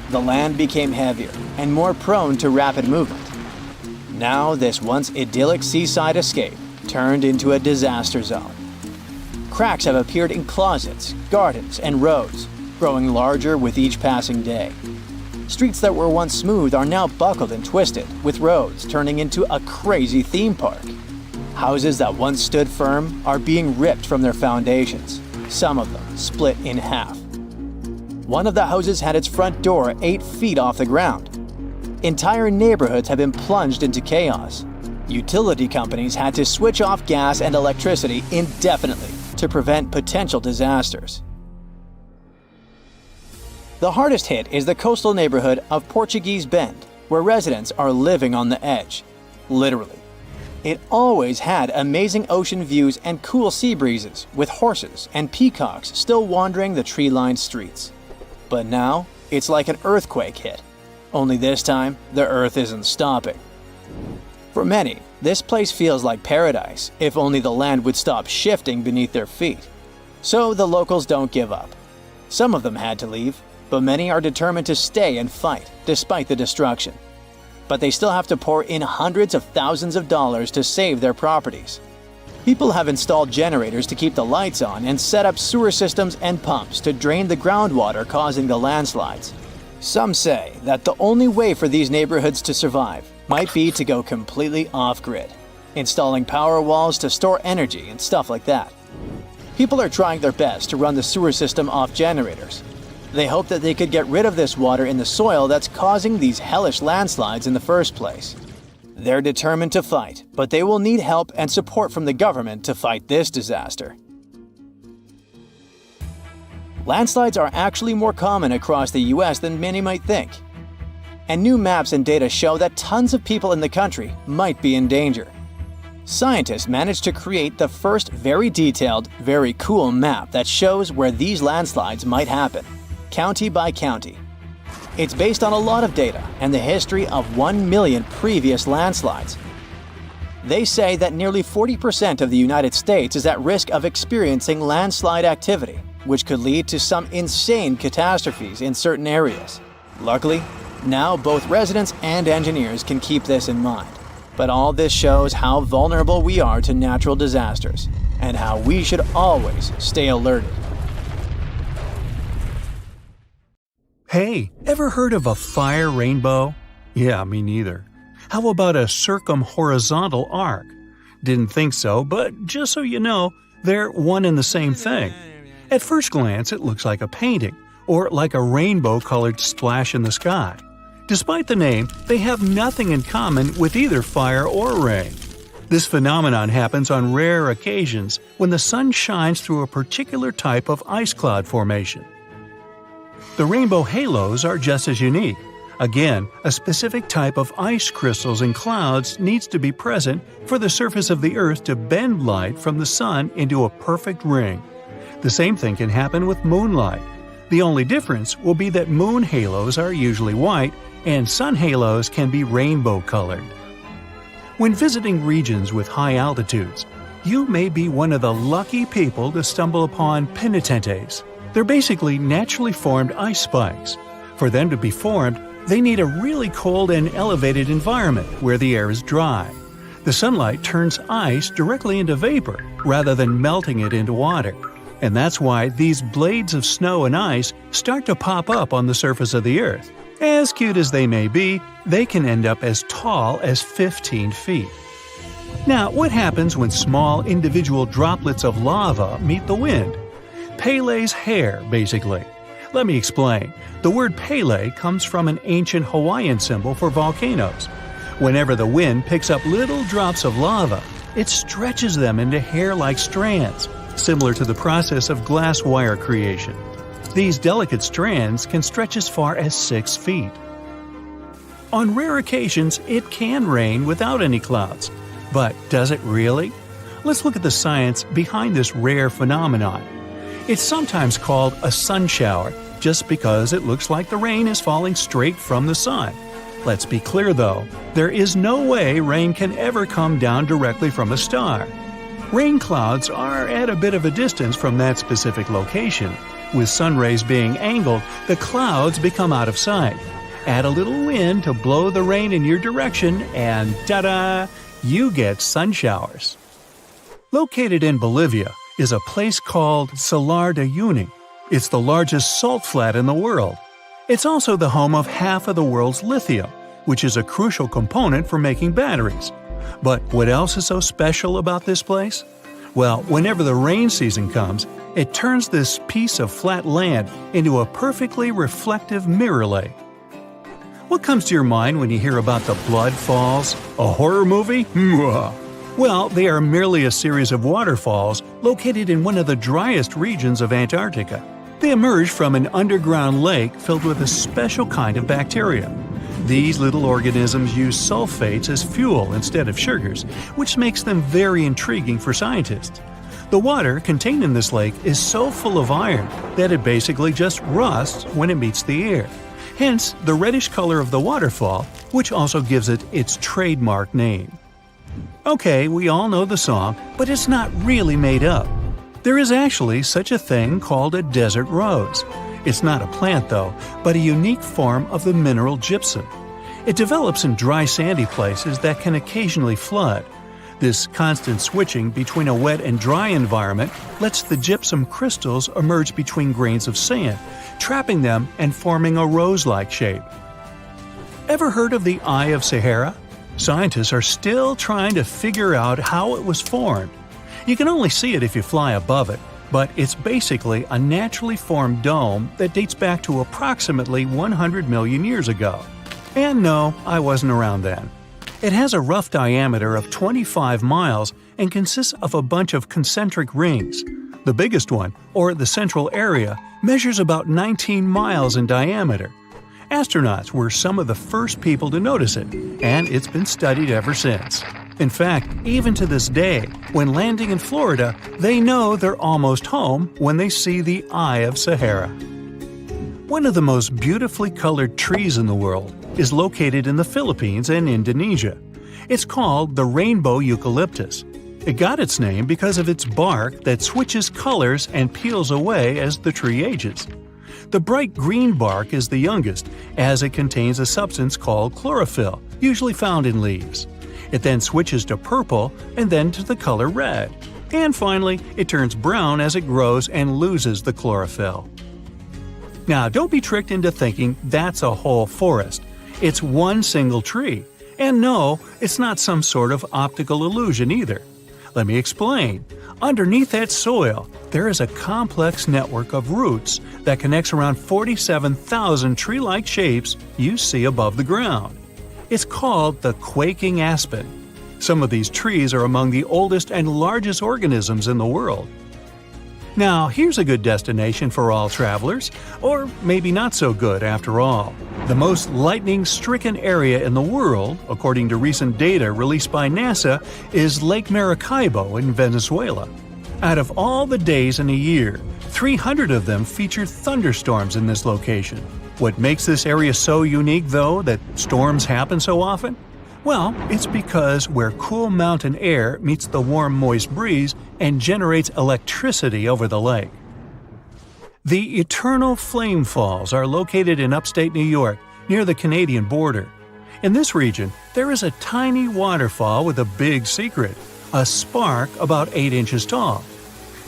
The land became heavier and more prone to rapid movement. Now, this once idyllic seaside escape turned into a disaster zone. Cracks have appeared in closets, gardens, and roads, growing larger with each passing day. Streets that were once smooth are now buckled and twisted, with roads turning into a crazy theme park. Houses that once stood firm are being ripped from their foundations, some of them split in half. One of the houses had its front door 8 feet off the ground. Entire neighborhoods have been plunged into chaos. Utility companies had to switch off gas and electricity indefinitely to prevent potential disasters. The hardest hit is the coastal neighborhood of Portuguese Bend, where residents are living on the edge. Literally. It always had amazing ocean views and cool sea breezes, with horses and peacocks still wandering the tree-lined streets. But now, it's like an earthquake hit. Only this time, the earth isn't stopping. For many, this place feels like paradise, if only the land would stop shifting beneath their feet. So the locals don't give up. Some of them had to leave, but many are determined to stay and fight, despite the destruction. But they still have to pour in hundreds of thousands of dollars to save their properties. People have installed generators to keep the lights on and set up sewer systems and pumps to drain the groundwater causing the landslides. Some say that the only way for these neighborhoods to survive might be to go completely off-grid, installing power walls to store energy and stuff like that. People are trying their best to run the sewer system off generators. They hope that they could get rid of this water in the soil that's causing these hellish landslides in the first place. They're determined to fight, but they will need help and support from the government to fight this disaster. Landslides are actually more common across the US than many might think. And new maps and data show that tons of people in the country might be in danger. Scientists managed to create the first very detailed, very cool map that shows where these landslides might happen, county by county. It's based on a lot of data and the history of 1 million previous landslides. They say that nearly 40% of the United States is at risk of experiencing landslide activity, which could lead to some insane catastrophes in certain areas. Luckily, now both residents and engineers can keep this in mind. But all this shows how vulnerable we are to natural disasters, and how we should always stay alerted. Hey, ever heard of a fire rainbow? Yeah, me neither. How about a circumhorizontal arc? Didn't think so, but just so you know, they're one and the same thing. At first glance, it looks like a painting, or like a rainbow-colored splash in the sky. Despite the name, they have nothing in common with either fire or rain. This phenomenon happens on rare occasions when the sun shines through a particular type of ice cloud formation. The rainbow halos are just as unique. Again, a specific type of ice crystals in clouds needs to be present for the surface of the Earth to bend light from the sun into a perfect ring. The same thing can happen with moonlight. The only difference will be that moon halos are usually white and sun halos can be rainbow-colored. When visiting regions with high altitudes, you may be one of the lucky people to stumble upon penitentes. They're basically naturally formed ice spikes. For them to be formed, they need a really cold and elevated environment where the air is dry. The sunlight turns ice directly into vapor rather than melting it into water. And that's why these blades of snow and ice start to pop up on the surface of the Earth. As cute as they may be, they can end up as tall as 15 feet. Now, what happens when small individual droplets of lava meet the wind? Pele's hair, basically. Let me explain. The word Pele comes from an ancient Hawaiian symbol for volcanoes. Whenever the wind picks up little drops of lava, it stretches them into hair-like strands, similar to the process of glass wire creation. These delicate strands can stretch as far as 6 feet. On rare occasions, it can rain without any clouds. But does it really? Let's look at the science behind this rare phenomenon. It's sometimes called a sun shower, just because it looks like the rain is falling straight from the sun. Let's be clear though, there is no way rain can ever come down directly from a star. Rain clouds are at a bit of a distance from that specific location. With sun rays being angled, the clouds become out of sight. Add a little wind to blow the rain in your direction and ta-da! You get sun showers. Located in Bolivia is a place called Salar de Uyuni. It's the largest salt flat in the world. It's also the home of half of the world's lithium, which is a crucial component for making batteries. But what else is so special about this place? Well, whenever the rain season comes, it turns this piece of flat land into a perfectly reflective mirror lake. What comes to your mind when you hear about the Blood Falls? A horror movie? Well, they are merely a series of waterfalls located in one of the driest regions of Antarctica. They emerge from an underground lake filled with a special kind of bacteria. These little organisms use sulfates as fuel instead of sugars, which makes them very intriguing for scientists. The water contained in this lake is so full of iron that it basically just rusts when it meets the air. Hence, the reddish color of the waterfall, which also gives it its trademark name. Okay, we all know the song, but it's not really made up. There is actually such a thing called a desert rose. It's not a plant though, but a unique form of the mineral gypsum. It develops in dry sandy places that can occasionally flood. This constant switching between a wet and dry environment lets the gypsum crystals emerge between grains of sand, trapping them and forming a rose-like shape. Ever heard of the Eye of Sahara? Scientists are still trying to figure out how it was formed. You can only see it if you fly above it, but it's basically a naturally formed dome that dates back to approximately 100 million years ago. And no, I wasn't around then. It has a rough diameter of 25 miles and consists of a bunch of concentric rings. The biggest one, or the central area, measures about 19 miles in diameter. Astronauts were some of the first people to notice it, and it's been studied ever since. In fact, even to this day, when landing in Florida, they know they're almost home when they see the Eye of Sahara. One of the most beautifully colored trees in the world is located in the Philippines and Indonesia. It's called the rainbow eucalyptus. It got its name because of its bark that switches colors and peels away as the tree ages. The bright green bark is the youngest, as it contains a substance called chlorophyll, usually found in leaves. It then switches to purple and then to the color red. And finally, it turns brown as it grows and loses the chlorophyll. Now, don't be tricked into thinking that's a whole forest. It's one single tree. And no, it's not some sort of optical illusion either. Let me explain. Underneath that soil, there is a complex network of roots that connects around 47,000 tree-like shapes you see above the ground. It's called the quaking aspen. Some of these trees are among the oldest and largest organisms in the world. Now, here's a good destination for all travelers, or maybe not so good after all. The most lightning-stricken area in the world, according to recent data released by NASA, is Lake Maracaibo in Venezuela. Out of all the days in a year, 300 of them feature thunderstorms in this location. What makes this area so unique, though, that storms happen so often? Well, it's because where cool mountain air meets the warm, moist breeze and generates electricity over the lake. The Eternal Flame Falls are located in upstate New York, near the Canadian border. In this region, there is a tiny waterfall with a big secret, a spark about 8 inches tall.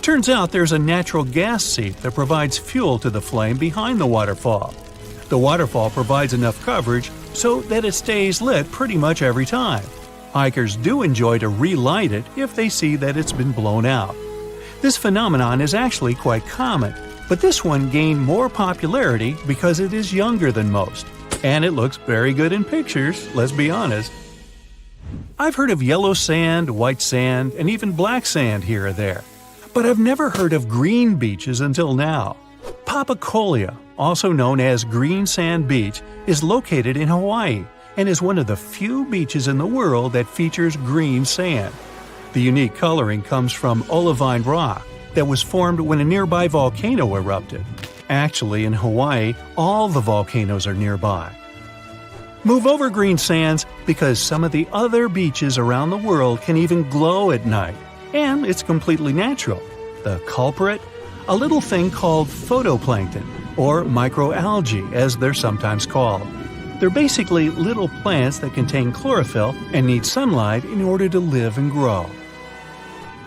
Turns out there's a natural gas seep that provides fuel to the flame behind the waterfall. The waterfall provides enough coverage so that it stays lit pretty much every time. Hikers do enjoy to relight it if they see that it's been blown out. This phenomenon is actually quite common. But this one gained more popularity because it is younger than most. And it looks very good in pictures, let's be honest. I've heard of yellow sand, white sand, and even black sand here or there. But I've never heard of green beaches until now. Papacolia, also known as Green Sand Beach, is located in Hawaii and is one of the few beaches in the world that features green sand. The unique coloring comes from olivine rock that was formed when a nearby volcano erupted. Actually, in Hawaii, all the volcanoes are nearby. Move over green sands because some of the other beaches around the world can even glow at night. And it's completely natural. The culprit? A little thing called photoplankton, or microalgae as they're sometimes called. They're basically little plants that contain chlorophyll and need sunlight in order to live and grow.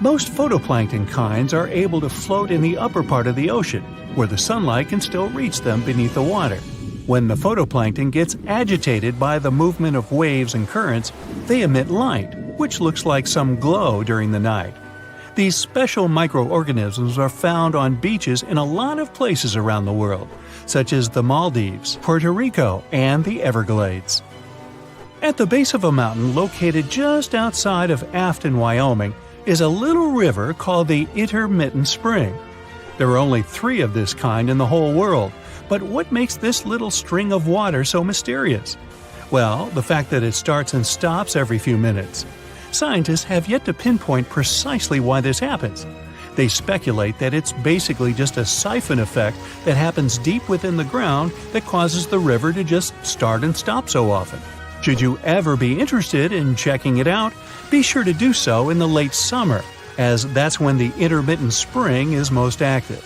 Most photoplankton kinds are able to float in the upper part of the ocean, where the sunlight can still reach them beneath the water. When the photoplankton gets agitated by the movement of waves and currents, they emit light, which looks like some glow during the night. These special microorganisms are found on beaches in a lot of places around the world, such as the Maldives, Puerto Rico, and the Everglades. At the base of a mountain located just outside of Afton, Wyoming, is a little river called the Intermittent Spring. There are only 3 of this kind in the whole world, but what makes this little string of water so mysterious? Well, the fact that it starts and stops every few minutes. Scientists have yet to pinpoint precisely why this happens. They speculate that it's basically just a siphon effect that happens deep within the ground that causes the river to just start and stop so often. Should you ever be interested in checking it out, be sure to do so in the late summer, as that's when the intermittent spring is most active.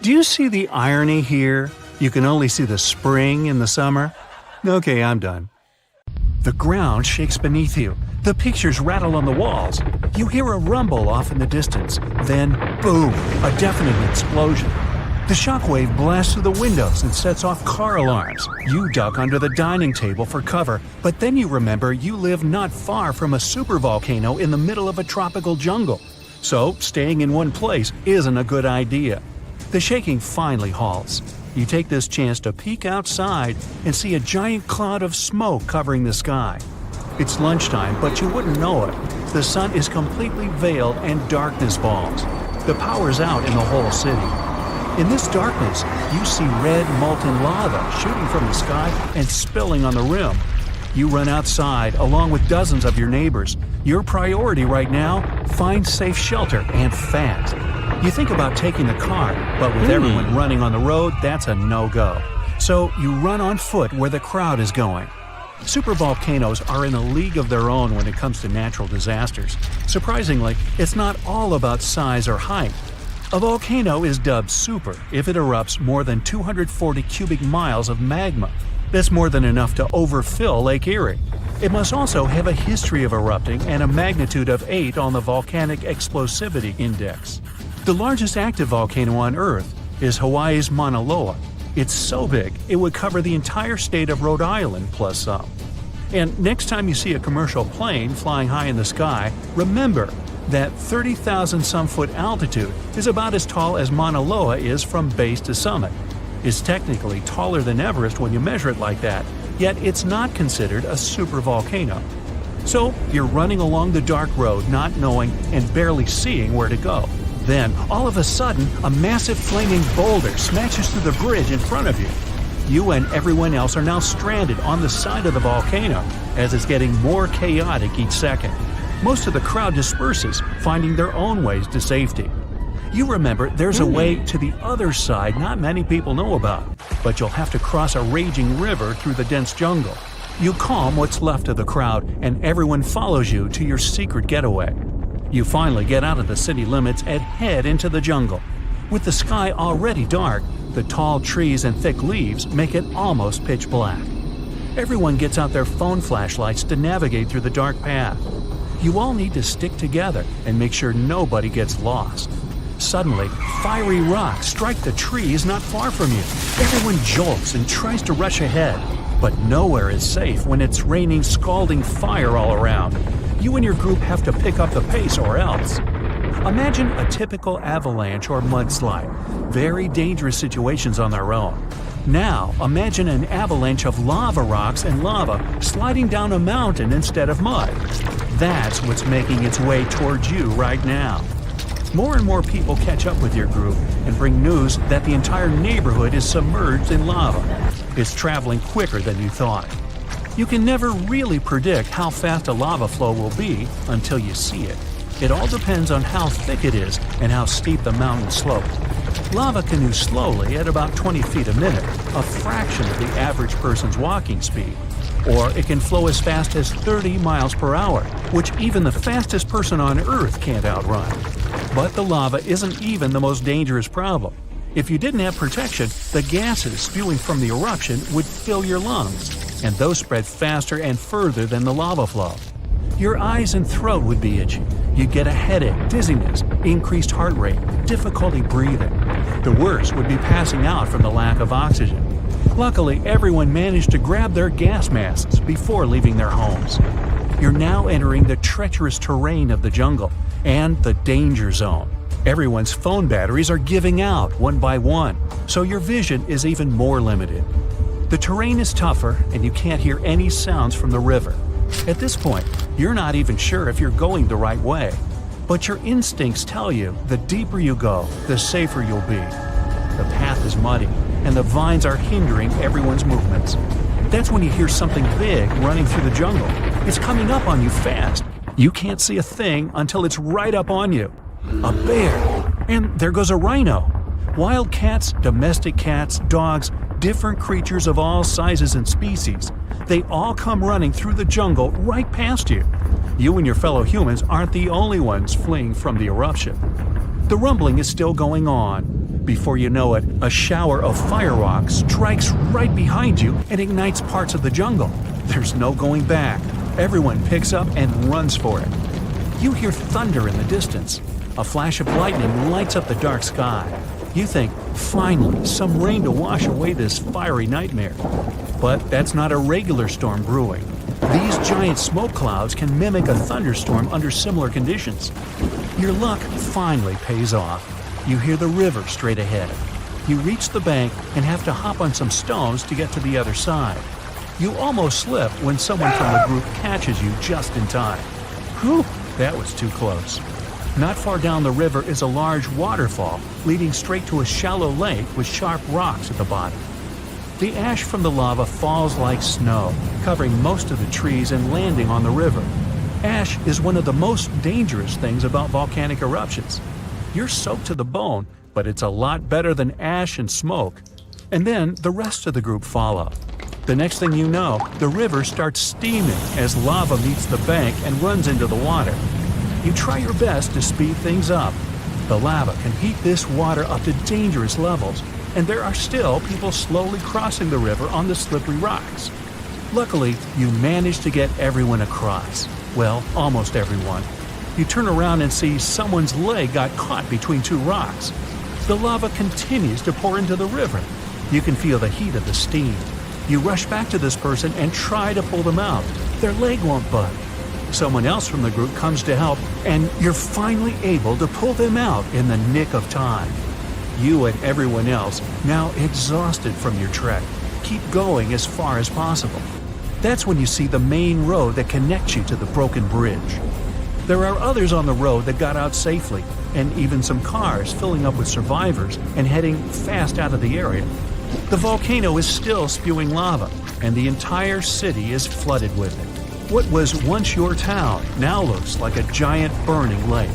Do you see the irony here? You can only see the spring in the summer? Okay, I'm done. The ground shakes beneath you. The pictures rattle on the walls. You hear a rumble off in the distance. Then, boom, a deafening explosion. The shockwave blasts through the windows and sets off car alarms. You duck under the dining table for cover, but then you remember you live not far from a supervolcano in the middle of a tropical jungle. So, staying in one place isn't a good idea. The shaking finally halts. You take this chance to peek outside and see a giant cloud of smoke covering the sky. It's lunchtime, but you wouldn't know it. The sun is completely veiled and darkness falls. The power's out in the whole city. In this darkness, you see red molten lava shooting from the sky and spilling on the rim. You run outside along with dozens of your neighbors. Your priority right now? Find safe shelter and fast. You think about taking the car, but with everyone running on the road, that's a no-go. So you run on foot where the crowd is going. Supervolcanoes are in a league of their own when it comes to natural disasters. Surprisingly, it's not all about size or height. A volcano is dubbed super if it erupts more than 240 cubic miles of magma. That's more than enough to overfill Lake Erie. It must also have a history of erupting and a magnitude of 8 on the Volcanic Explosivity Index. The largest active volcano on Earth is Hawaii's Mauna Loa. It's so big, it would cover the entire state of Rhode Island plus some. And next time you see a commercial plane flying high in the sky, remember that 30,000-some-foot altitude is about as tall as Mauna Loa is from base to summit. It's technically taller than Everest when you measure it like that, yet it's not considered a supervolcano. So you're running along the dark road not knowing and barely seeing where to go. Then, all of a sudden, a massive flaming boulder smashes through the bridge in front of you. You and everyone else are now stranded on the side of the volcano, as it's getting more chaotic each second. Most of the crowd disperses, finding their own ways to safety. You remember there's a way to the other side not many people know about, but you'll have to cross a raging river through the dense jungle. You calm what's left of the crowd, and everyone follows you to your secret getaway. You finally get out of the city limits and head into the jungle. With the sky already dark, the tall trees and thick leaves make it almost pitch black. Everyone gets out their phone flashlights to navigate through the dark path. You all need to stick together and make sure nobody gets lost. Suddenly, fiery rocks strike the trees not far from you. Everyone jolts and tries to rush ahead, but nowhere is safe when it's raining scalding fire all around. You and your group have to pick up the pace or else. Imagine a typical avalanche or mudslide. Very dangerous situations on their own. Now, imagine an avalanche of lava rocks and lava sliding down a mountain instead of mud. That's what's making its way towards you right now. More and more people catch up with your group and bring news that the entire neighborhood is submerged in lava. It's traveling quicker than you thought. You can never really predict how fast a lava flow will be until you see it. It all depends on how thick it is and how steep the mountain slope. Lava can move slowly at about 20 feet a minute, a fraction of the average person's walking speed. Or it can flow as fast as 30 miles per hour, which even the fastest person on Earth can't outrun. But the lava isn't even the most dangerous problem. If you didn't have protection, the gases spewing from the eruption would fill your lungs, and those spread faster and further than the lava flow. Your eyes and throat would be itchy. You'd get a headache, dizziness, increased heart rate, difficulty breathing. The worst would be passing out from the lack of oxygen. Luckily, everyone managed to grab their gas masks before leaving their homes. You're now entering the treacherous terrain of the jungle and the danger zone. Everyone's phone batteries are giving out one by one, so your vision is even more limited. The terrain is tougher and you can't hear any sounds from the river. At this point, you're not even sure if you're going the right way. But your instincts tell you the deeper you go, the safer you'll be. The path is muddy, and the vines are hindering everyone's movements. That's when you hear something big running through the jungle. It's coming up on you fast. You can't see a thing until it's right up on you. A bear! And there goes a rhino. Wild cats, domestic cats, dogs, different creatures of all sizes and species. They all come running through the jungle right past you. You and your fellow humans aren't the only ones fleeing from the eruption. The rumbling is still going on. Before you know it, a shower of fire rocks strikes right behind you and ignites parts of the jungle. There's no going back. Everyone picks up and runs for it. You hear thunder in the distance. A flash of lightning lights up the dark sky. You think, finally, some rain to wash away this fiery nightmare. But that's not a regular storm brewing. These giant smoke clouds can mimic a thunderstorm under similar conditions. Your luck finally pays off. You hear the river straight ahead. You reach the bank and have to hop on some stones to get to the other side. You almost slip when someone from the group catches you just in time. Whew, that was too close. Not far down the river is a large waterfall leading straight to a shallow lake with sharp rocks at the bottom. The ash from the lava falls like snow, covering most of the trees and landing on the river. Ash is one of the most dangerous things about volcanic eruptions. You're soaked to the bone, but it's a lot better than ash and smoke. And then the rest of the group follow. The next thing you know, the river starts steaming as lava meets the bank and runs into the water. You try your best to speed things up. The lava can heat this water up to dangerous levels, and there are still people slowly crossing the river on the slippery rocks. Luckily, you manage to get everyone across. Well, almost everyone. You turn around and see someone's leg got caught between two rocks. The lava continues to pour into the river. You can feel the heat of the steam. You rush back to this person and try to pull them out. Their leg won't budge. Someone else from the group comes to help, and you're finally able to pull them out in the nick of time. You and everyone else, now exhausted from your trek, keep going as far as possible. That's when you see the main road that connects you to the broken bridge. There are others on the road that got out safely, and even some cars filling up with survivors and heading fast out of the area. The volcano is still spewing lava, and the entire city is flooded with it. What was once your town now looks like a giant burning lake.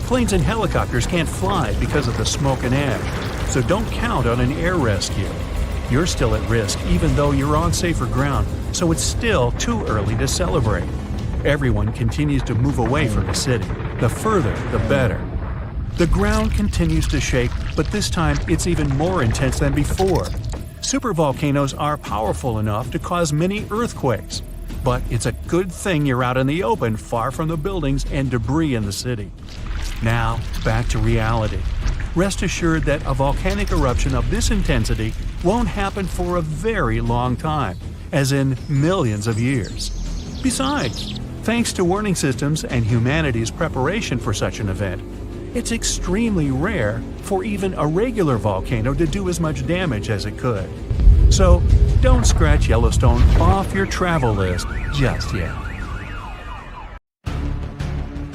Planes and helicopters can't fly because of the smoke and ash, so don't count on an air rescue. You're still at risk even though you're on safer ground, so it's still too early to celebrate. Everyone continues to move away from the city. The further, the better. The ground continues to shake, but this time it's even more intense than before. Supervolcanoes are powerful enough to cause many earthquakes. But it's a good thing you're out in the open, far from the buildings and debris in the city. Now, back to reality. Rest assured that a volcanic eruption of this intensity won't happen for a very long time, as in millions of years. Besides, thanks to warning systems and humanity's preparation for such an event, it's extremely rare for even a regular volcano to do as much damage as it could. So, don't scratch Yellowstone off your travel list just yet.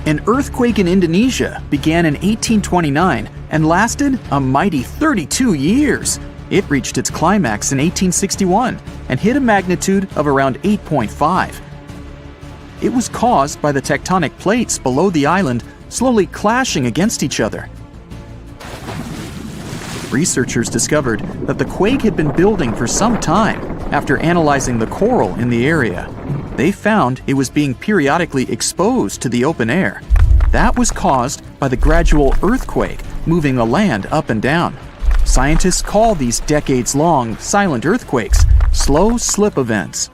An earthquake in Indonesia began in 1829 and lasted a mighty 32 years. It reached its climax in 1861 and hit a magnitude of around 8.5. It was caused by the tectonic plates below the island slowly clashing against each other. Researchers discovered that the quake had been building for some time after analyzing the coral in the area. They found it was being periodically exposed to the open air. That was caused by the gradual earthquake moving the land up and down. Scientists call these decades-long silent earthquakes slow slip events.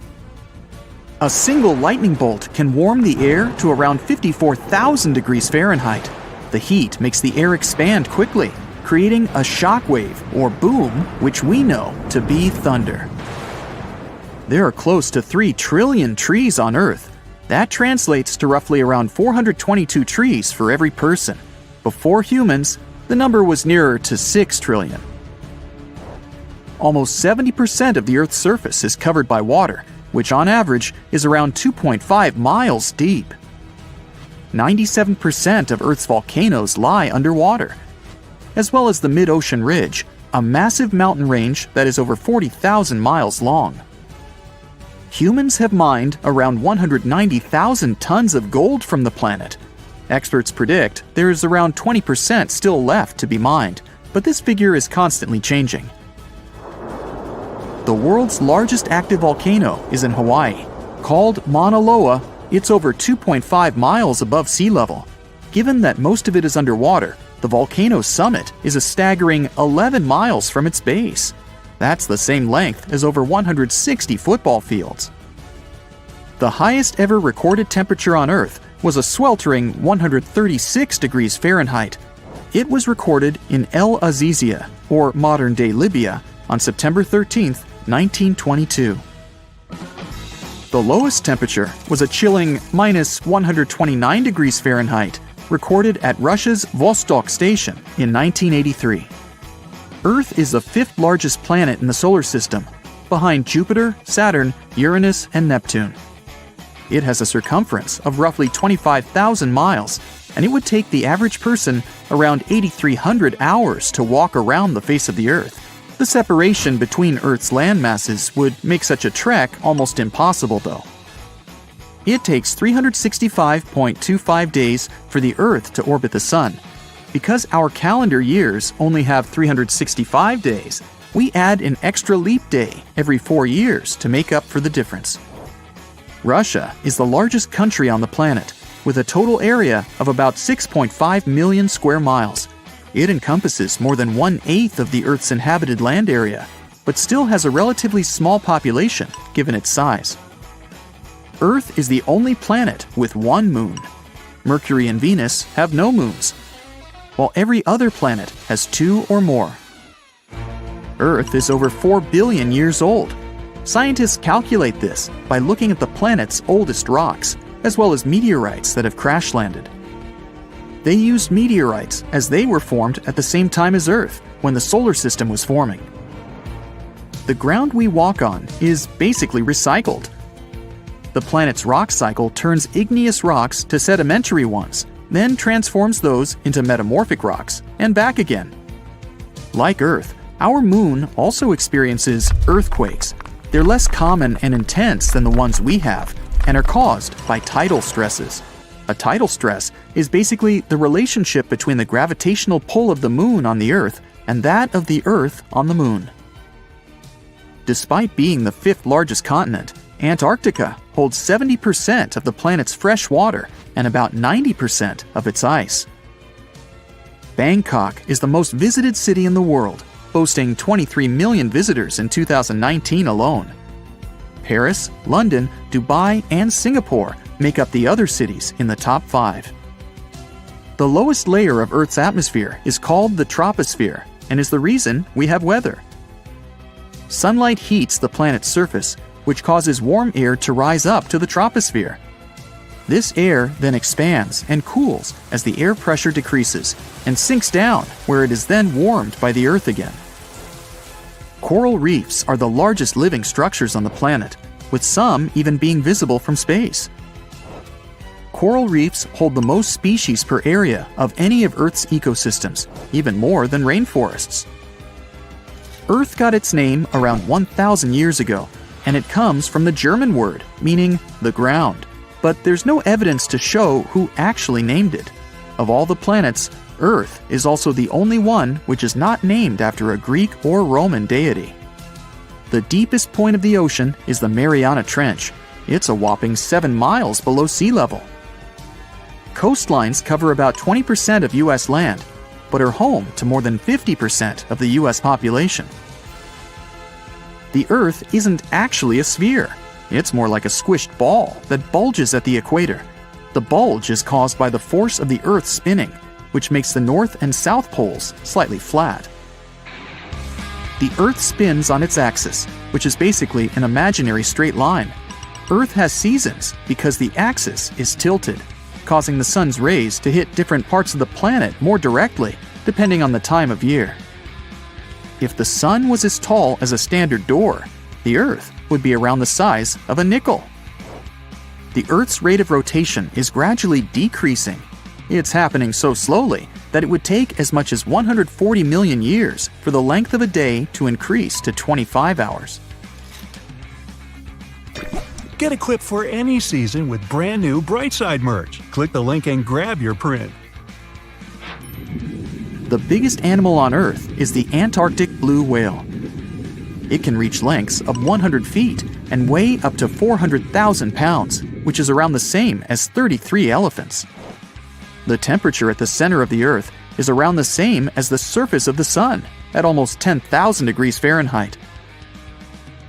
A single lightning bolt can warm the air to around 54,000 degrees Fahrenheit. The heat makes the air expand quickly, creating a shock wave or boom, which we know to be thunder. There are close to 3 trillion trees on Earth. That translates to roughly around 422 trees for every person. Before humans, the number was nearer to 6 trillion. Almost 70% of the Earth's surface is covered by water, which on average is around 2.5 miles deep. 97% of Earth's volcanoes lie underwater, as well as the mid-ocean ridge, a massive mountain range that is over 40,000 miles long. Humans have mined around 190,000 tons of gold from the planet. Experts predict there is around 20% still left to be mined, but this figure is constantly changing. The world's largest active volcano is in Hawaii. Called Mauna Loa, it's over 2.5 miles above sea level. Given that most of it is underwater, the volcano's summit is a staggering 11 miles from its base. That's the same length as over 160 football fields. The highest ever recorded temperature on Earth was a sweltering 136 degrees Fahrenheit. It was recorded in El Azizia, or modern-day Libya, on September 13, 1922. The lowest temperature was a chilling minus 129 degrees Fahrenheit, recorded at Russia's Vostok station in 1983. Earth is the 5th largest planet in the solar system, behind Jupiter, Saturn, Uranus, and Neptune. It has a circumference of roughly 25,000 miles, and it would take the average person around 8,300 hours to walk around the face of the Earth. The separation between Earth's land masses would make such a trek almost impossible, though. It takes 365.25 days for the Earth to orbit the Sun. Because our calendar years only have 365 days, we add an extra leap day every 4 years to make up for the difference. Russia is the largest country on the planet, with a total area of about 6.5 million square miles. It encompasses more than 1/8 of the Earth's inhabited land area, but still has a relatively small population given its size. Earth is the only planet with one moon. Mercury and Venus have no moons, while every other planet has 2 or more. Earth is over 4 billion years old. Scientists calculate this by looking at the planet's oldest rocks, as well as meteorites that have crash-landed. They used meteorites as they were formed at the same time as Earth, when the solar system was forming. The ground we walk on is basically recycled. The planet's rock cycle turns igneous rocks to sedimentary ones, then transforms those into metamorphic rocks, and back again. Like Earth, our moon also experiences earthquakes. They're less common and intense than the ones we have, and are caused by tidal stresses. A tidal stress is basically the relationship between the gravitational pull of the moon on the Earth and that of the Earth on the moon. Despite being the 5th largest continent, Antarctica holds 70% of the planet's fresh water and about 90% of its ice. Bangkok is the most visited city in the world, boasting 23 million visitors in 2019 alone. Paris, London, Dubai, and Singapore make up the other cities in the top 5. The lowest layer of Earth's atmosphere is called the troposphere and is the reason we have weather. Sunlight heats the planet's surface, which causes warm air to rise up to the troposphere. This air then expands and cools as the air pressure decreases and sinks down, where it is then warmed by the Earth again. Coral reefs are the largest living structures on the planet, with some even being visible from space. Coral reefs hold the most species per area of any of Earth's ecosystems, even more than rainforests. Earth got its name around 1,000 years ago, and it comes from the German word meaning the ground, but there's no evidence to show who actually named it. Of all the planets, Earth is also the only one which is not named after a Greek or Roman deity. The deepest point of the ocean is the Mariana Trench. It's a whopping 7 miles below sea level. Coastlines cover about 20% of U.S. land, but are home to more than 50% of the U.S. population. The Earth isn't actually a sphere. It's more like a squished ball that bulges at the equator. The bulge is caused by the force of the Earth spinning, which makes the north and south poles slightly flat. The Earth spins on its axis, which is basically an imaginary straight line. Earth has seasons because the axis is tilted, causing the sun's rays to hit different parts of the planet more directly, depending on the time of year. If the sun was as tall as a standard door, the Earth would be around the size of a nickel. The Earth's rate of rotation is gradually decreasing. It's happening so slowly that it would take as much as 140 million years for the length of a day to increase to 25 hours. Get equipped for any season with brand new Brightside merch. Click the link and grab your print. The biggest animal on Earth is the Antarctic blue whale. It can reach lengths of 100 feet and weigh up to 400,000 pounds, which is around the same as 33 elephants. The temperature at the center of the Earth is around the same as the surface of the Sun, at almost 10,000 degrees Fahrenheit.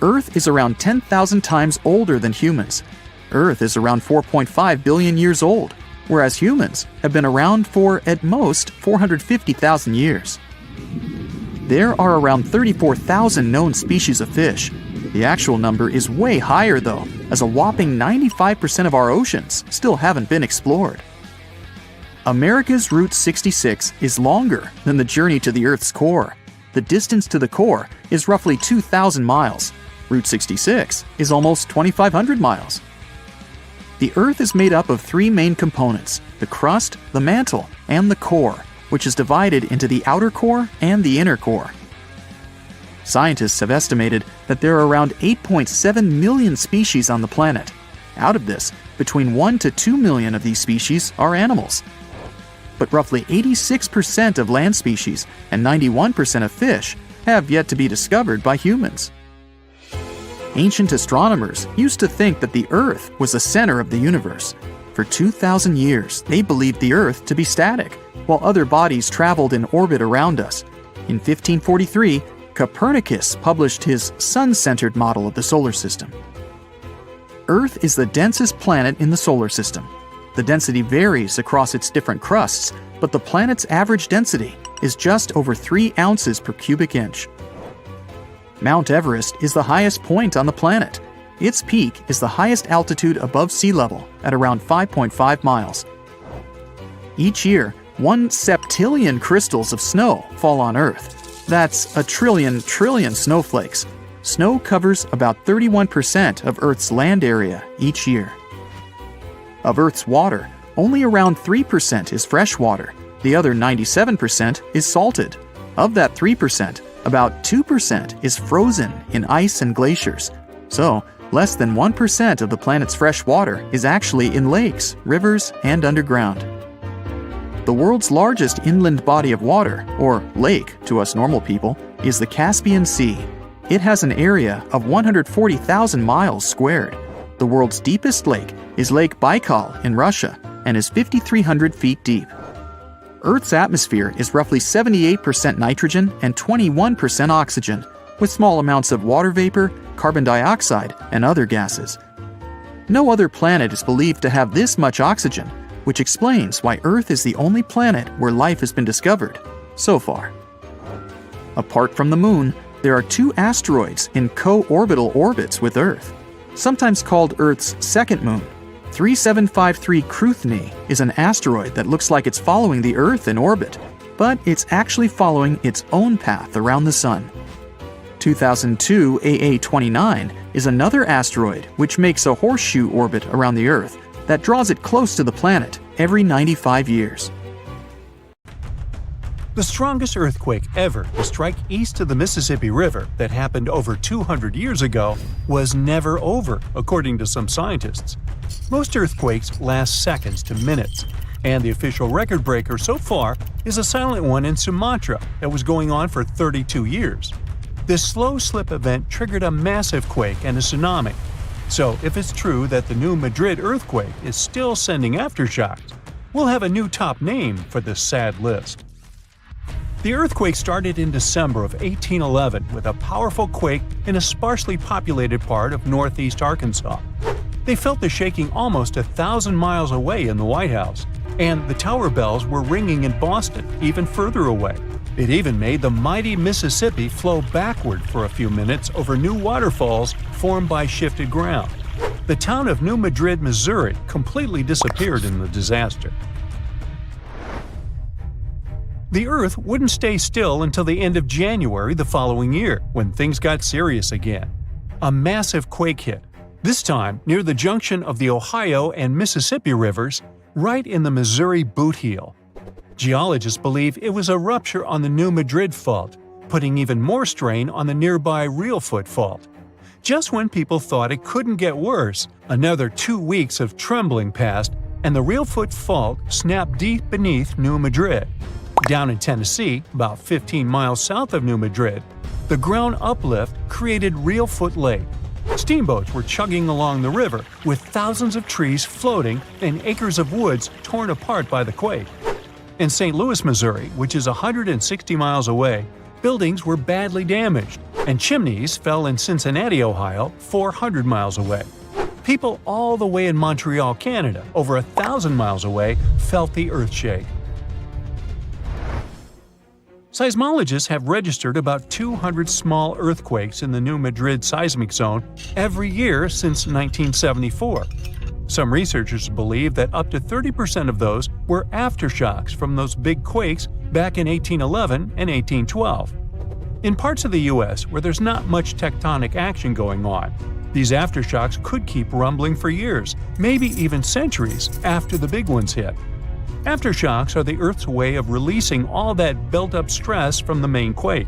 Earth is around 10,000 times older than humans. Earth is around 4.5 billion years old, whereas humans have been around for, at most, 450,000 years. There are around 34,000 known species of fish. The actual number is way higher though, as a whopping 95% of our oceans still haven't been explored. America's Route 66 is longer than the journey to the Earth's core. The distance to the core is roughly 2,000 miles. Route 66 is almost 2,500 miles. The Earth is made up of 3 main components: the crust, the mantle, and the core, which is divided into the outer core and the inner core. Scientists have estimated that there are around 8.7 million species on the planet. Out of this, between 1 to 2 million of these species are animals. But roughly 86% of land species and 91% of fish have yet to be discovered by humans. Ancient astronomers used to think that the Earth was the center of the universe. For 2,000 years, they believed the Earth to be static, while other bodies traveled in orbit around us. In 1543, Copernicus published his sun-centered model of the solar system. Earth is the densest planet in the solar system. The density varies across its different crusts, but the planet's average density is just over 3 ounces per cubic inch. Mount Everest is the highest point on the planet. Its peak is the highest altitude above sea level at around 5.5 miles. Each year, 1 septillion crystals of snow fall on Earth. That's a trillion snowflakes. Snow covers about 31% of Earth's land area each year. Of Earth's water, only around 3% is fresh water. The other 97% is salted. Of that 3%, about 2% is frozen in ice and glaciers. So, less than 1% of the planet's fresh water is actually in lakes, rivers, and underground. The world's largest inland body of water, or lake to us normal people, is the Caspian Sea. It has an area of 140,000 miles squared. The world's deepest lake is Lake Baikal in Russia and is 5,300 feet deep. Earth's atmosphere is roughly 78% nitrogen and 21% oxygen, with small amounts of water vapor, carbon dioxide, and other gases. No other planet is believed to have this much oxygen, which explains why Earth is the only planet where life has been discovered so far. Apart from the Moon, there are 2 asteroids in co-orbital orbits with Earth, sometimes called Earth's second moon. 3753 Cruithne is an asteroid that looks like it's following the Earth in orbit, but it's actually following its own path around the Sun. 2002 AA29 is another asteroid which makes a horseshoe orbit around the Earth that draws it close to the planet every 95 years. The strongest earthquake ever to strike east of the Mississippi River that happened over 200 years ago was never over, according to some scientists. Most earthquakes last seconds to minutes, and the official record breaker so far is a silent one in Sumatra that was going on for 32 years. This slow slip event triggered a massive quake and a tsunami. So if it's true that the new Madrid earthquake is still sending aftershocks, we'll have a new top name for this sad list. The earthquake started in December of 1811 with a powerful quake in a sparsely populated part of northeast Arkansas. They felt the shaking almost 1,000 miles away in the White House, and the tower bells were ringing in Boston, even further away. It even made the mighty Mississippi flow backward for a few minutes over new waterfalls formed by shifted ground. The town of New Madrid, Missouri, completely disappeared in the disaster. The Earth wouldn't stay still until the end of January the following year, when things got serious again. A massive quake hit, this time near the junction of the Ohio and Mississippi rivers, right in the Missouri boot heel. Geologists believe it was a rupture on the New Madrid Fault, putting even more strain on the nearby Reelfoot Fault. Just when people thought it couldn't get worse, another 2 weeks of trembling passed, and the Reelfoot Fault snapped deep beneath New Madrid. Down in Tennessee, about 15 miles south of New Madrid, the ground uplift created Reelfoot Lake. Steamboats were chugging along the river, with thousands of trees floating and acres of woods torn apart by the quake. In St. Louis, Missouri, which is 160 miles away, buildings were badly damaged, and chimneys fell in Cincinnati, Ohio, 400 miles away. People all the way in Montreal, Canada, over 1,000 miles away, felt the earthshake. Seismologists have registered about 200 small earthquakes in the New Madrid seismic zone every year since 1974. Some researchers believe that up to 30% of those were aftershocks from those big quakes back in 1811 and 1812. In parts of the U.S. where there's not much tectonic action going on, these aftershocks could keep rumbling for years, maybe even centuries, after the big ones hit. Aftershocks are the Earth's way of releasing all that built-up stress from the main quake.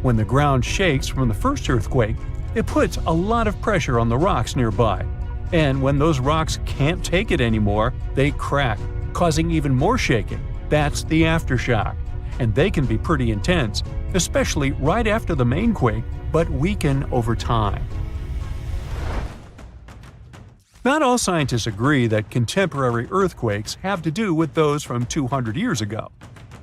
When the ground shakes from the first earthquake, it puts a lot of pressure on the rocks nearby. And when those rocks can't take it anymore, they crack, causing even more shaking. That's the aftershock. And they can be pretty intense, especially right after the main quake, but weaken over time. Not all scientists agree that contemporary earthquakes have to do with those from 200 years ago.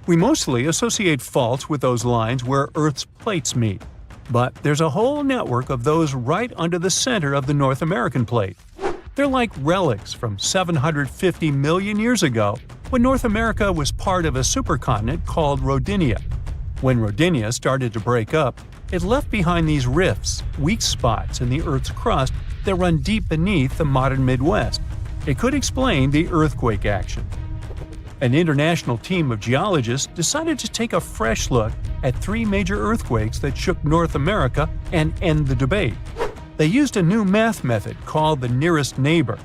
We mostly associate faults with those lines where Earth's plates meet. But there's a whole network of those right under the center of the North American plate. They're like relics from 750 million years ago, when North America was part of a supercontinent called Rodinia. When Rodinia started to break up, it left behind these rifts, weak spots in the Earth's crust that run deep beneath the modern Midwest. It could explain the earthquake action. An international team of geologists decided to take a fresh look at 3 major earthquakes that shook North America and end the debate. They used a new math method called the nearest neighbor.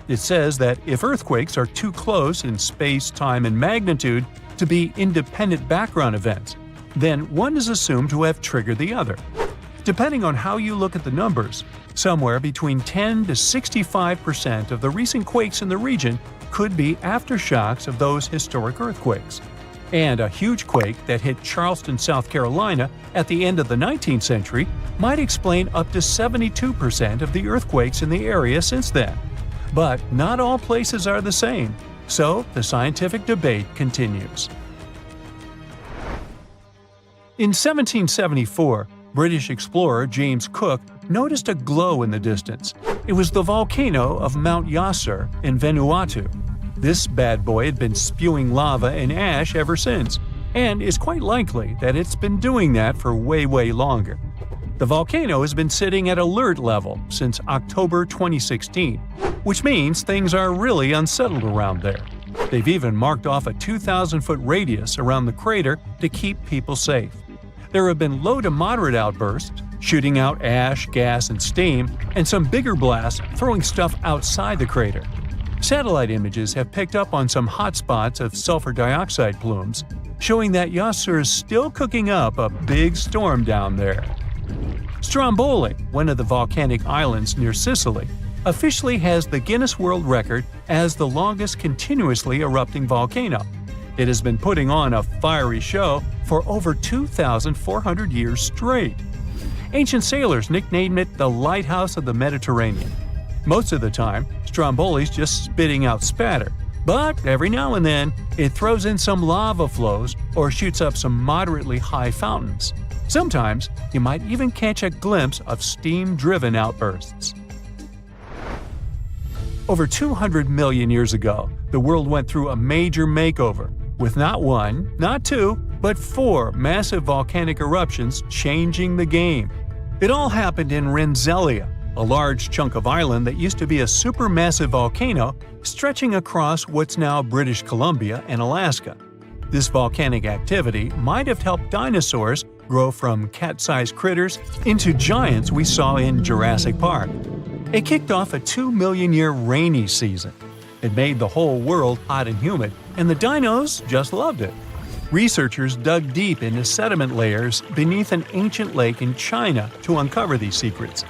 It says that if earthquakes are too close in space, time, and magnitude to be independent background events, then one is assumed to have triggered the other. Depending on how you look at the numbers, somewhere between 10 to 65% of the recent quakes in the region could be aftershocks of those historic earthquakes. And a huge quake that hit Charleston, South Carolina at the end of the 19th century might explain up to 72% of the earthquakes in the area since then. But not all places are the same, so the scientific debate continues. In 1774, British explorer James Cook noticed a glow in the distance. It was the volcano of Mount Yasur in Vanuatu. This bad boy had been spewing lava and ash ever since, and it's quite likely that it's been doing that for way longer. The volcano has been sitting at alert level since October 2016. which means things are really unsettled around there. They've even marked off a 2,000-foot radius around the crater to keep people safe. There have been low to moderate outbursts, shooting out ash, gas, and steam, and some bigger blasts throwing stuff outside the crater. Satellite images have picked up on some hotspots of sulfur dioxide plumes, showing that Yasur is still cooking up a big storm down there. Stromboli, one of the volcanic islands near Sicily, officially has the Guinness World Record as the longest continuously erupting volcano. It has been putting on a fiery show for over 2,400 years straight. Ancient sailors nicknamed it the Lighthouse of the Mediterranean. Most of the time, Stromboli's just spitting out spatter, but every now and then it throws in some lava flows or shoots up some moderately high fountains. Sometimes you might even catch a glimpse of steam-driven outbursts. Over 200 million years ago, the world went through a major makeover, with not one, not two, but 4 massive volcanic eruptions changing the game. It all happened in Rensselaer, a large chunk of island that used to be a supermassive volcano stretching across what's now British Columbia and Alaska. This volcanic activity might have helped dinosaurs grow from cat-sized critters into giants we saw in Jurassic Park. It kicked off a 2-million-year rainy season. It made the whole world hot and humid, and the dinos just loved it. Researchers dug deep into sediment layers beneath an ancient lake in China to uncover these secrets.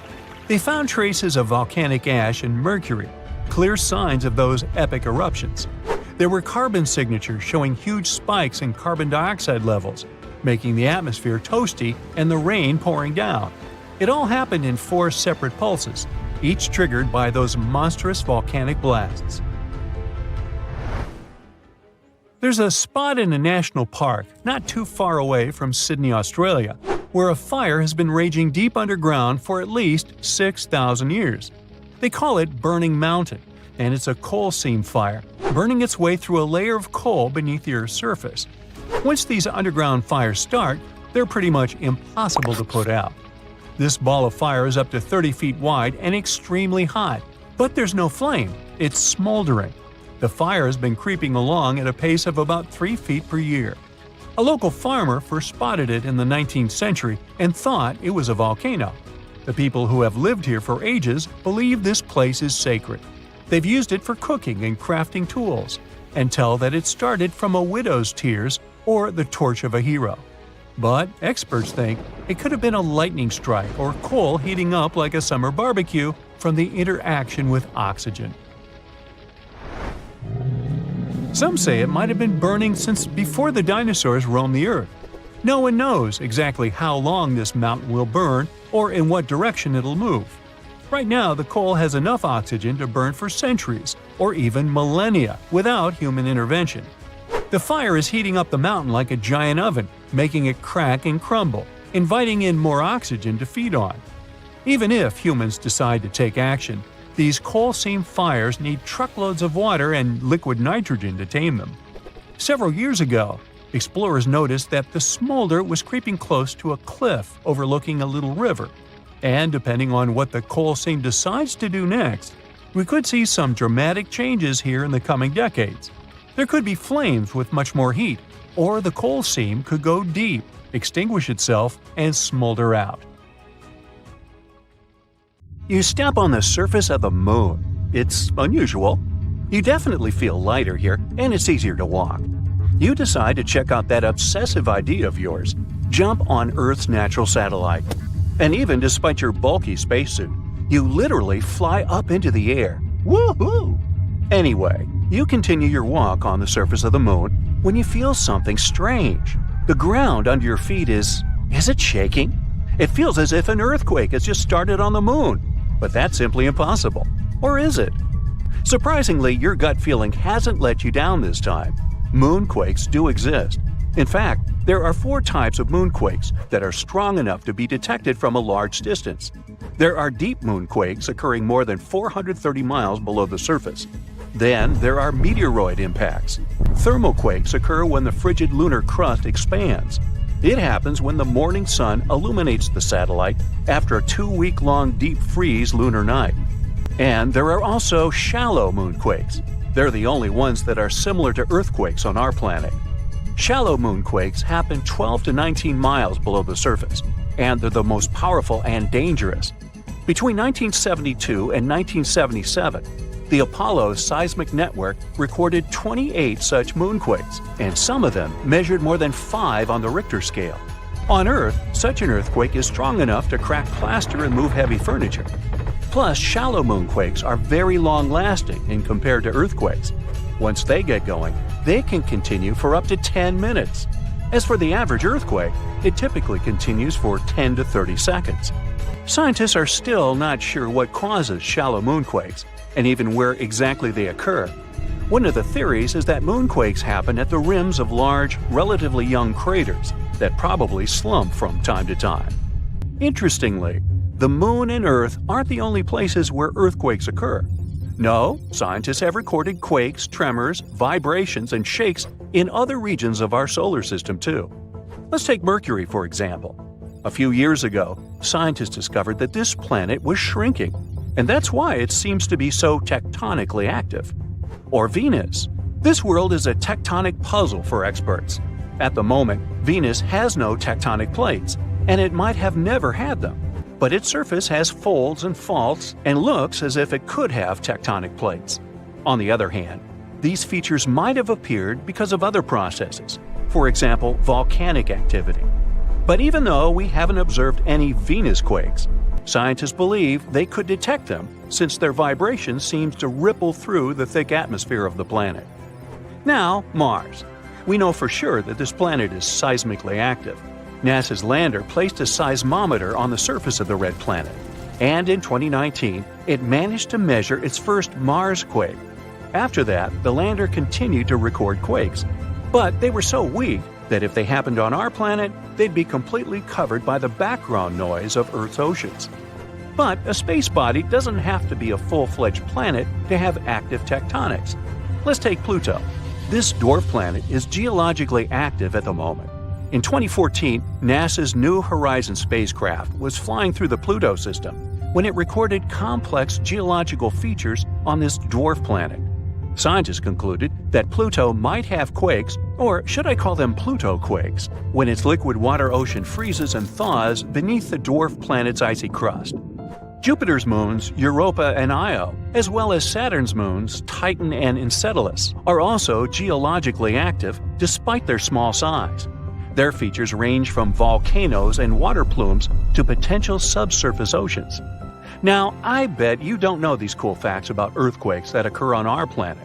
They found traces of volcanic ash and mercury, clear signs of those epic eruptions. There were carbon signatures showing huge spikes in carbon dioxide levels, making the atmosphere toasty and the rain pouring down. It all happened in 4 separate pulses, each triggered by those monstrous volcanic blasts. There's a spot in a national park not too far away from Sydney, Australia, where a fire has been raging deep underground for at least 6,000 years. They call it Burning Mountain, and it's a coal seam fire, burning its way through a layer of coal beneath the Earth's surface. Once these underground fires start, they're pretty much impossible to put out. This ball of fire is up to 30 feet wide and extremely hot, but there's no flame, it's smoldering. The fire has been creeping along at a pace of about 3 feet per year. A local farmer first spotted it in the 19th century and thought it was a volcano. The people who have lived here for ages believe this place is sacred. They've used it for cooking and crafting tools, and tell that it started from a widow's tears or the torch of a hero. But experts think it could have been a lightning strike or coal heating up like a summer barbecue from the interaction with oxygen. Some say it might have been burning since before the dinosaurs roamed the Earth. No one knows exactly how long this mountain will burn or in what direction it'll move. Right now, the coal has enough oxygen to burn for centuries or even millennia without human intervention. The fire is heating up the mountain like a giant oven, making it crack and crumble, inviting in more oxygen to feed on. Even if humans decide to take action, these coal seam fires need truckloads of water and liquid nitrogen to tame them. Several years ago, explorers noticed that the smolder was creeping close to a cliff overlooking a little river, and depending on what the coal seam decides to do next, we could see some dramatic changes here in the coming decades. There could be flames with much more heat, or the coal seam could go deep, extinguish itself, and smolder out. You step on the surface of the moon. It's unusual. You definitely feel lighter here, and it's easier to walk. You decide to check out that obsessive idea of yours, jump on Earth's natural satellite. And even despite your bulky spacesuit, you literally fly up into the air. Woohoo! Anyway, you continue your walk on the surface of the moon when you feel something strange. The ground under your feet is it shaking? It feels as if an earthquake has just started on the moon. But that's simply impossible. Or is it? Surprisingly, your gut feeling hasn't let you down this time. Moonquakes do exist. In fact, there are 4 types of moonquakes that are strong enough to be detected from a large distance. There are deep moonquakes occurring more than 430 miles below the surface. Then there are meteoroid impacts. Thermoquakes occur when the frigid lunar crust expands. It happens when the morning sun illuminates the satellite after a 2-week-long deep freeze lunar night. And there are also shallow moonquakes. They're the only ones that are similar to earthquakes on our planet. Shallow moonquakes happen 12 to 19 miles below the surface, and they're the most powerful and dangerous. Between 1972 and 1977, the Apollo seismic network recorded 28 such moonquakes, and some of them measured more than 5 on the Richter scale. On Earth, such an earthquake is strong enough to crack plaster and move heavy furniture. Plus, shallow moonquakes are very long-lasting in compared to earthquakes. Once they get going, they can continue for up to 10 minutes. As for the average earthquake, it typically continues for 10 to 30 seconds. Scientists are still not sure what causes shallow moonquakes, and even where exactly they occur. One of the theories is that moonquakes happen at the rims of large, relatively young craters that probably slump from time to time. Interestingly, the Moon and Earth aren't the only places where earthquakes occur. No, scientists have recorded quakes, tremors, vibrations, and shakes in other regions of our solar system too. Let's take Mercury, for example. A few years ago, scientists discovered that this planet was shrinking, and that's why it seems to be so tectonically active. Or Venus. This world is a tectonic puzzle for experts. At the moment, Venus has no tectonic plates, and it might have never had them. But its surface has folds and faults and looks as if it could have tectonic plates. On the other hand, these features might have appeared because of other processes, for example, volcanic activity. But even though we haven't observed any Venus quakes, scientists believe they could detect them since their vibration seems to ripple through the thick atmosphere of the planet. Now, Mars. We know for sure that this planet is seismically active. NASA's lander placed a seismometer on the surface of the red planet, and in 2019, it managed to measure its first Mars quake. After that, the lander continued to record quakes, but they were so weak that if they happened on our planet, they'd be completely covered by the background noise of Earth's oceans. But a space body doesn't have to be a full-fledged planet to have active tectonics. Let's take Pluto. This dwarf planet is geologically active at the moment. In 2014, NASA's New Horizons spacecraft was flying through the Pluto system when it recorded complex geological features on this dwarf planet. Scientists concluded that Pluto might have quakes, or should I call them Pluto quakes, when its liquid water ocean freezes and thaws beneath the dwarf planet's icy crust. Jupiter's moons, Europa and Io, as well as Saturn's moons, Titan and Enceladus, are also geologically active despite their small size. Their features range from volcanoes and water plumes to potential subsurface oceans. Now, I bet you don't know these cool facts about earthquakes that occur on our planet.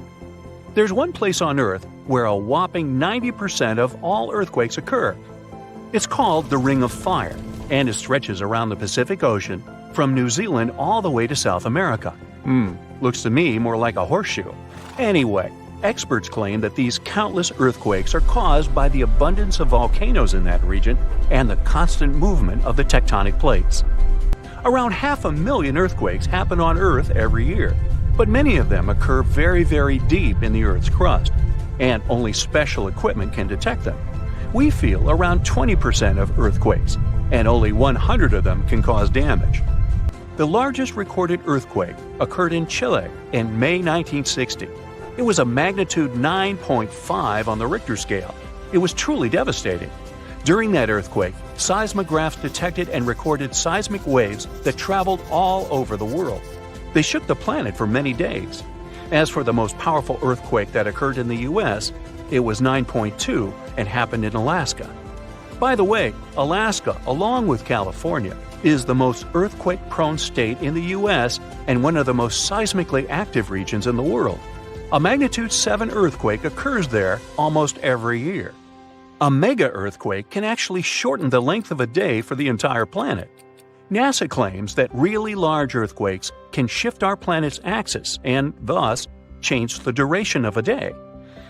There's one place on Earth where a whopping 90% of all earthquakes occur. It's called the Ring of Fire, and it stretches around the Pacific Ocean from New Zealand all the way to South America. Looks to me more like a horseshoe. Anyway, experts claim that these countless earthquakes are caused by the abundance of volcanoes in that region and the constant movement of the tectonic plates. Around 500,000 earthquakes happen on Earth every year, but many of them occur very, very deep in the Earth's crust, and only special equipment can detect them. We feel around 20% of earthquakes, and only 100 of them can cause damage. The largest recorded earthquake occurred in Chile in May 1960. It was a magnitude 9.5 on the Richter scale. It was truly devastating. During that earthquake, seismographs detected and recorded seismic waves that traveled all over the world. They shook the planet for many days. As for the most powerful earthquake that occurred in the U.S., it was 9.2 and happened in Alaska. By the way, Alaska, along with California, is the most earthquake-prone state in the U.S. and one of the most seismically active regions in the world. A magnitude 7 earthquake occurs there almost every year. A mega-earthquake can actually shorten the length of a day for the entire planet. NASA claims that really large earthquakes can shift our planet's axis and, thus, change the duration of a day.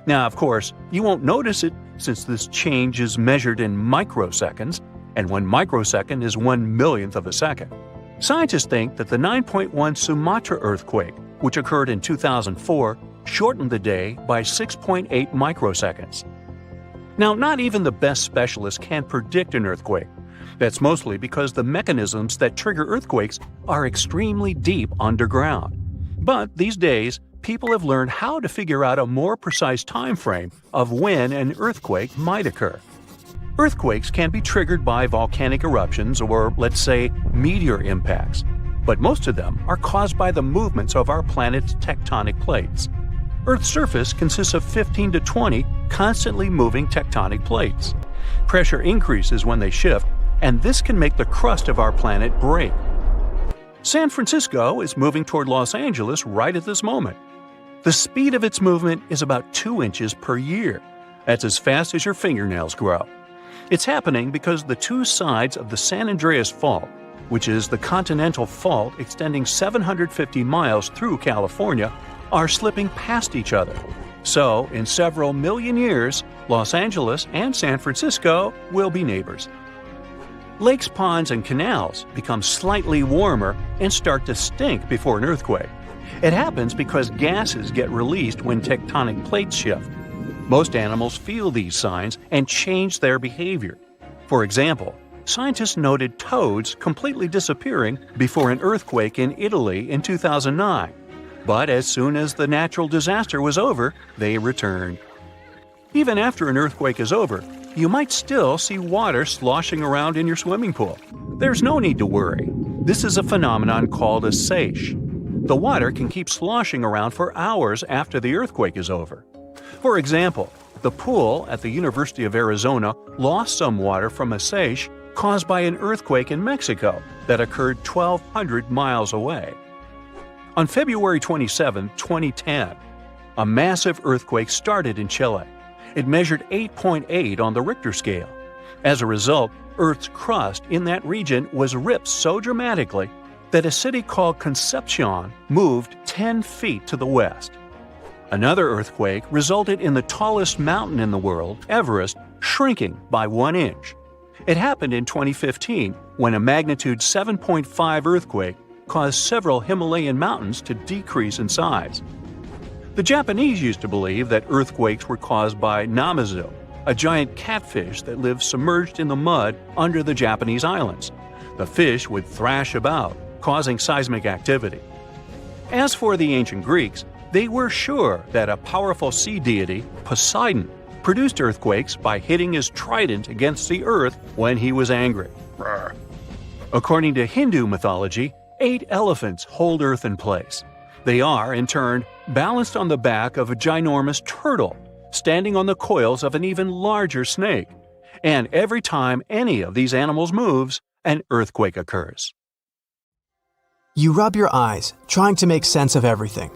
Now, of course, you won't notice it since this change is measured in microseconds, and 1 microsecond is 1/1,000,000th of a second. Scientists think that the 9.1 Sumatra earthquake, which occurred in 2004, shortened the day by 6.8 microseconds. Now, not even the best specialists can predict an earthquake. That's mostly because the mechanisms that trigger earthquakes are extremely deep underground. But these days, people have learned how to figure out a more precise time frame of when an earthquake might occur. Earthquakes can be triggered by volcanic eruptions or, let's say, meteor impacts, but most of them are caused by the movements of our planet's tectonic plates. Earth's surface consists of 15 to 20 constantly moving tectonic plates. Pressure increases when they shift, and this can make the crust of our planet break. San Francisco is moving toward Los Angeles right at this moment. The speed of its movement is about 2 inches per year. That's as fast as your fingernails grow. It's happening because the two sides of the San Andreas Fault, which is the continental fault extending 750 miles through California, are slipping past each other. So, in several million years, Los Angeles and San Francisco will be neighbors. Lakes, ponds, and canals become slightly warmer and start to stink before an earthquake. It happens because gases get released when tectonic plates shift. Most animals feel these signs and change their behavior. For example, scientists noted toads completely disappearing before an earthquake in Italy in 2009. But as soon as the natural disaster was over, they returned. Even after an earthquake is over, you might still see water sloshing around in your swimming pool. There's no need to worry. This is a phenomenon called a seiche. The water can keep sloshing around for hours after the earthquake is over. For example, the pool at the University of Arizona lost some water from a seiche caused by an earthquake in Mexico that occurred 1,200 miles away. On February 27, 2010, a massive earthquake started in Chile. It measured 8.8 on the Richter scale. As a result, Earth's crust in that region was ripped so dramatically that a city called Concepcion moved 10 feet to the west. Another earthquake resulted in the tallest mountain in the world, Everest, shrinking by 1 inch. It happened in 2015 when a magnitude 7.5 earthquake caused several Himalayan mountains to decrease in size. The Japanese used to believe that earthquakes were caused by namazu, a giant catfish that lives submerged in the mud under the Japanese islands. The fish would thrash about, causing seismic activity. As for the ancient Greeks, they were sure that a powerful sea deity, Poseidon, produced earthquakes by hitting his trident against the earth when he was angry. According to Hindu mythology, 8 elephants hold Earth in place. They are, in turn, balanced on the back of a ginormous turtle, standing on the coils of an even larger snake. And every time any of these animals moves, an earthquake occurs. You rub your eyes, trying to make sense of everything.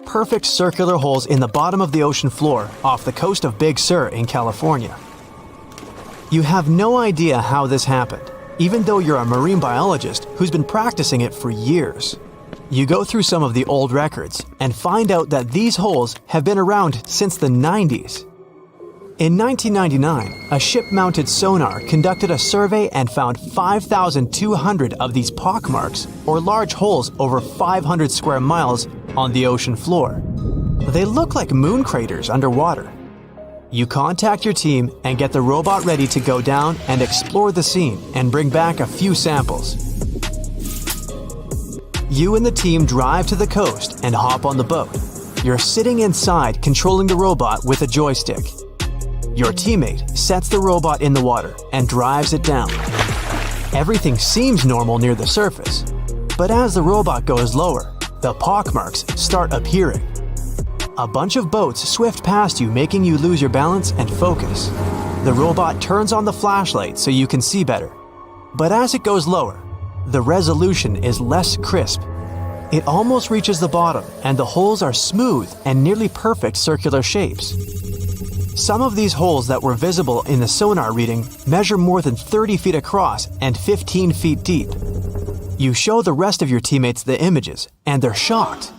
Perfect circular holes in the bottom of the ocean floor off the coast of Big Sur in California. You have no idea how this happened, even though you're a marine biologist who's been practicing it for years. You go through some of the old records and find out that these holes have been around since the 90s. In 1999, a ship-mounted sonar conducted a survey and found 5,200 of these pockmarks, or large holes over 500 square miles, on the ocean floor. They look like moon craters underwater. You contact your team and get the robot ready to go down and explore the scene and bring back a few samples. You and the team drive to the coast and hop on the boat. You're sitting inside controlling the robot with a joystick. Your teammate sets the robot in the water and drives it down. Everything seems normal near the surface, but as the robot goes lower, the pockmarks start appearing. A bunch of boats swift past you, making you lose your balance and focus. The robot turns on the flashlight so you can see better. But as it goes lower, the resolution is less crisp. It almost reaches the bottom, and the holes are smooth and nearly perfect circular shapes. Some of these holes that were visible in the sonar reading measure more than 30 feet across and 15 feet deep. You show the rest of your teammates the images, and they're shocked.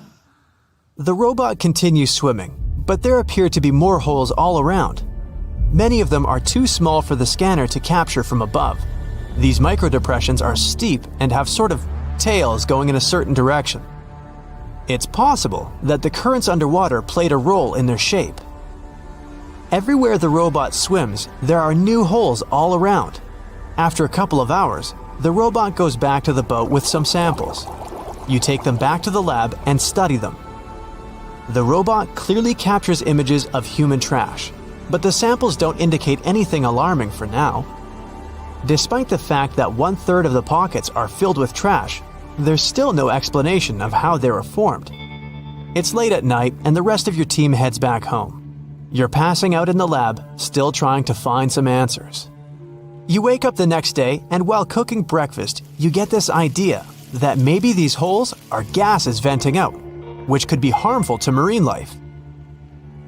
The robot continues swimming, but there appear to be more holes all around. Many of them are too small for the scanner to capture from above. These microdepressions are steep and have sort of tails going in a certain direction. It's possible that the currents underwater played a role in their shape. Everywhere the robot swims, there are new holes all around. After a couple of hours, the robot goes back to the boat with some samples. You take them back to the lab and study them. The robot clearly captures images of human trash, but the samples don't indicate anything alarming for now. Despite the fact that 1/3 of the pockets are filled with trash, there's still no explanation of how they were formed. It's late at night and the rest of your team heads back home. You're passing out in the lab, still trying to find some answers. You wake up the next day and while cooking breakfast, you get this idea that maybe these holes are gases venting out, which could be harmful to marine life.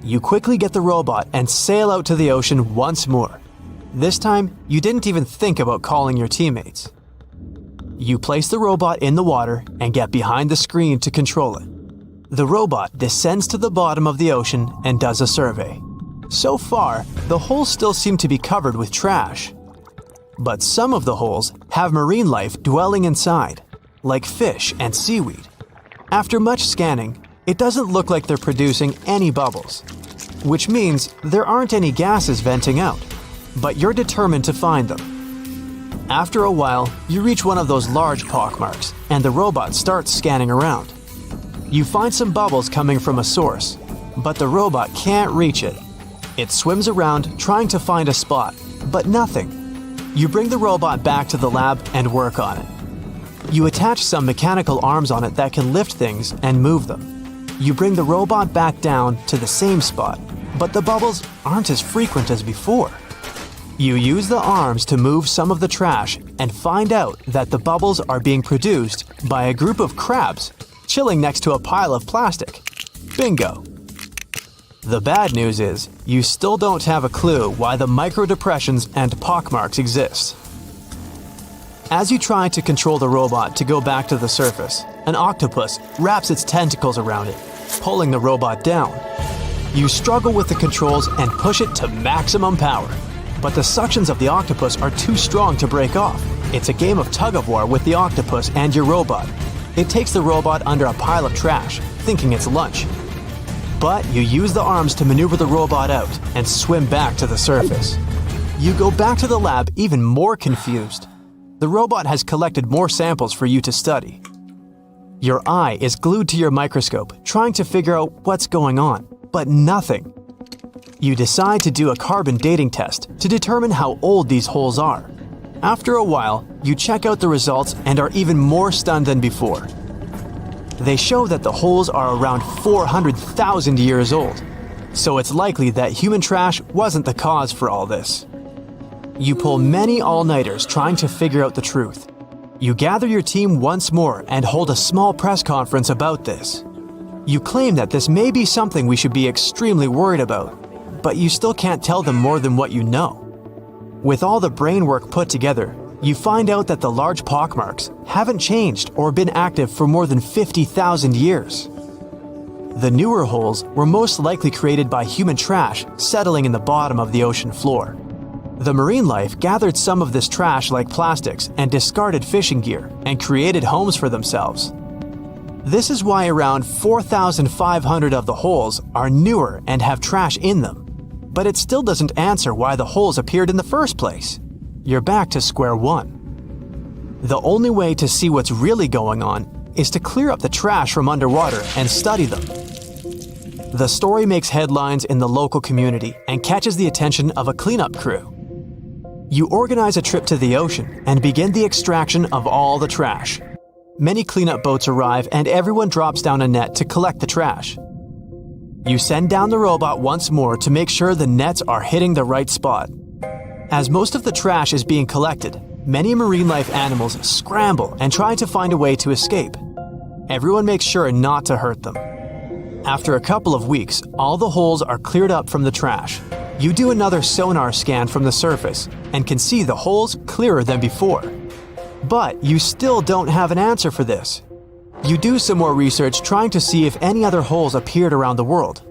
You quickly get the robot and sail out to the ocean once more. This time, you didn't even think about calling your teammates. You place the robot in the water and get behind the screen to control it. The robot descends to the bottom of the ocean and does a survey. So far, the holes still seem to be covered with trash. But some of the holes have marine life dwelling inside, like fish and seaweed. After much scanning, it doesn't look like they're producing any bubbles, which means there aren't any gases venting out, but you're determined to find them. After a while, you reach one of those large pockmarks, and the robot starts scanning around. You find some bubbles coming from a source, but the robot can't reach it. It swims around trying to find a spot, but nothing. You bring the robot back to the lab and work on it. You attach some mechanical arms on it that can lift things and move them. You bring the robot back down to the same spot, but the bubbles aren't as frequent as before. You use the arms to move some of the trash and find out that the bubbles are being produced by a group of crabs chilling next to a pile of plastic. Bingo! The bad news is, you still don't have a clue why the microdepressions and pockmarks exist. As you try to control the robot to go back to the surface, an octopus wraps its tentacles around it, pulling the robot down. You struggle with the controls and push it to maximum power, but the suctions of the octopus are too strong to break off. It's a game of tug-of-war with the octopus and your robot. It takes the robot under a pile of trash, thinking it's lunch. But you use the arms to maneuver the robot out and swim back to the surface. You go back to the lab even more confused. The robot has collected more samples for you to study. Your eye is glued to your microscope, trying to figure out what's going on, but nothing. You decide to do a carbon dating test to determine how old these holes are. After a while, you check out the results and are even more stunned than before. They show that the holes are around 400,000 years old, so it's likely that human trash wasn't the cause for all this. You pull many all-nighters trying to figure out the truth. You gather your team once more and hold a small press conference about this. You claim that this may be something we should be extremely worried about, but you still can't tell them more than what you know. With all the brain work put together, you find out that the large pockmarks haven't changed or been active for more than 50,000 years. The newer holes were most likely created by human trash settling in the bottom of the ocean floor. The marine life gathered some of this trash like plastics and discarded fishing gear and created homes for themselves. This is why around 4,500 of the holes are newer and have trash in them. But it still doesn't answer why the holes appeared in the first place. You're back to square one. The only way to see what's really going on is to clear up the trash from underwater and study them. The story makes headlines in the local community and catches the attention of a cleanup crew. You organize a trip to the ocean and begin the extraction of all the trash. Many cleanup boats arrive and everyone drops down a net to collect the trash. You send down the robot once more to make sure the nets are hitting the right spot. As most of the trash is being collected, many marine life animals scramble and try to find a way to escape. Everyone makes sure not to hurt them. After a couple of weeks, all the holes are cleared up from the trash. You do another sonar scan from the surface and can see the holes clearer than before. But you still don't have an answer for this. You do some more research trying to see if any other holes appeared around the world.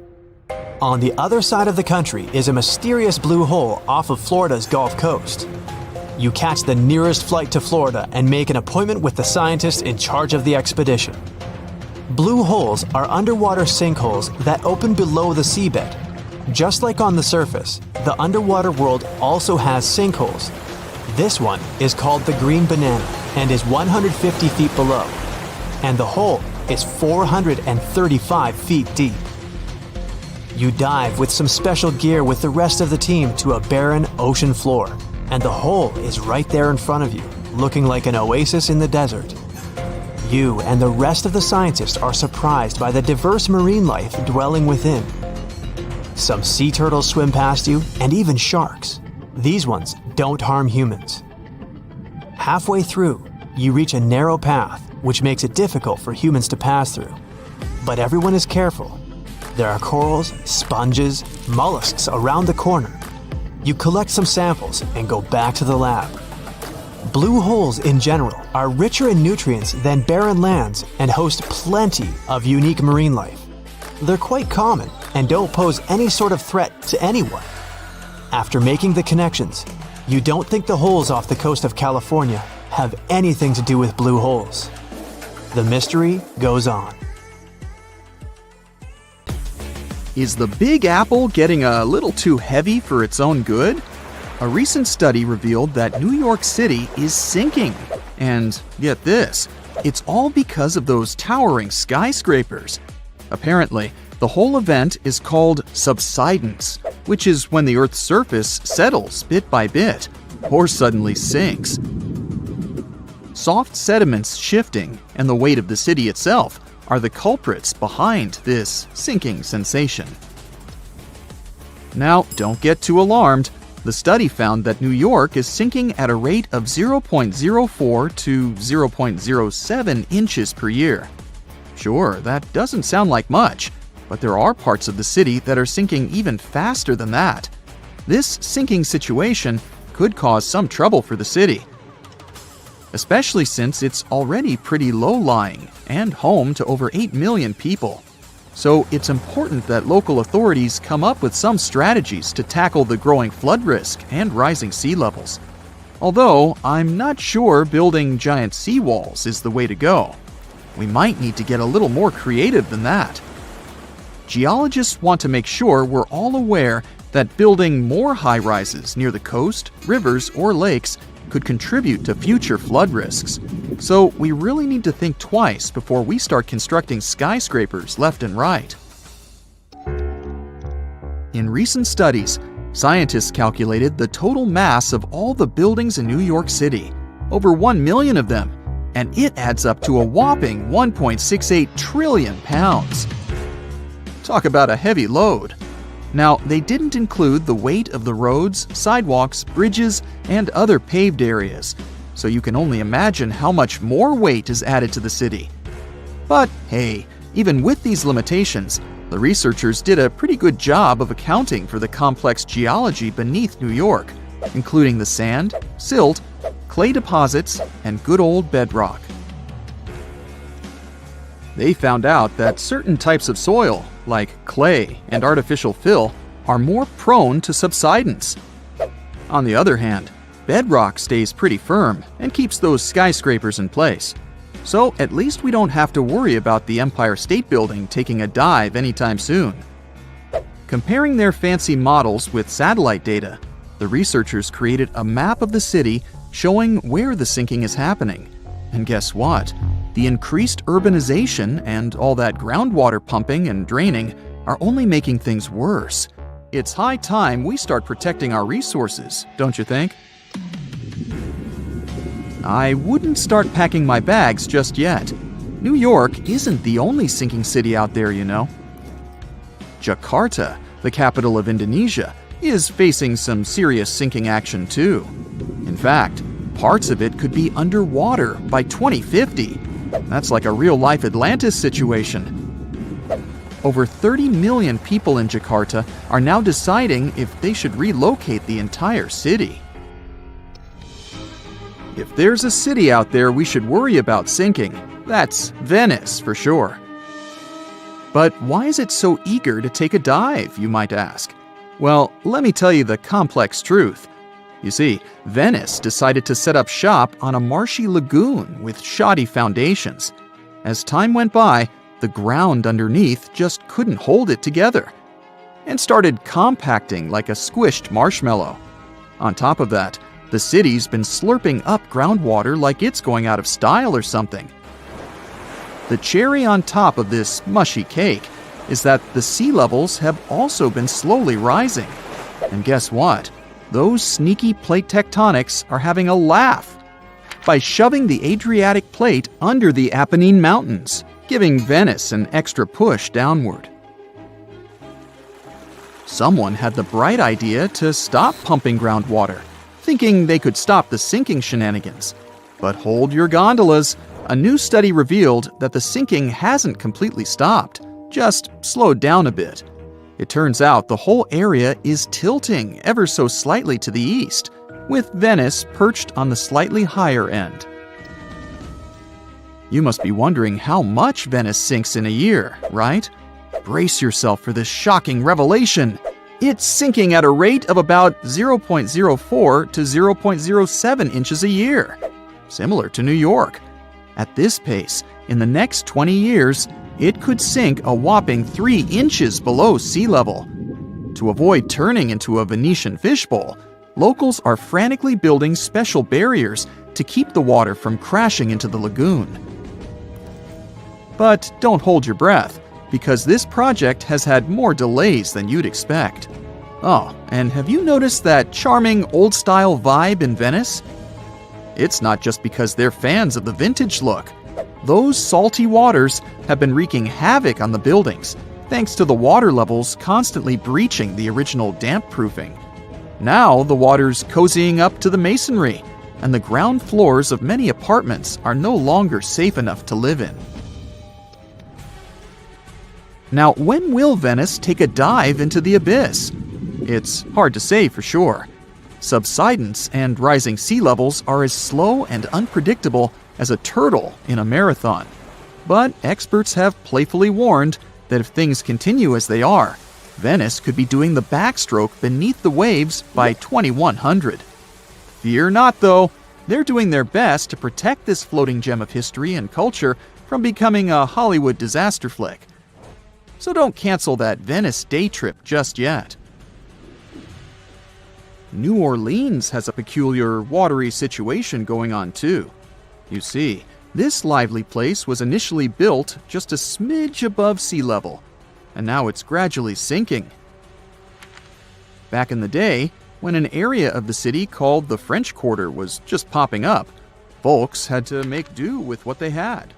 On the other side of the country is a mysterious blue hole off of Florida's Gulf Coast. You catch the nearest flight to Florida and make an appointment with the scientists in charge of the expedition. Blue holes are underwater sinkholes that open below the seabed. Just like on the surface, the underwater world also has sinkholes. This one is called the Green Banana and is 150 feet below. and the hole is 435 feet deep. You dive with some special gear with the rest of the team to a barren ocean floor, and the hole is right there in front of you, looking like an oasis in the desert. You and the rest of the scientists are surprised by the diverse marine life dwelling within. Some sea turtles swim past you, and even sharks. These ones don't harm humans. Halfway through, you reach a narrow path, which makes it difficult for humans to pass through. But everyone is careful. There are corals, sponges, mollusks around the corner. You collect some samples and go back to the lab. Blue holes in general are richer in nutrients than barren lands and host plenty of unique marine life. They're quite common and don't pose any sort of threat to anyone. After making the connections, you don't think the holes off the coast of California have anything to do with blue holes. The mystery goes on. Is the Big Apple getting a little too heavy for its own good? A recent study revealed that New York City is sinking. And get this, it's all because of those towering skyscrapers. Apparently, the whole event is called subsidence, which is when the Earth's surface settles bit by bit, or suddenly sinks. Soft sediments shifting and the weight of the city itself are the culprits behind this sinking sensation. Now, don't get too alarmed. The study found that New York is sinking at a rate of 0.04 to 0.07 inches per year. Sure, that doesn't sound like much, but there are parts of the city that are sinking even faster than that. This sinking situation could cause some trouble for the city, especially since it's already pretty low-lying and home to over 8 million people. So it's important that local authorities come up with some strategies to tackle the growing flood risk and rising sea levels. Although, I'm not sure building giant seawalls is the way to go. We might need to get a little more creative than that. Geologists want to make sure we're all aware that building more high-rises near the coast, rivers, or lakes could contribute to future flood risks. So we really need to think twice before we start constructing skyscrapers left and right. In recent studies, scientists calculated the total mass of all the buildings in New York City, over 1 million of them, and it adds up to a whopping 1.68 trillion pounds. Talk about a heavy load. Now, they didn't include the weight of the roads, sidewalks, bridges, and other paved areas, so you can only imagine how much more weight is added to the city. But hey, even with these limitations, the researchers did a pretty good job of accounting for the complex geology beneath New York, including the sand, silt, clay deposits, and good old bedrock. They found out that certain types of soil, like clay and artificial fill, are more prone to subsidence. On the other hand, bedrock stays pretty firm and keeps those skyscrapers in place. So at least we don't have to worry about the Empire State Building taking a dive anytime soon. Comparing their fancy models with satellite data, the researchers created a map of the city showing where the sinking is happening. And guess what? The increased urbanization and all that groundwater pumping and draining are only making things worse. It's high time we start protecting our resources, don't you think? I wouldn't start packing my bags just yet. New York isn't the only sinking city out there, you know. Jakarta, the capital of Indonesia, is facing some serious sinking action too. In fact, parts of it could be underwater by 2050. That's like a real-life Atlantis situation. Over 30 million people in Jakarta are now deciding if they should relocate the entire city. If there's a city out there we should worry about sinking, that's Venice for sure. But why is it so eager to take a dive, you might ask? Well, let me tell you the complex truth. You see, Venice decided to set up shop on a marshy lagoon with shoddy foundations. As time went by, the ground underneath just couldn't hold it together and started compacting like a squished marshmallow. On top of that, the city's been slurping up groundwater like it's going out of style or something. The cherry on top of this mushy cake is that the sea levels have also been slowly rising. And guess what? Those sneaky plate tectonics are having a laugh by shoving the Adriatic plate under the Apennine Mountains, giving Venice an extra push downward. Someone had the bright idea to stop pumping groundwater, thinking they could stop the sinking shenanigans. But hold your gondolas. A new study revealed that the sinking hasn't completely stopped, just slowed down a bit. It turns out the whole area is tilting ever so slightly to the east, with Venice perched on the slightly higher end. You must be wondering how much Venice sinks in a year, right? Brace yourself for this shocking revelation. It's sinking at a rate of about 0.04 to 0.07 inches a year, similar to New York. At this pace, in the next 20 years, it could sink a whopping 3 inches below sea level. To avoid turning into a Venetian fishbowl, locals are frantically building special barriers to keep the water from crashing into the lagoon. But don't hold your breath, because this project has had more delays than you'd expect. Oh, and have you noticed that charming old-style vibe in Venice? It's not just because they're fans of the vintage look. Those salty waters have been wreaking havoc on the buildings, thanks to the water levels constantly breaching the original damp-proofing. Now the water's cozying up to the masonry, and the ground floors of many apartments are no longer safe enough to live in. Now, when will Venice take a dive into the abyss? It's hard to say for sure. Subsidence and rising sea levels are as slow and unpredictable as a turtle in a marathon. But experts have playfully warned that if things continue as they are, Venice could be doing the backstroke beneath the waves by 2100. Fear not, though. They're doing their best to protect this floating gem of history and culture from becoming a Hollywood disaster flick. So don't cancel that Venice day trip just yet. New Orleans has a peculiar watery situation going on too. You see, this lively place was initially built just a smidge above sea level, and now it's gradually sinking. Back in the day, when an area of the city called the French Quarter was just popping up, folks had to make do with what they had.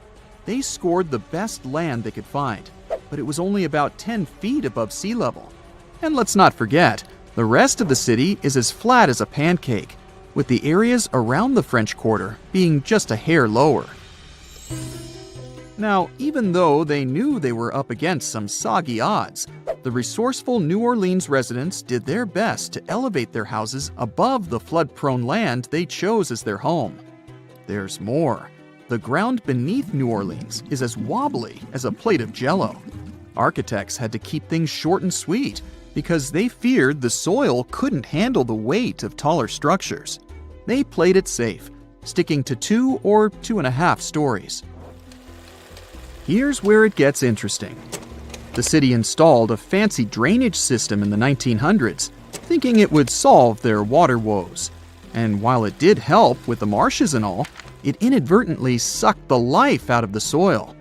They scored the best land they could find, but it was only about 10 feet above sea level. And let's not forget, the rest of the city is as flat as a pancake, with the areas around the French Quarter being just a hair lower. Now, even though they knew they were up against some soggy odds, the resourceful New Orleans residents did their best to elevate their houses above the flood-prone land they chose as their home. There's more. The ground beneath New Orleans is as wobbly as a plate of Jell-O. Architects had to keep things short and sweet because they feared the soil couldn't handle the weight of taller structures. They played it safe, sticking to 2 or 2.5 stories. Here's where it gets interesting. The city installed a fancy drainage system in the 1900s, thinking it would solve their water woes. And while it did help with the marshes and all, it inadvertently sucked the life out of the soil.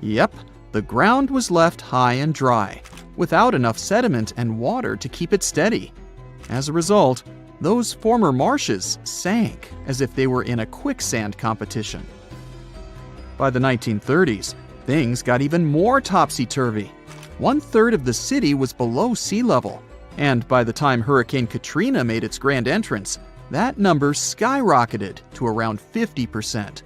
Yep, the ground was left high and dry, without enough sediment and water to keep it steady. As a result, those former marshes sank as if they were in a quicksand competition. By the 1930s, things got even more topsy-turvy. 1/3 of the city was below sea level, and by the time Hurricane Katrina made its grand entrance, that number skyrocketed to around 50%.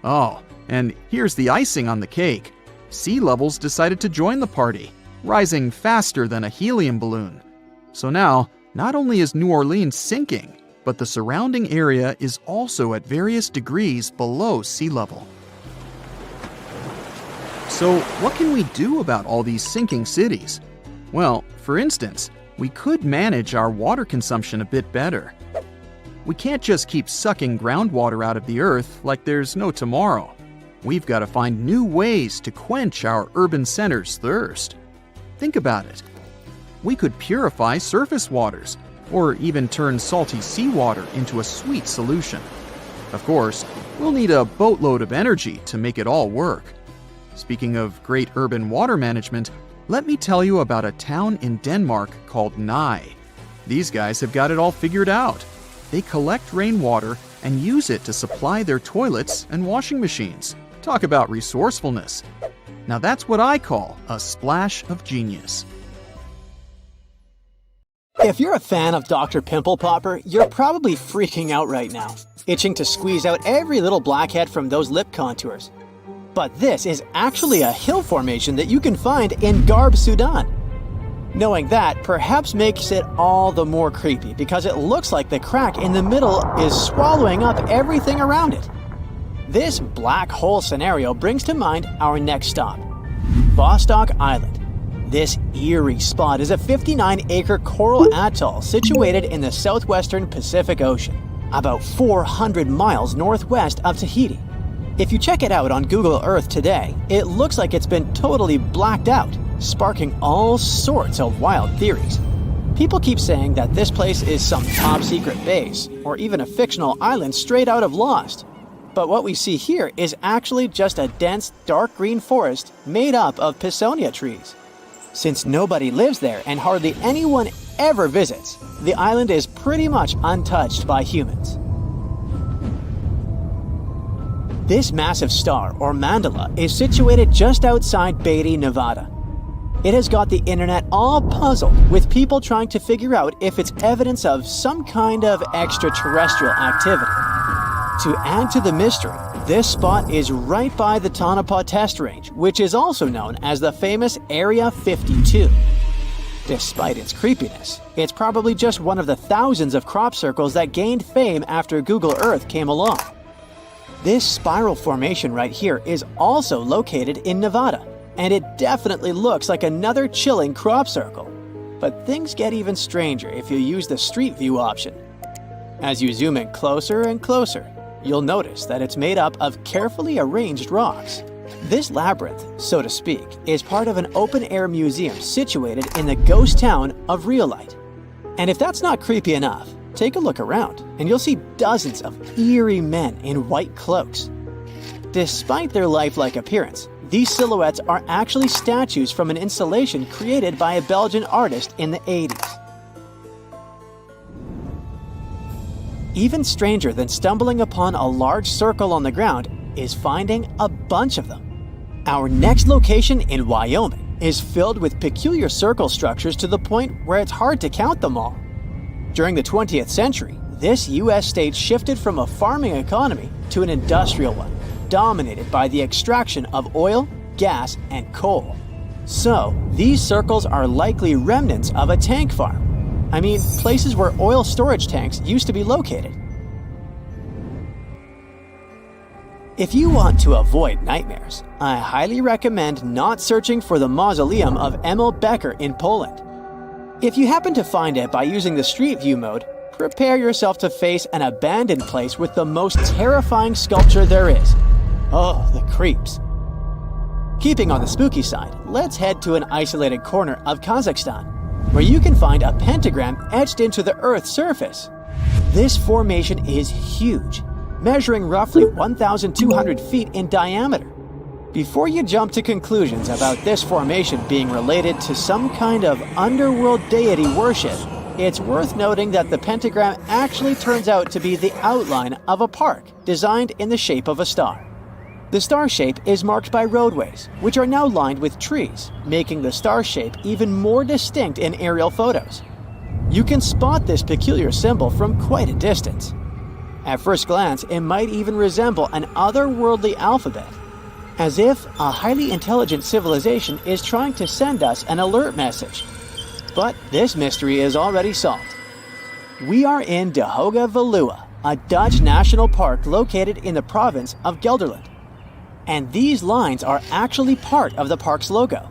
Oh, and here's the icing on the cake. Sea levels decided to join the party, rising faster than a helium balloon. So now, not only is New Orleans sinking, but the surrounding area is also at various degrees below sea level. So what can we do about all these sinking cities? Well, for instance, we could manage our water consumption a bit better. We can't just keep sucking groundwater out of the earth like there's no tomorrow. We've got to find new ways to quench our urban centers' thirst. Think about it. We could purify surface waters, or even turn salty seawater into a sweet solution. Of course, we'll need a boatload of energy to make it all work. Speaking of great urban water management, let me tell you about a town in Denmark called Nye. These guys have got it all figured out. They collect rainwater and use it to supply their toilets and washing machines. Talk about resourcefulness. Now that's what I call a splash of genius. If you're a fan of Dr. Pimple Popper, you're probably freaking out right now, itching to squeeze out every little blackhead from those lip contours. But this is actually a hill formation that you can find in Garb, Sudan. Knowing that perhaps makes it all the more creepy because it looks like the crack in the middle is swallowing up everything around it. This black hole scenario brings to mind our next stop, Vostok Island. This eerie spot is a 59-acre coral atoll situated in the southwestern Pacific Ocean, about 400 miles northwest of Tahiti. If you check it out on Google Earth today, it looks like it's been totally blacked out, sparking all sorts of wild theories. People keep saying that this place is some top-secret base, or even a fictional island straight out of Lost. But what we see here is actually just a dense, dark green forest made up of Pisonia trees. Since nobody lives there and hardly anyone ever visits, the island is pretty much untouched by humans. This massive star, or mandala, is situated just outside Beatty, Nevada. It has got the internet all puzzled, with people trying to figure out if it's evidence of some kind of extraterrestrial activity. To add to the mystery, this spot is right by the Tonopah test range, which is also known as the famous Area 52. Despite its creepiness, it's probably just one of the thousands of crop circles that gained fame after Google Earth came along. This spiral formation right here is also located in Nevada, and it definitely looks like another chilling crop circle. But things get even stranger if you use the street view option. As you zoom in closer and closer, you'll notice that it's made up of carefully arranged rocks. This labyrinth, so to speak, is part of an open-air museum situated in the ghost town of Rhyolite. And if that's not creepy enough, take a look around and you'll see dozens of eerie men in white cloaks. Despite their lifelike appearance, these silhouettes are actually statues from an installation created by a Belgian artist in the 80s. Even stranger than stumbling upon a large circle on the ground is finding a bunch of them. Our next location in Wyoming is filled with peculiar circle structures to the point where it's hard to count them all. During the 20th century, this U.S. state shifted from a farming economy to an industrial one, dominated by the extraction of oil, gas, and coal. So, these circles are likely remnants of a tank farm. I mean, places where oil storage tanks used to be located. If you want to avoid nightmares, I highly recommend not searching for the mausoleum of Emil Becker in Poland. If you happen to find it by using the Street View mode, prepare yourself to face an abandoned place with the most terrifying sculpture there is. Oh, the creeps. Keeping on the spooky side, let's head to an isolated corner of Kazakhstan, where you can find a pentagram etched into the Earth's surface. This formation is huge, measuring roughly 1,200 feet in diameter. Before you jump to conclusions about this formation being related to some kind of underworld deity worship, it's worth noting that the pentagram actually turns out to be the outline of a park designed in the shape of a star. The star shape is marked by roadways, which are now lined with trees, making the star shape even more distinct in aerial photos. You can spot this peculiar symbol from quite a distance. At first glance, it might even resemble an otherworldly alphabet, as if a highly intelligent civilization is trying to send us an alert message. But this mystery is already solved. We are in De Hoge Veluwe, a Dutch national park located in the province of Gelderland. And these lines are actually part of the park's logo.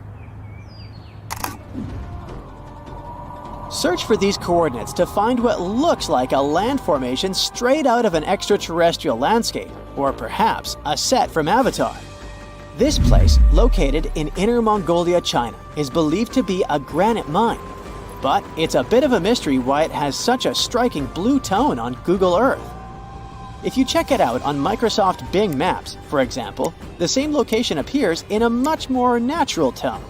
Search for these coordinates to find what looks like a land formation straight out of an extraterrestrial landscape, or perhaps a set from Avatar. This place, located in Inner Mongolia, China, is believed to be a granite mine. But it's a bit of a mystery why it has such a striking blue tone on Google Earth. If you check it out on Microsoft Bing Maps, for example, the same location appears in a much more natural tone.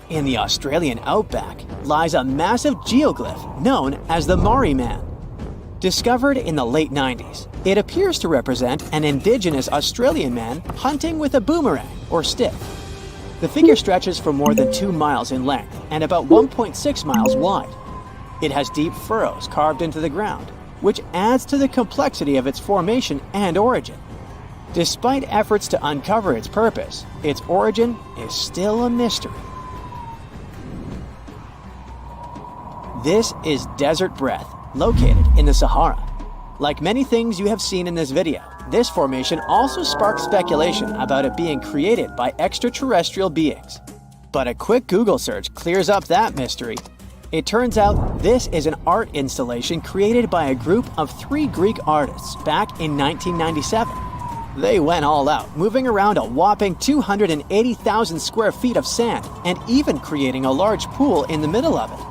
In the Australian outback lies a massive geoglyph known as the Maori Man. Discovered in the late 90s, it appears to represent an indigenous Australian man hunting with a boomerang or stick. The figure stretches for more than 2 miles in length and about 1.6 miles wide. It has deep furrows carved into the ground, which adds to the complexity of its formation and origin. Despite efforts to uncover its purpose, its origin is still a mystery. This is Desert Breath, located in the Sahara. Like many things you have seen in this video, this formation also sparks speculation about it being created by extraterrestrial beings. But a quick Google search clears up that mystery. It turns out this is an art installation created by a group of 3 Greek artists back in 1997. They went all out, moving around a whopping 280,000 square feet of sand and even creating a large pool in the middle of it.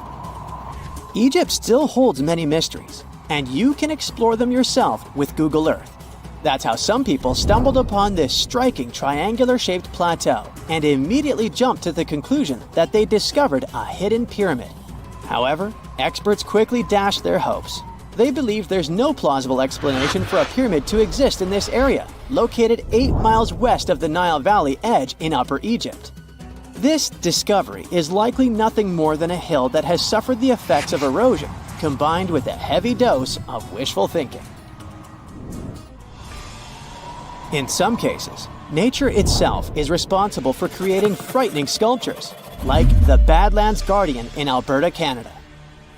Egypt still holds many mysteries, and you can explore them yourself with Google Earth. That's how some people stumbled upon this striking triangular-shaped plateau and immediately jumped to the conclusion that they discovered a hidden pyramid. However, experts quickly dashed their hopes. They believe there's no plausible explanation for a pyramid to exist in this area, located 8 miles west of the Nile Valley edge in Upper Egypt. This discovery is likely nothing more than a hill that has suffered the effects of erosion, combined with a heavy dose of wishful thinking. In some cases, nature itself is responsible for creating frightening sculptures, like the Badlands Guardian in Alberta, Canada.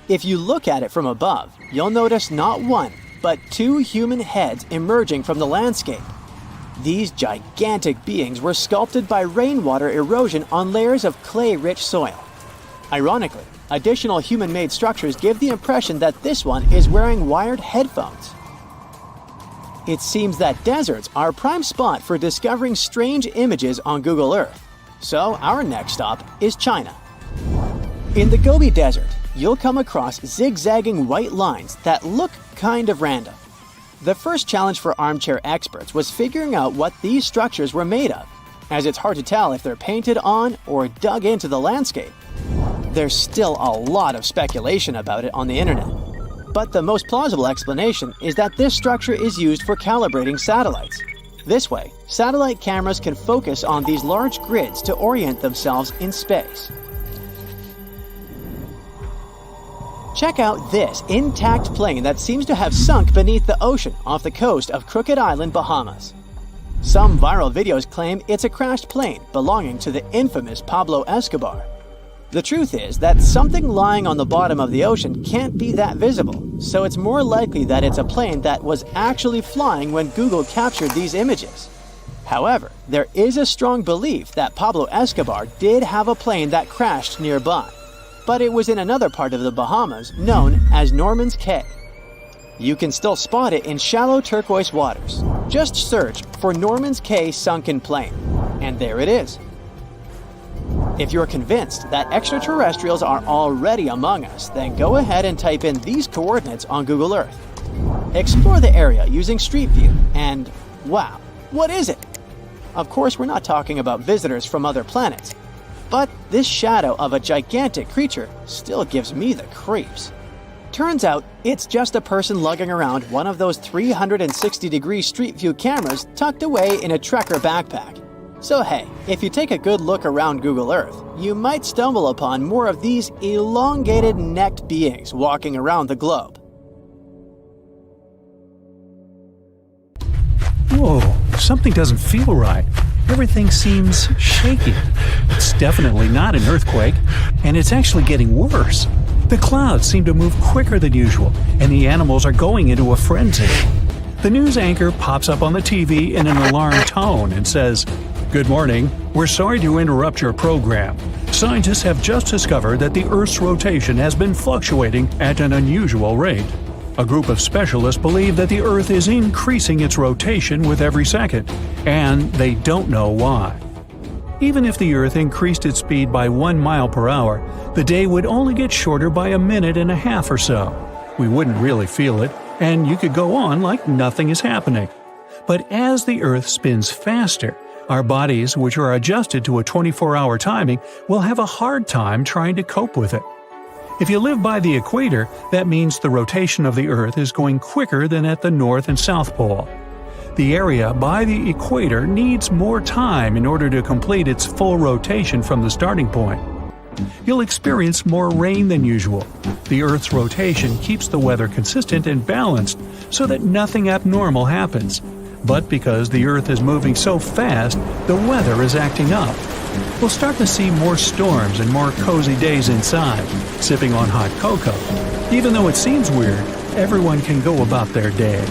If you look at it from above, you'll notice not 1, but 2 human heads emerging from the landscape. These gigantic beings were sculpted by rainwater erosion on layers of clay-rich soil. Ironically, additional human-made structures give the impression that this one is wearing wired headphones. It seems that deserts are a prime spot for discovering strange images on Google Earth. So our next stop is China. In the Gobi Desert, you'll come across zigzagging white lines that look kind of random. The first challenge for armchair experts was figuring out what these structures were made of, as it's hard to tell if they're painted on or dug into the landscape. There's still a lot of speculation about it on the internet, but the most plausible explanation is that this structure is used for calibrating satellites. This way, satellite cameras can focus on these large grids to orient themselves in space. Check out this intact plane that seems to have sunk beneath the ocean off the coast of Crooked Island, Bahamas. Some viral videos claim it's a crashed plane belonging to the infamous Pablo Escobar. The truth is that something lying on the bottom of the ocean can't be that visible, so it's more likely that it's a plane that was actually flying when Google captured these images. However, there is a strong belief that Pablo Escobar did have a plane that crashed nearby, but it was in another part of the Bahamas known as Norman's Cay. You can still spot it in shallow turquoise waters. Just search for Norman's Cay sunken plane, and there it is. If you're convinced that extraterrestrials are already among us, then go ahead and type in these coordinates on Google Earth. Explore the area using Street View, and wow, what is it? Of course, we're not talking about visitors from other planets, but this shadow of a gigantic creature still gives me the creeps. Turns out, it's just a person lugging around one of those 360-degree Street View cameras tucked away in a trekker backpack. So hey, if you take a good look around Google Earth, you might stumble upon more of these elongated necked beings walking around the globe. Whoa, something doesn't feel right. Everything seems shaky. It's definitely not an earthquake, and it's actually getting worse. The clouds seem to move quicker than usual, and the animals are going into a frenzy. The news anchor pops up on the TV in an alarmed tone and says, "Good morning. We're sorry to interrupt your program. Scientists have just discovered that the Earth's rotation has been fluctuating at an unusual rate. A group of specialists believe that the Earth is increasing its rotation with every second, and they don't know why. Even if the Earth increased its speed by 1 mile per hour, the day would only get shorter by a minute and a half or so. We wouldn't really feel it, and you could go on like nothing is happening. But as the Earth spins faster, our bodies, which are adjusted to a 24-hour timing, will have a hard time trying to cope with it. If you live by the equator, that means the rotation of the Earth is going quicker than at the North and South Pole. The area by the equator needs more time in order to complete its full rotation from the starting point. You'll experience more rain than usual. The Earth's rotation keeps the weather consistent and balanced so that nothing abnormal happens. But because the Earth is moving so fast, the weather is acting up. We'll start to see more storms and more cozy days inside, sipping on hot cocoa. Even though it seems weird, everyone can go about their day.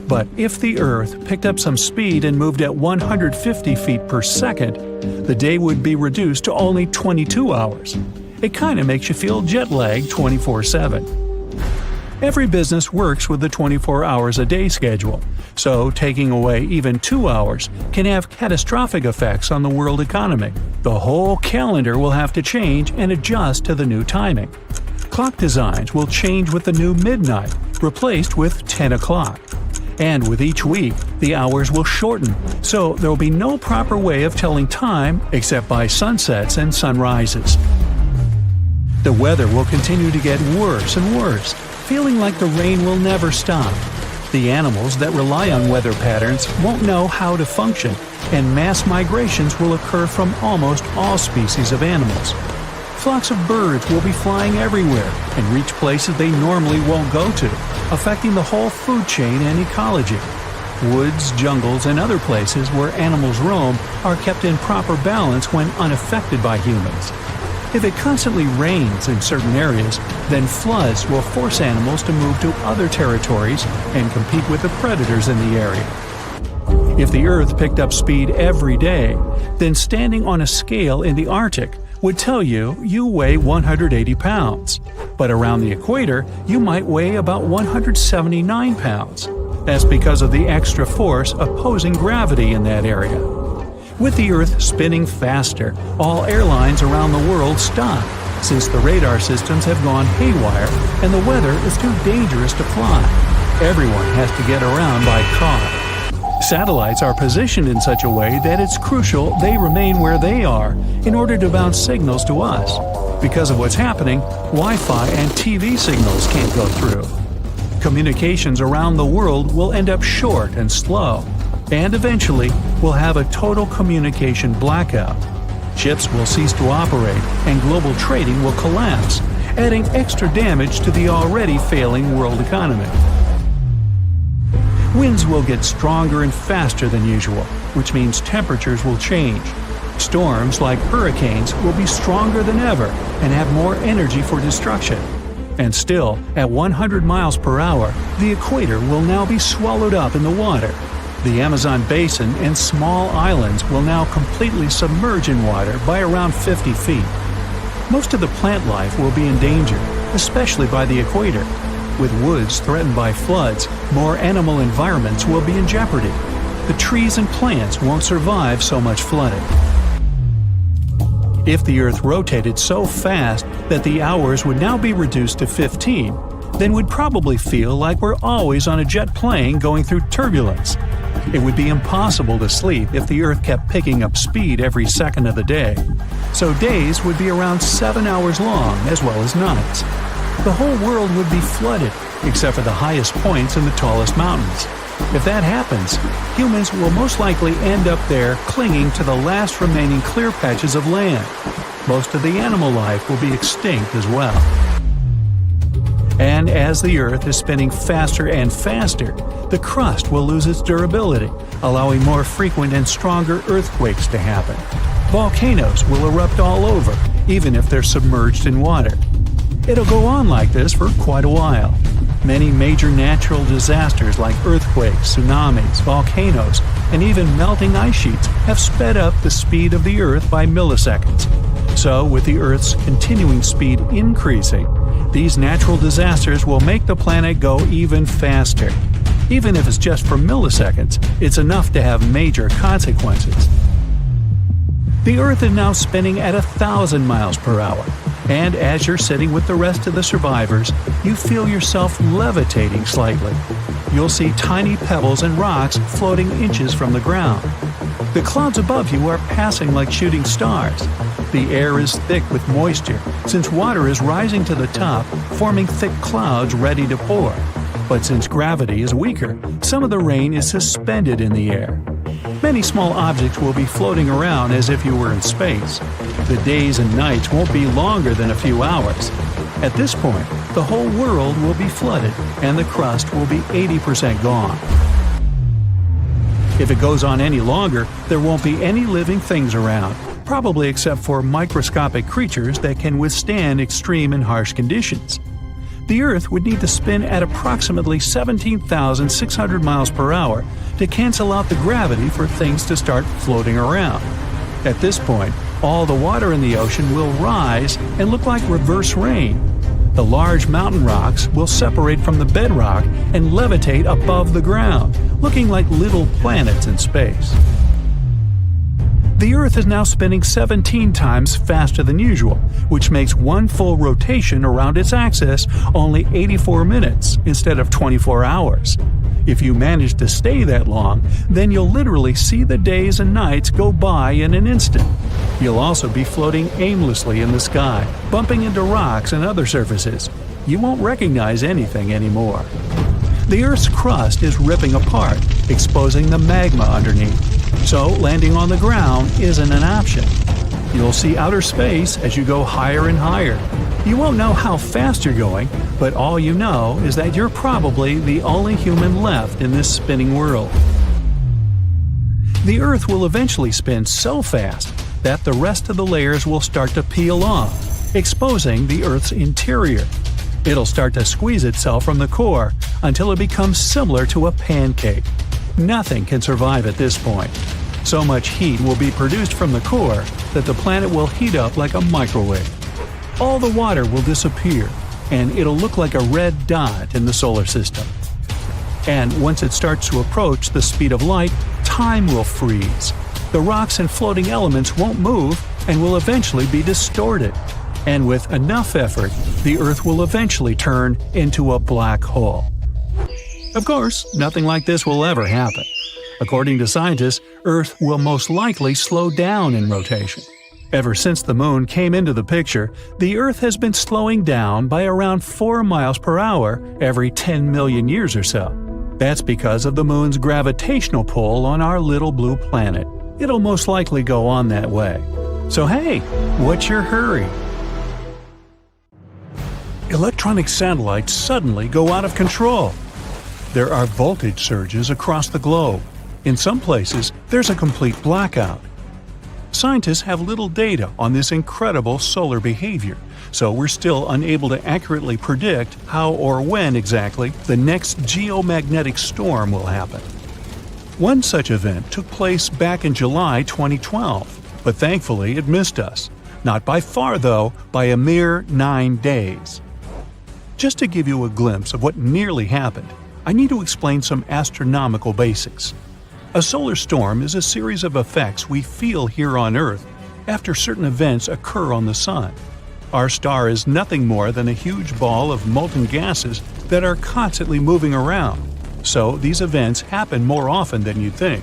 But if the Earth picked up some speed and moved at 150 feet per second, the day would be reduced to only 22 hours. It kind of makes you feel jet-lagged 24/7. Every business works with the 24 hours a day schedule, so taking away even 2 hours can have catastrophic effects on the world economy. The whole calendar will have to change and adjust to the new timing. Clock designs will change with the new midnight, replaced with 10 o'clock. And with each week, the hours will shorten, so there will be no proper way of telling time except by sunsets and sunrises. The weather will continue to get worse and worse, feeling like the rain will never stop. The animals that rely on weather patterns won't know how to function, and mass migrations will occur from almost all species of animals. Flocks of birds will be flying everywhere and reach places they normally won't go to, affecting the whole food chain and ecology. Woods, jungles, and other places where animals roam are kept in proper balance when unaffected by humans. If it constantly rains in certain areas, then floods will force animals to move to other territories and compete with the predators in the area. If the Earth picked up speed every day, then standing on a scale in the Arctic would tell you weigh 180 pounds. But around the equator, you might weigh about 179 pounds. That's because of the extra force opposing gravity in that area. With the Earth spinning faster, all airlines around the world stop, since the radar systems have gone haywire and the weather is too dangerous to fly. Everyone has to get around by car. Satellites are positioned in such a way that it's crucial they remain where they are in order to bounce signals to us. Because of what's happening, Wi-Fi and TV signals can't go through. Communications around the world will end up short and slow. And eventually, we'll have a total communication blackout. Ships will cease to operate, and global trading will collapse, adding extra damage to the already failing world economy. Winds will get stronger and faster than usual, which means temperatures will change. Storms, like hurricanes, will be stronger than ever and have more energy for destruction. And still, at 100 miles per hour, the equator will now be swallowed up in the water. The Amazon basin and small islands will now completely submerge in water by around 50 feet. Most of the plant life will be endangered, especially by the equator. With woods threatened by floods, more animal environments will be in jeopardy. The trees and plants won't survive so much flooding. If the Earth rotated so fast that the hours would now be reduced to 15, then we'd probably feel like we're always on a jet plane going through turbulence. It would be impossible to sleep if the Earth kept picking up speed every second of the day. So days would be around 7 hours long as well as nights. The whole world would be flooded, except for the highest points and the tallest mountains. If that happens, humans will most likely end up there clinging to the last remaining clear patches of land. Most of the animal life will be extinct as well. And as the Earth is spinning faster and faster, the crust will lose its durability, allowing more frequent and stronger earthquakes to happen. Volcanoes will erupt all over, even if they're submerged in water. It'll go on like this for quite a while. Many major natural disasters like earthquakes, tsunamis, volcanoes, and even melting ice sheets have sped up the speed of the Earth by milliseconds. So, with the Earth's continuing speed increasing, these natural disasters will make the planet go even faster. Even if it's just for milliseconds, it's enough to have major consequences. The Earth is now spinning at 1,000 miles per hour. And as you're sitting with the rest of the survivors, you feel yourself levitating slightly. You'll see tiny pebbles and rocks floating inches from the ground. The clouds above you are passing like shooting stars. The air is thick with moisture, since water is rising to the top, forming thick clouds ready to pour. But since gravity is weaker, some of the rain is suspended in the air. Many small objects will be floating around as if you were in space. The days and nights won't be longer than a few hours. At this point, the whole world will be flooded, and the crust will be 80% gone. If it goes on any longer, there won't be any living things around, probably except for microscopic creatures that can withstand extreme and harsh conditions. The Earth would need to spin at approximately 17,600 miles per hour to cancel out the gravity for things to start floating around. At this point, all the water in the ocean will rise and look like reverse rain. The large mountain rocks will separate from the bedrock and levitate above the ground, looking like little planets in space. The Earth is now spinning 17 times faster than usual, which makes one full rotation around its axis only 84 minutes instead of 24 hours. If you manage to stay that long, then you'll literally see the days and nights go by in an instant. You'll also be floating aimlessly in the sky, bumping into rocks and other surfaces. You won't recognize anything anymore. The Earth's crust is ripping apart, exposing the magma underneath. So landing on the ground isn't an option. You'll see outer space as you go higher and higher. You won't know how fast you're going, but all you know is that you're probably the only human left in this spinning world. The Earth will eventually spin so fast that the rest of the layers will start to peel off, exposing the Earth's interior. It'll start to squeeze itself from the core until it becomes similar to a pancake. Nothing can survive at this point. So much heat will be produced from the core that the planet will heat up like a microwave. All the water will disappear, and it'll look like a red dot in the solar system. And once it starts to approach the speed of light, time will freeze. The rocks and floating elements won't move and will eventually be distorted. And with enough effort, the Earth will eventually turn into a black hole. Of course, nothing like this will ever happen. According to scientists, Earth will most likely slow down in rotation. Ever since the Moon came into the picture, the Earth has been slowing down by around 4 miles per hour every 10 million years or so. That's because of the Moon's gravitational pull on our little blue planet. It'll most likely go on that way. So hey, what's your hurry? Electronic satellites suddenly go out of control. There are voltage surges across the globe. In some places, there's a complete blackout. Scientists have little data on this incredible solar behavior, so we're still unable to accurately predict how or when exactly the next geomagnetic storm will happen. One such event took place back in July 2012, but thankfully it missed us. Not by far, though, by a mere 9 days. Just to give you a glimpse of what nearly happened, I need to explain some astronomical basics. A solar storm is a series of effects we feel here on Earth after certain events occur on the Sun. Our star is nothing more than a huge ball of molten gases that are constantly moving around, so these events happen more often than you'd think.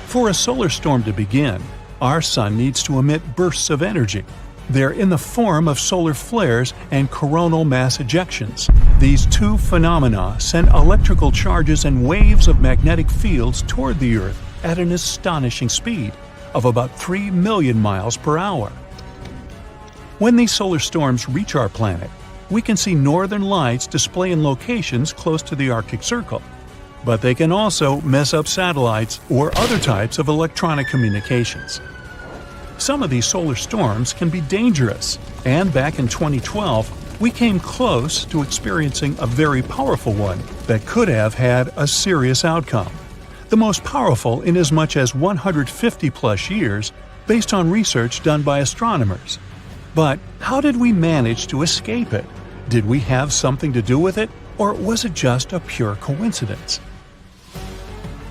For a solar storm to begin, our Sun needs to emit bursts of energy. They're in the form of solar flares and coronal mass ejections. These two phenomena send electrical charges and waves of magnetic fields toward the Earth at an astonishing speed of about 3 million miles per hour. When these solar storms reach our planet, we can see northern lights display in locations close to the Arctic Circle. But they can also mess up satellites or other types of electronic communications. Some of these solar storms can be dangerous, and back in 2012, we came close to experiencing a very powerful one that could have had a serious outcome. The most powerful in as much as 150-plus years, based on research done by astronomers. But how did we manage to escape it? Did we have something to do with it, or was it just a pure coincidence?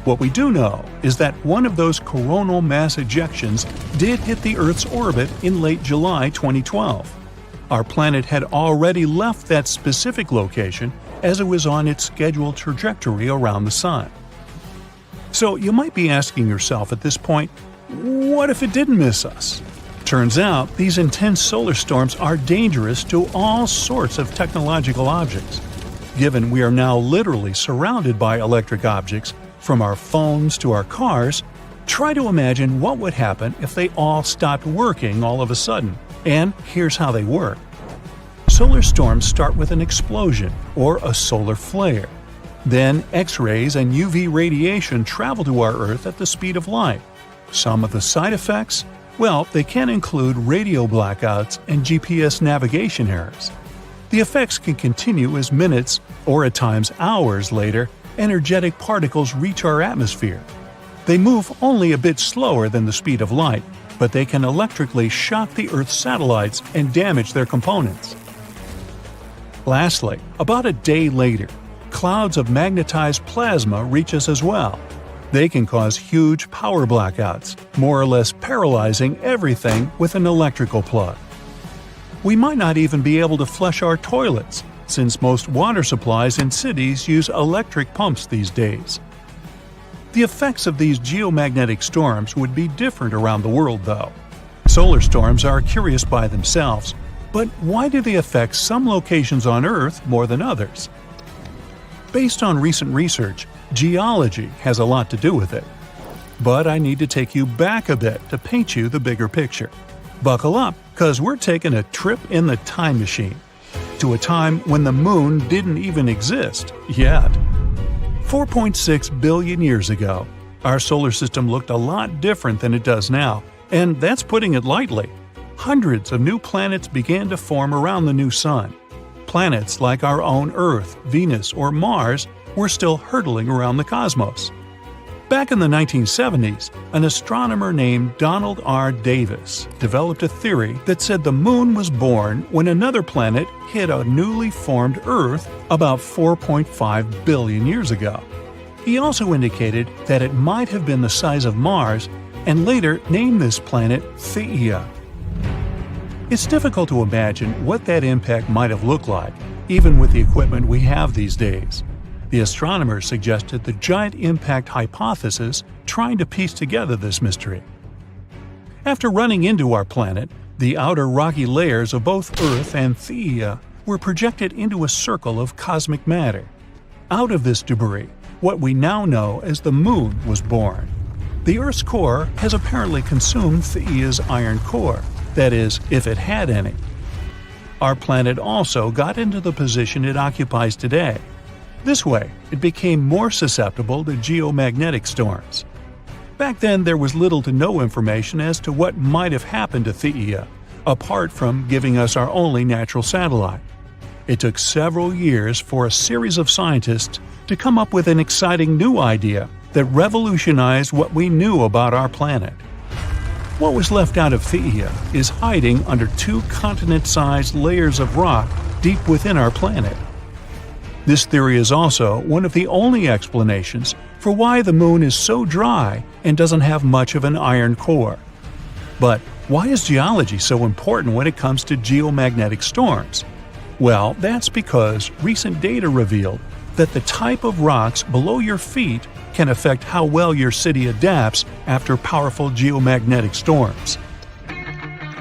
What we do know is that one of those coronal mass ejections did hit the Earth's orbit in late July 2012. Our planet had already left that specific location as it was on its scheduled trajectory around the Sun. So you might be asking yourself at this point, what if it didn't miss us? Turns out these intense solar storms are dangerous to all sorts of technological objects. Given we are now literally surrounded by electric objects, from our phones to our cars, try to imagine what would happen if they all stopped working all of a sudden. And here's how they work. Solar storms start with an explosion, or a solar flare. Then X-rays and UV radiation travel to our Earth at the speed of light. Some of the side effects? Well, they can include radio blackouts and GPS navigation errors. The effects can continue as minutes, or at times hours later, energetic particles reach our atmosphere. They move only a bit slower than the speed of light, but they can electrically shock the Earth's satellites and damage their components. Lastly, about a day later, clouds of magnetized plasma reach us as well. They can cause huge power blackouts, more or less paralyzing everything with an electrical plug. We might not even be able to flush our toilets, since most water supplies in cities use electric pumps these days. The effects of these geomagnetic storms would be different around the world, though. Solar storms are curious by themselves, but why do they affect some locations on Earth more than others? Based on recent research, geology has a lot to do with it. But I need to take you back a bit to paint you the bigger picture. Buckle up, because we're taking a trip in the time machine to a time when the moon didn't even exist yet. 4.6 billion years ago, our solar system looked a lot different than it does now, and that's putting it lightly. Hundreds of new planets began to form around the new sun. Planets like our own Earth, Venus, or Mars were still hurtling around the cosmos. Back in the 1970s, an astronomer named Donald R. Davis developed a theory that said the moon was born when another planet hit a newly formed Earth about 4.5 billion years ago. He also indicated that it might have been the size of Mars and later named this planet Theia. It's difficult to imagine what that impact might have looked like, even with the equipment we have these days. The astronomers suggested the giant impact hypothesis, trying to piece together this mystery. After running into our planet, the outer rocky layers of both Earth and Theia were projected into a circle of cosmic matter. Out of this debris, what we now know as the Moon was born. The Earth's core has apparently consumed Theia's iron core, that is, if it had any. Our planet also got into the position it occupies today. This way, it became more susceptible to geomagnetic storms. Back then, there was little to no information as to what might have happened to Theia, apart from giving us our only natural satellite. It took several years for a series of scientists to come up with an exciting new idea that revolutionized what we knew about our planet. What was left out of Theia is hiding under two continent-sized layers of rock deep within our planet. This theory is also one of the only explanations for why the moon is so dry and doesn't have much of an iron core. But why is geology so important when it comes to geomagnetic storms? Well, that's because recent data revealed that the type of rocks below your feet can affect how well your city adapts after powerful geomagnetic storms.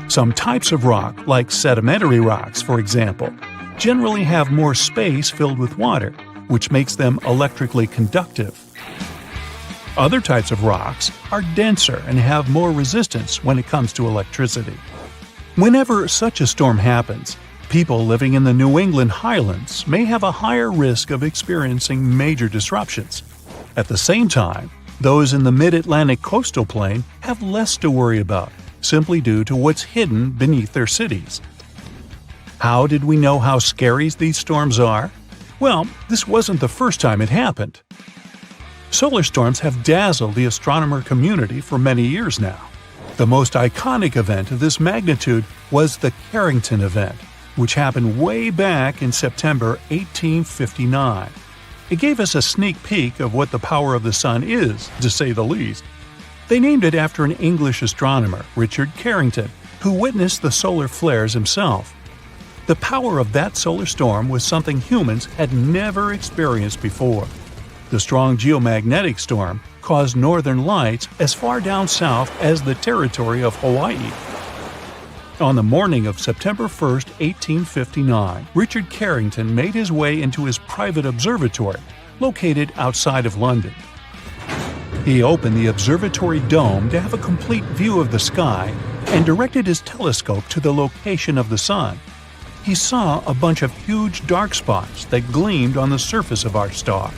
Some types of rock, like sedimentary rocks for example, generally have more space filled with water, which makes them electrically conductive. Other types of rocks are denser and have more resistance when it comes to electricity. Whenever such a storm happens, people living in the New England Highlands may have a higher risk of experiencing major disruptions. At the same time, those in the mid-Atlantic coastal plain have less to worry about, simply due to what's hidden beneath their cities. How did we know how scary these storms are? Well, this wasn't the first time it happened. Solar storms have dazzled the astronomer community for many years now. The most iconic event of this magnitude was the Carrington event, which happened way back in September 1859. It gave us a sneak peek of what the power of the sun is, to say the least. They named it after an English astronomer, Richard Carrington, who witnessed the solar flares himself. The power of that solar storm was something humans had never experienced before. The strong geomagnetic storm caused northern lights as far down south as the territory of Hawaii. On the morning of September 1, 1859, Richard Carrington made his way into his private observatory, located outside of London. He opened the observatory dome to have a complete view of the sky and directed his telescope to the location of the sun. He saw a bunch of huge dark spots that gleamed on the surface of our star.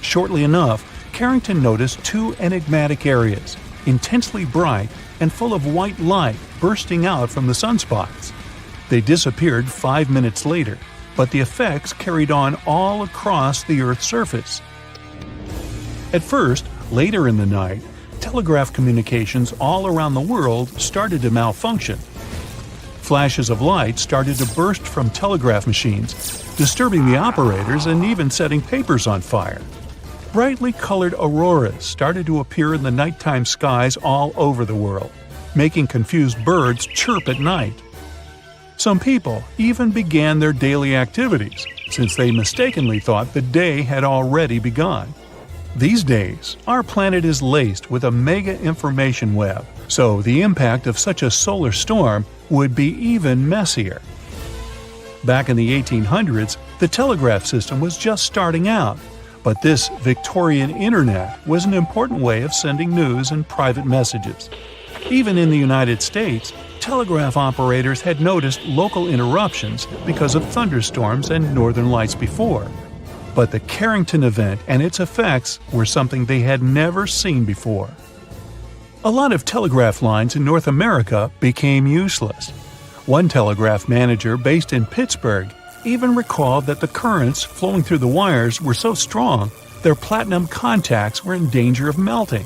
Shortly enough, Carrington noticed two enigmatic areas, intensely bright and full of white light bursting out from the sunspots. They disappeared 5 minutes later, but the effects carried on all across the Earth's surface. At first, later in the night, telegraph communications all around the world started to malfunction. Flashes of light started to burst from telegraph machines, disturbing the operators and even setting papers on fire. Brightly colored auroras started to appear in the nighttime skies all over the world, making confused birds chirp at night. Some people even began their daily activities, since they mistakenly thought the day had already begun. These days, our planet is laced with a mega information web, so the impact of such a solar storm would be even messier. Back in the 1800s, the telegraph system was just starting out, but this Victorian internet was an important way of sending news and private messages. Even in the United States, telegraph operators had noticed local interruptions because of thunderstorms and northern lights before. But the Carrington event and its effects were something they had never seen before. A lot of telegraph lines in North America became useless. One telegraph manager based in Pittsburgh even recalled that the currents flowing through the wires were so strong their platinum contacts were in danger of melting.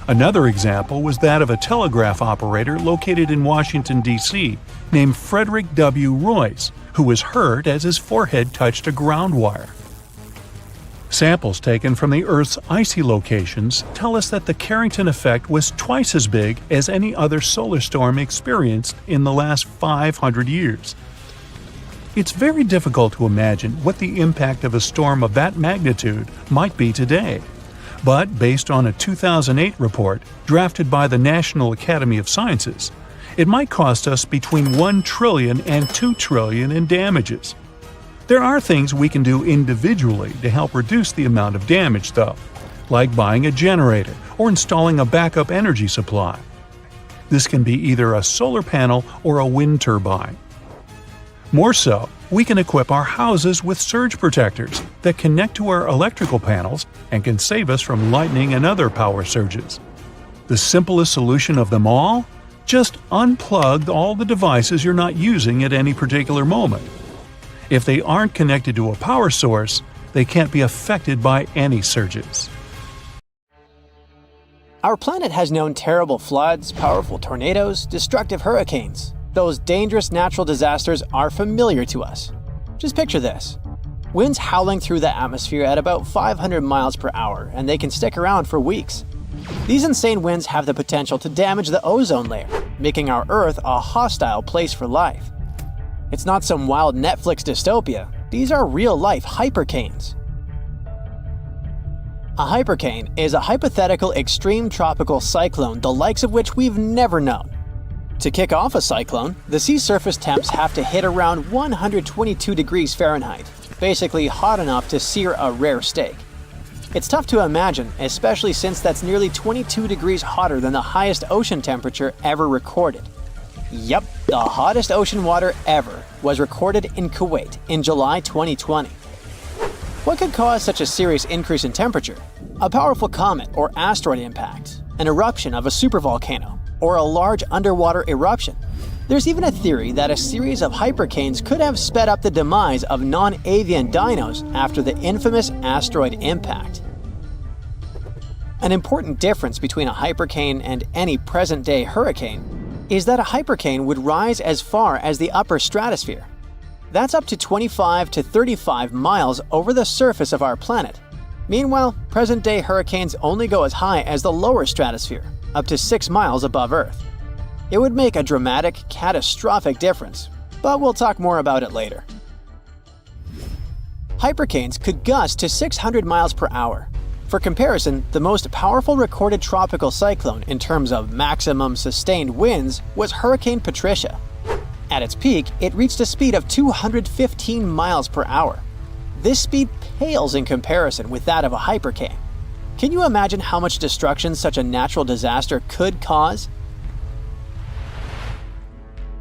Another example was that of a telegraph operator located in Washington, D.C., named Frederick W. Royce, who was hurt as his forehead touched a ground wire. Samples taken from the Earth's icy locations tell us that the Carrington effect was twice as big as any other solar storm experienced in the last 500 years. It's very difficult to imagine what the impact of a storm of that magnitude might be today. But based on a 2008 report drafted by the National Academy of Sciences, it might cost us between $1 trillion and $2 trillion in damages. There are things we can do individually to help reduce the amount of damage, though, like buying a generator or installing a backup energy supply. This can be either a solar panel or a wind turbine. More so, we can equip our houses with surge protectors that connect to our electrical panels and can save us from lightning and other power surges. The simplest solution of them all? Just unplug all the devices you're not using at any particular moment. If they aren't connected to a power source, they can't be affected by any surges. Our planet has known terrible floods, powerful tornadoes, destructive hurricanes. Those dangerous natural disasters are familiar to us. Just picture this. Winds howling through the atmosphere at about 500 miles per hour, and they can stick around for weeks. These insane winds have the potential to damage the ozone layer, making our Earth a hostile place for life. It's not some wild Netflix dystopia. These are real-life hypercanes. A hypercane is a hypothetical extreme tropical cyclone the likes of which we've never known. To kick off a cyclone, the sea surface temps have to hit around 122 degrees Fahrenheit, basically hot enough to sear a rare steak. It's tough to imagine, especially since that's nearly 22 degrees hotter than the highest ocean temperature ever recorded. Yep, the hottest ocean water ever was recorded in Kuwait in July 2020. What could cause such a serious increase in temperature? A powerful comet or asteroid impact, an eruption of a supervolcano, or a large underwater eruption. There's even a theory that a series of hypercanes could have sped up the demise of non-avian dinos after the infamous asteroid impact. An important difference between a hypercane and any present-day hurricane is that a hypercane would rise as far as the upper stratosphere. That's up to 25 to 35 miles over the surface of our planet. Meanwhile, present-day hurricanes only go as high as the lower stratosphere, up to 6 miles above Earth. It would make a dramatic, catastrophic difference, but we'll talk more about it later. Hypercanes could gust to 600 miles per hour. For comparison, the most powerful recorded tropical cyclone in terms of maximum sustained winds was Hurricane Patricia. At its peak, it reached a speed of 215 miles per hour. This speed pales in comparison with that of a hypercane. Can you imagine how much destruction such a natural disaster could cause?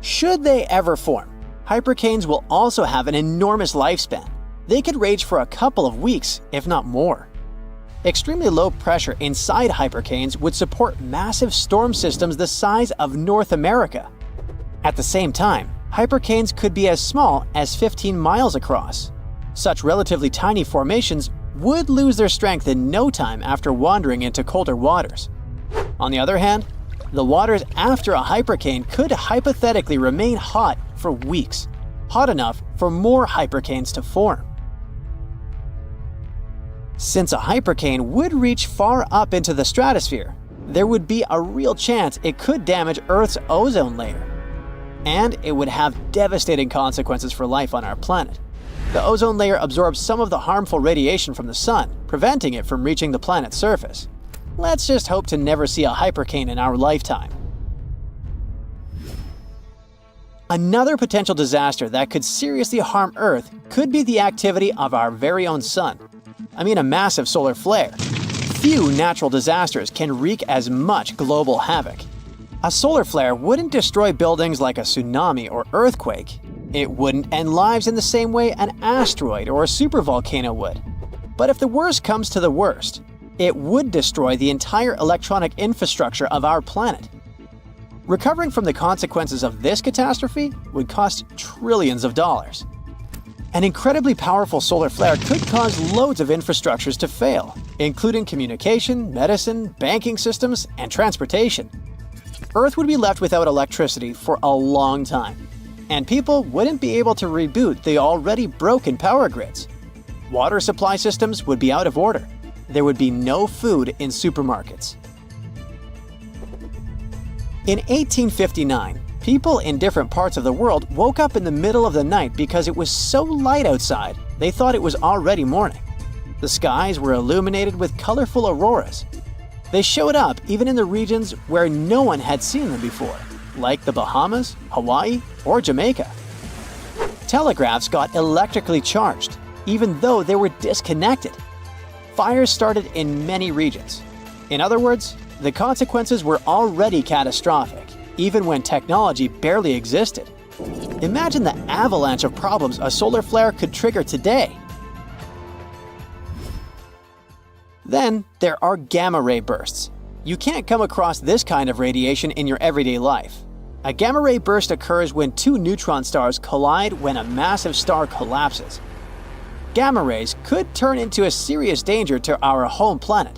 Should they ever form, hypercanes will also have an enormous lifespan. They could rage for a couple of weeks, if not more. Extremely low pressure inside hypercanes would support massive storm systems the size of North America. At the same time, hypercanes could be as small as 15 miles across. Such relatively tiny formations would lose their strength in no time after wandering into colder waters. On the other hand, the waters after a hypercane could hypothetically remain hot for weeks, hot enough for more hypercanes to form. Since a hypercane would reach far up into the stratosphere, there would be a real chance it could damage Earth's ozone layer. And it would have devastating consequences for life on our planet. The ozone layer absorbs some of the harmful radiation from the sun, preventing it from reaching the planet's surface. Let's just hope to never see a hypercane in our lifetime. Another potential disaster that could seriously harm Earth could be the activity of our very own sun. I mean a massive solar flare. Few natural disasters can wreak as much global havoc. A solar flare wouldn't destroy buildings like a tsunami or earthquake. It wouldn't end lives in the same way an asteroid or a supervolcano would. But if the worst comes to the worst, it would destroy the entire electronic infrastructure of our planet. Recovering from the consequences of this catastrophe would cost trillions of dollars. An incredibly powerful solar flare could cause loads of infrastructures to fail, including communication, medicine, banking systems, and transportation. Earth would be left without electricity for a long time, and people wouldn't be able to reboot the already broken power grids. Water supply systems would be out of order. There would be no food in supermarkets. In 1859, people in different parts of the world woke up in the middle of the night because it was so light outside, they thought it was already morning. The skies were illuminated with colorful auroras. They showed up even in the regions where no one had seen them before, like the Bahamas, Hawaii, or Jamaica. Telegraphs got electrically charged, even though they were disconnected. Fires started in many regions. In other words, the consequences were already catastrophic, even when technology barely existed. Imagine the avalanche of problems a solar flare could trigger today. Then there are gamma-ray bursts. You can't come across this kind of radiation in your everyday life. A gamma-ray burst occurs when two neutron stars collide when a massive star collapses. Gamma rays could turn into a serious danger to our home planet.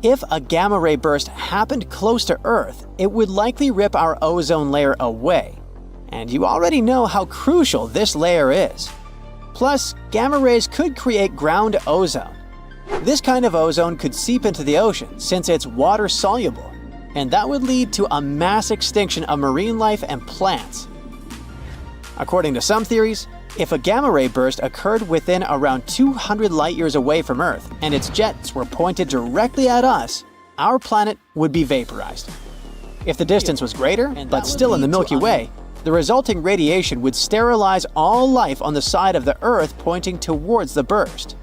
If a gamma-ray burst happened close to Earth, it would likely rip our ozone layer away. And you already know how crucial this layer is. Plus, gamma rays could create ground ozone. This kind of ozone could seep into the ocean since it's water-soluble, and that would lead to a mass extinction of marine life and plants. According to some theories, if a gamma-ray burst occurred within around 200 light-years away from Earth and its jets were pointed directly at us, our planet would be vaporized. If the distance was greater, but still in the Milky Way, the resulting radiation would sterilize all life on the side of the Earth pointing towards the burst.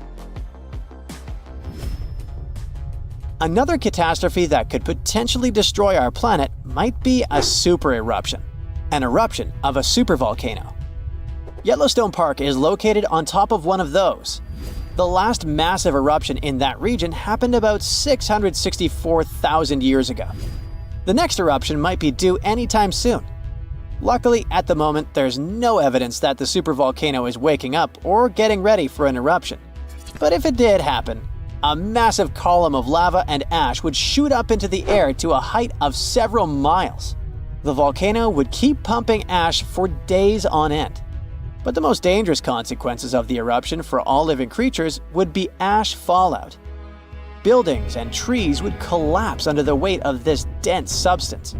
Another catastrophe that could potentially destroy our planet might be a super eruption, an eruption of a supervolcano. Yellowstone Park is located on top of one of those. The last massive eruption in that region happened about 664,000 years ago. The next eruption might be due anytime soon. Luckily, at the moment, there's no evidence that the supervolcano is waking up or getting ready for an eruption. But if it did happen, a massive column of lava and ash would shoot up into the air to a height of several miles. The volcano would keep pumping ash for days on end. But the most dangerous consequences of the eruption for all living creatures would be ash fallout. Buildings and trees would collapse under the weight of this dense substance.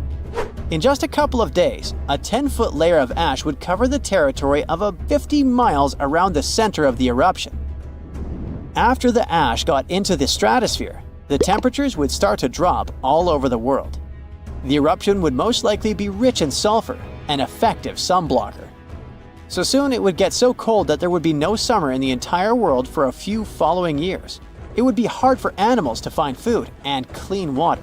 In just a couple of days, a 10-foot layer of ash would cover the territory of 50 miles around the center of the eruption. After the ash got into the stratosphere, the temperatures would start to drop all over the world. The eruption would most likely be rich in sulfur, an effective sunblocker. So soon it would get so cold that there would be no summer in the entire world for a few following years. It would be hard for animals to find food and clean water.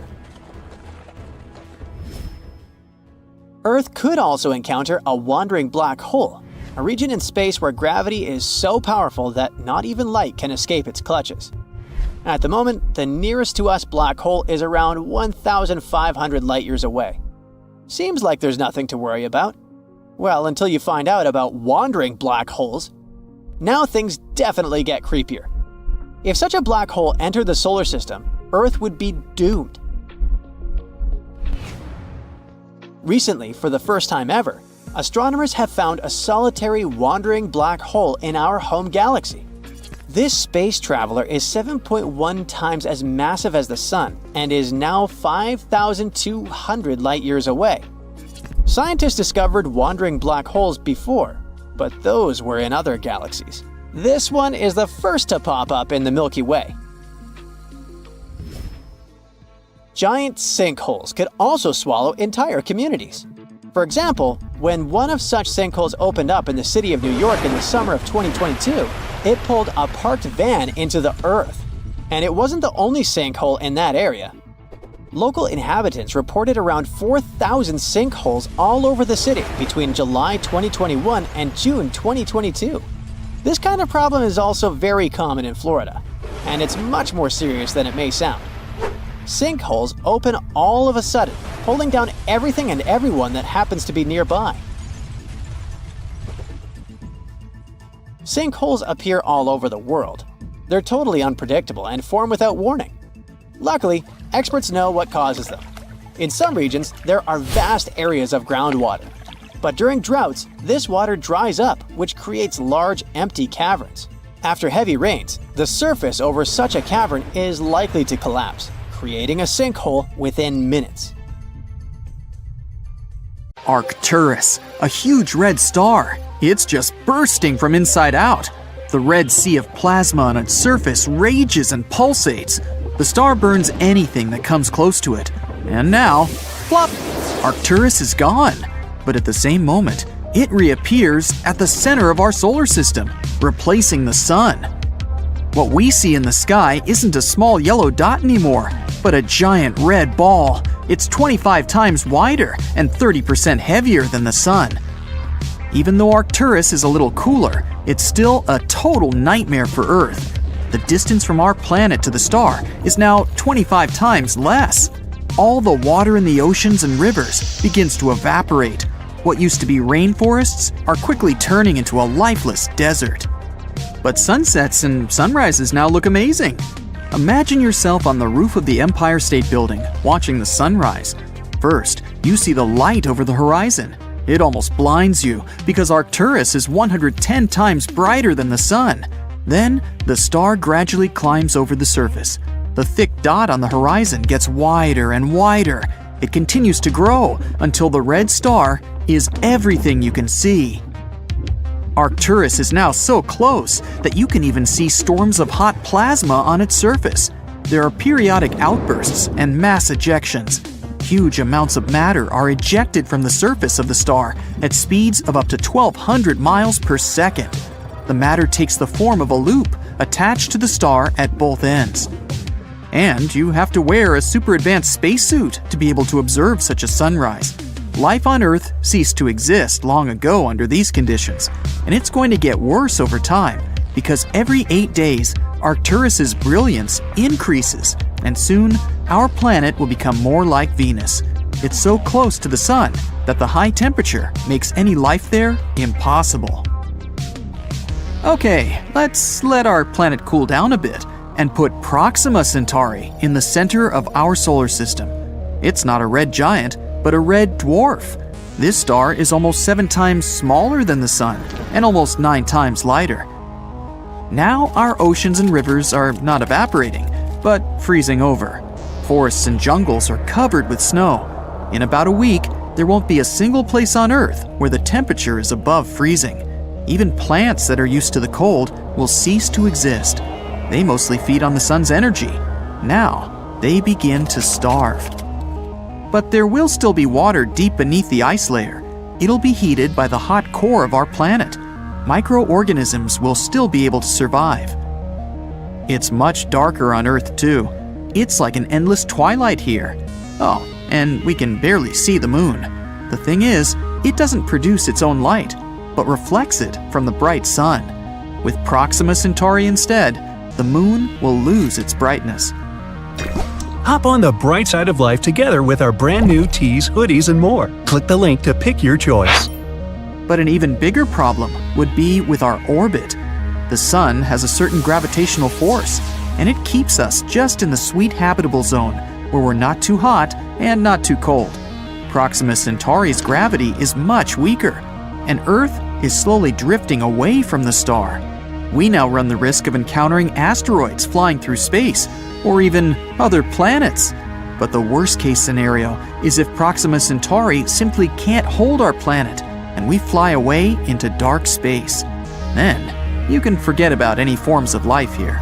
Earth could also encounter a wandering black hole, a region in space where gravity is so powerful that not even light can escape its clutches. At the moment, the nearest to us black hole is around 1,500 light-years away. Seems like there's nothing to worry about. Well, until you find out about wandering black holes. Now things definitely get creepier. If such a black hole entered the solar system, Earth would be doomed. Recently, for the first time ever, astronomers have found a solitary wandering black hole in our home galaxy. This space traveler is 7.1 times as massive as the Sun and is now 5,200 light-years away. Scientists discovered wandering black holes before, but those were in other galaxies. This one is the first to pop up in the Milky Way. Giant sinkholes could also swallow entire communities. For example, when one of such sinkholes opened up in the city of New York in the summer of 2022, it pulled a parked van into the earth. And it wasn't the only sinkhole in that area. Local inhabitants reported around 4,000 sinkholes all over the city between July 2021 and June 2022. This kind of problem is also very common in Florida, and it's much more serious than it may sound. Sinkholes open all of a sudden, pulling down everything and everyone that happens to be nearby. Sinkholes appear all over the world. They're totally unpredictable and form without warning. Luckily, experts know what causes them. In some regions, there are vast areas of groundwater. But during droughts, this water dries up, which creates large, empty caverns. After heavy rains, the surface over such a cavern is likely to collapse, creating a sinkhole within minutes. Arcturus, a huge red star. It's just bursting from inside out. The red sea of plasma on its surface rages and pulsates. The star burns anything that comes close to it. And now, plop! Arcturus is gone. But at the same moment, it reappears at the center of our solar system, replacing the sun. What we see in the sky isn't a small yellow dot anymore, but a giant red ball. It's 25 times wider and 30% heavier than the sun. Even though Arcturus is a little cooler, it's still a total nightmare for Earth. The distance from our planet to the star is now 25 times less. All the water in the oceans and rivers begins to evaporate. What used to be rainforests are quickly turning into a lifeless desert. But sunsets and sunrises now look amazing. Imagine yourself on the roof of the Empire State Building, watching the sunrise. First, you see the light over the horizon. It almost blinds you because Arcturus is 110 times brighter than the sun. Then, the star gradually climbs over the surface. The thick dot on the horizon gets wider and wider. It continues to grow until the red star is everything you can see. Arcturus is now so close that you can even see storms of hot plasma on its surface. There are periodic outbursts and mass ejections. Huge amounts of matter are ejected from the surface of the star at speeds of up to 1,200 miles per second. The matter takes the form of a loop attached to the star at both ends. And you have to wear a super advanced spacesuit to be able to observe such a sunrise. Life on Earth ceased to exist long ago under these conditions, and it's going to get worse over time because every 8 days, Arcturus's brilliance increases, and soon our planet will become more like Venus. It's so close to the sun that the high temperature makes any life there impossible. Okay, let's let our planet cool down a bit and put Proxima Centauri in the center of our solar system. It's not a red giant, but a red dwarf. This star is almost 7 times smaller than the Sun and almost 9 times lighter. Now our oceans and rivers are not evaporating, but freezing over. Forests and jungles are covered with snow. In about a week, there won't be a single place on Earth where the temperature is above freezing. Even plants that are used to the cold will cease to exist. They mostly feed on the sun's energy. Now, they begin to starve. But there will still be water deep beneath the ice layer. It'll be heated by the hot core of our planet. Microorganisms will still be able to survive. It's much darker on Earth too. It's like an endless twilight here. Oh, and we can barely see the moon. The thing is, it doesn't produce its own light, but reflects it from the bright sun. With Proxima Centauri instead, the moon will lose its brightness. Hop on the bright side of life together with our brand new tees, hoodies, and more. Click the link to pick your choice. But an even bigger problem would be with our orbit. The sun has a certain gravitational force, and it keeps us just in the sweet habitable zone, where we're not too hot and not too cold. Proxima Centauri's gravity is much weaker, and Earth is slowly drifting away from the star. We now run the risk of encountering asteroids flying through space, or even other planets. But the worst case scenario is if Proxima Centauri simply can't hold our planet, and we fly away into dark space. Then, you can forget about any forms of life here.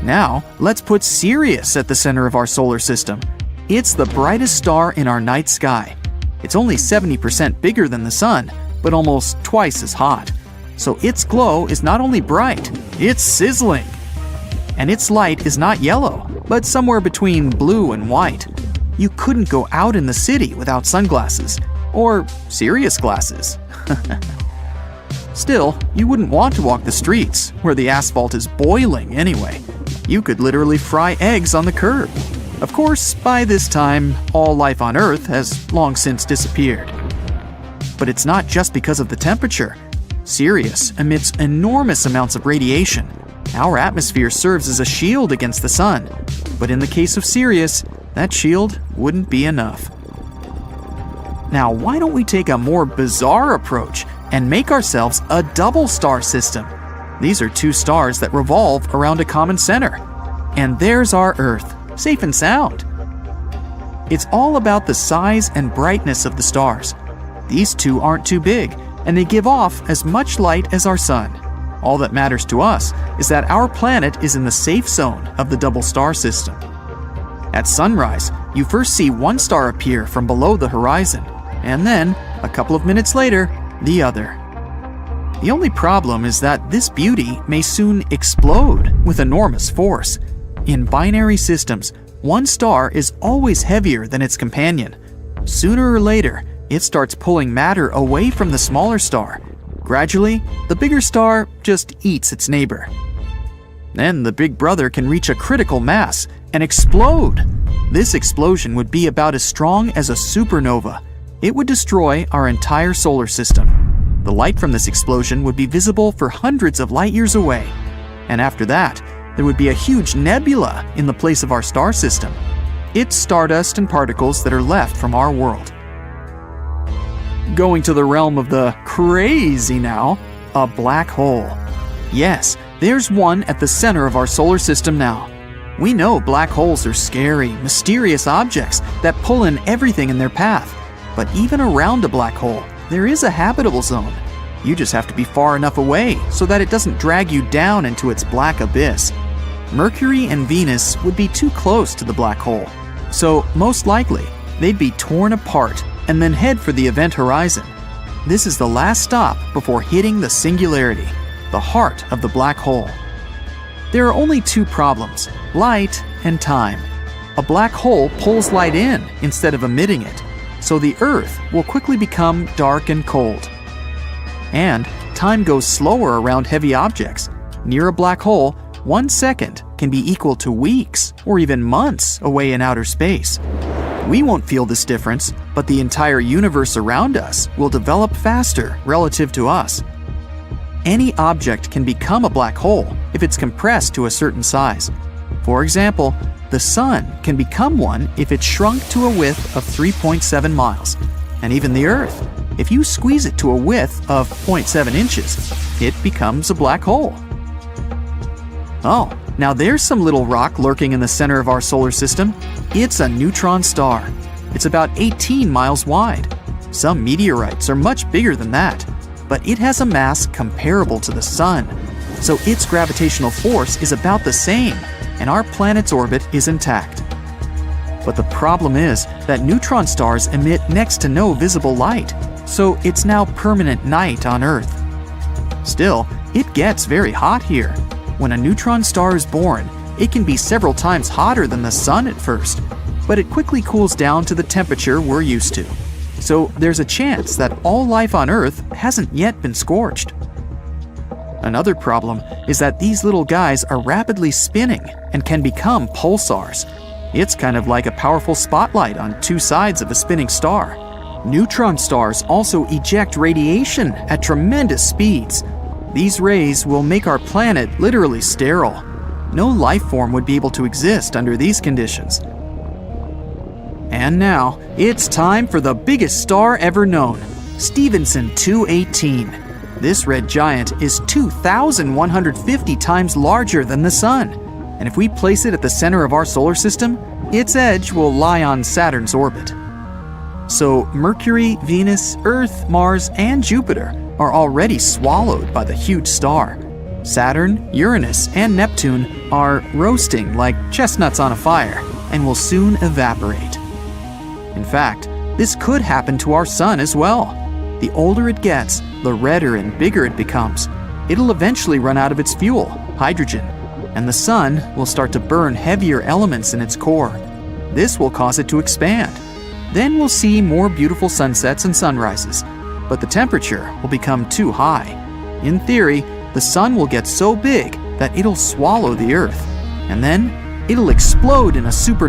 Now, let's put Sirius at the center of our solar system. It's the brightest star in our night sky. It's only 70% bigger than the Sun, but almost twice as hot. So its glow is not only bright, it's sizzling. And its light is not yellow, but somewhere between blue and white. You couldn't go out in the city without sunglasses, or Sirius glasses. Still, you wouldn't want to walk the streets, where the asphalt is boiling anyway. You could literally fry eggs on the curb. Of course, by this time, all life on Earth has long since disappeared. But it's not just because of the temperature. Sirius emits enormous amounts of radiation. Our atmosphere serves as a shield against the sun. But in the case of Sirius, that shield wouldn't be enough. Now, why don't we take a more bizarre approach and make ourselves a double star system? These are 2 stars that revolve around a common center. And there's our Earth, safe and sound. It's all about the size and brightness of the stars. These 2 aren't too big, and they give off as much light as our sun. All that matters to us is that our planet is in the safe zone of the double star system. At sunrise, you first see one star appear from below the horizon, and then, a couple of minutes later, the other. The only problem is that this beauty may soon explode with enormous force. In binary systems, one star is always heavier than its companion. Sooner or later, it starts pulling matter away from the smaller star. Gradually, the bigger star just eats its neighbor. Then the big brother can reach a critical mass and explode. This explosion would be about as strong as a supernova. It would destroy our entire solar system. The light from this explosion would be visible for hundreds of light years away. And after that, there would be a huge nebula in the place of our star system. It's stardust and particles that are left from our world. Going to the realm of the crazy now, a black hole. Yes, there's one at the center of our solar system now. We know black holes are scary, mysterious objects that pull in everything in their path. But even around a black hole, there is a habitable zone. You just have to be far enough away so that it doesn't drag you down into its black abyss. Mercury and Venus would be too close to the black hole, so most likely they'd be torn apart and then head for the event horizon. This is the last stop before hitting the singularity, the heart of the black hole. There are only 2 problems, light and time. A black hole pulls light in instead of emitting it, so the Earth will quickly become dark and cold. And time goes slower around heavy objects. Near a black hole, 1 second can be equal to weeks or even months away in outer space. We won't feel this difference, but the entire universe around us will develop faster relative to us. Any object can become a black hole if it's compressed to a certain size. For example, The Sun can become one if it's shrunk to a width of 3.7 miles. And even the Earth, if you squeeze it to a width of 0.7 inches, it becomes a black hole. Oh, now there's some little rock lurking in the center of our solar system. It's a neutron star. It's about 18 miles wide. Some meteorites are much bigger than that, but it has a mass comparable to the Sun. So its gravitational force is about the same, and our planet's orbit is intact. But the problem is that neutron stars emit next to no visible light, so it's now permanent night on Earth. Still, it gets very hot here. When a neutron star is born, it can be several times hotter than the Sun at first, but it quickly cools down to the temperature we're used to. So there's a chance that all life on Earth hasn't yet been scorched. Another problem is that these little guys are rapidly spinning and can become pulsars. It's kind of like a powerful spotlight on two sides of a spinning star. Neutron stars also eject radiation at tremendous speeds. These rays will make our planet literally sterile. No life form would be able to exist under these conditions. And now, it's time for the biggest star ever known, Stephenson 218. This red giant is 2,150 times larger than the Sun. And if we place it at the center of our solar system, its edge will lie on Saturn's orbit. So Mercury, Venus, Earth, Mars, and Jupiter are already swallowed by the huge star. Saturn, Uranus, and Neptune are roasting like chestnuts on a fire and will soon evaporate. In fact, this could happen to our Sun as well. The older it gets, the redder and bigger it becomes. It'll eventually run out of its fuel, hydrogen, and the Sun will start to burn heavier elements in its core. This will cause it to expand. Then we'll see more beautiful sunsets and sunrises, but the temperature will become too high. In theory, the Sun will get so big that it'll swallow the Earth, and then it'll explode in a supernova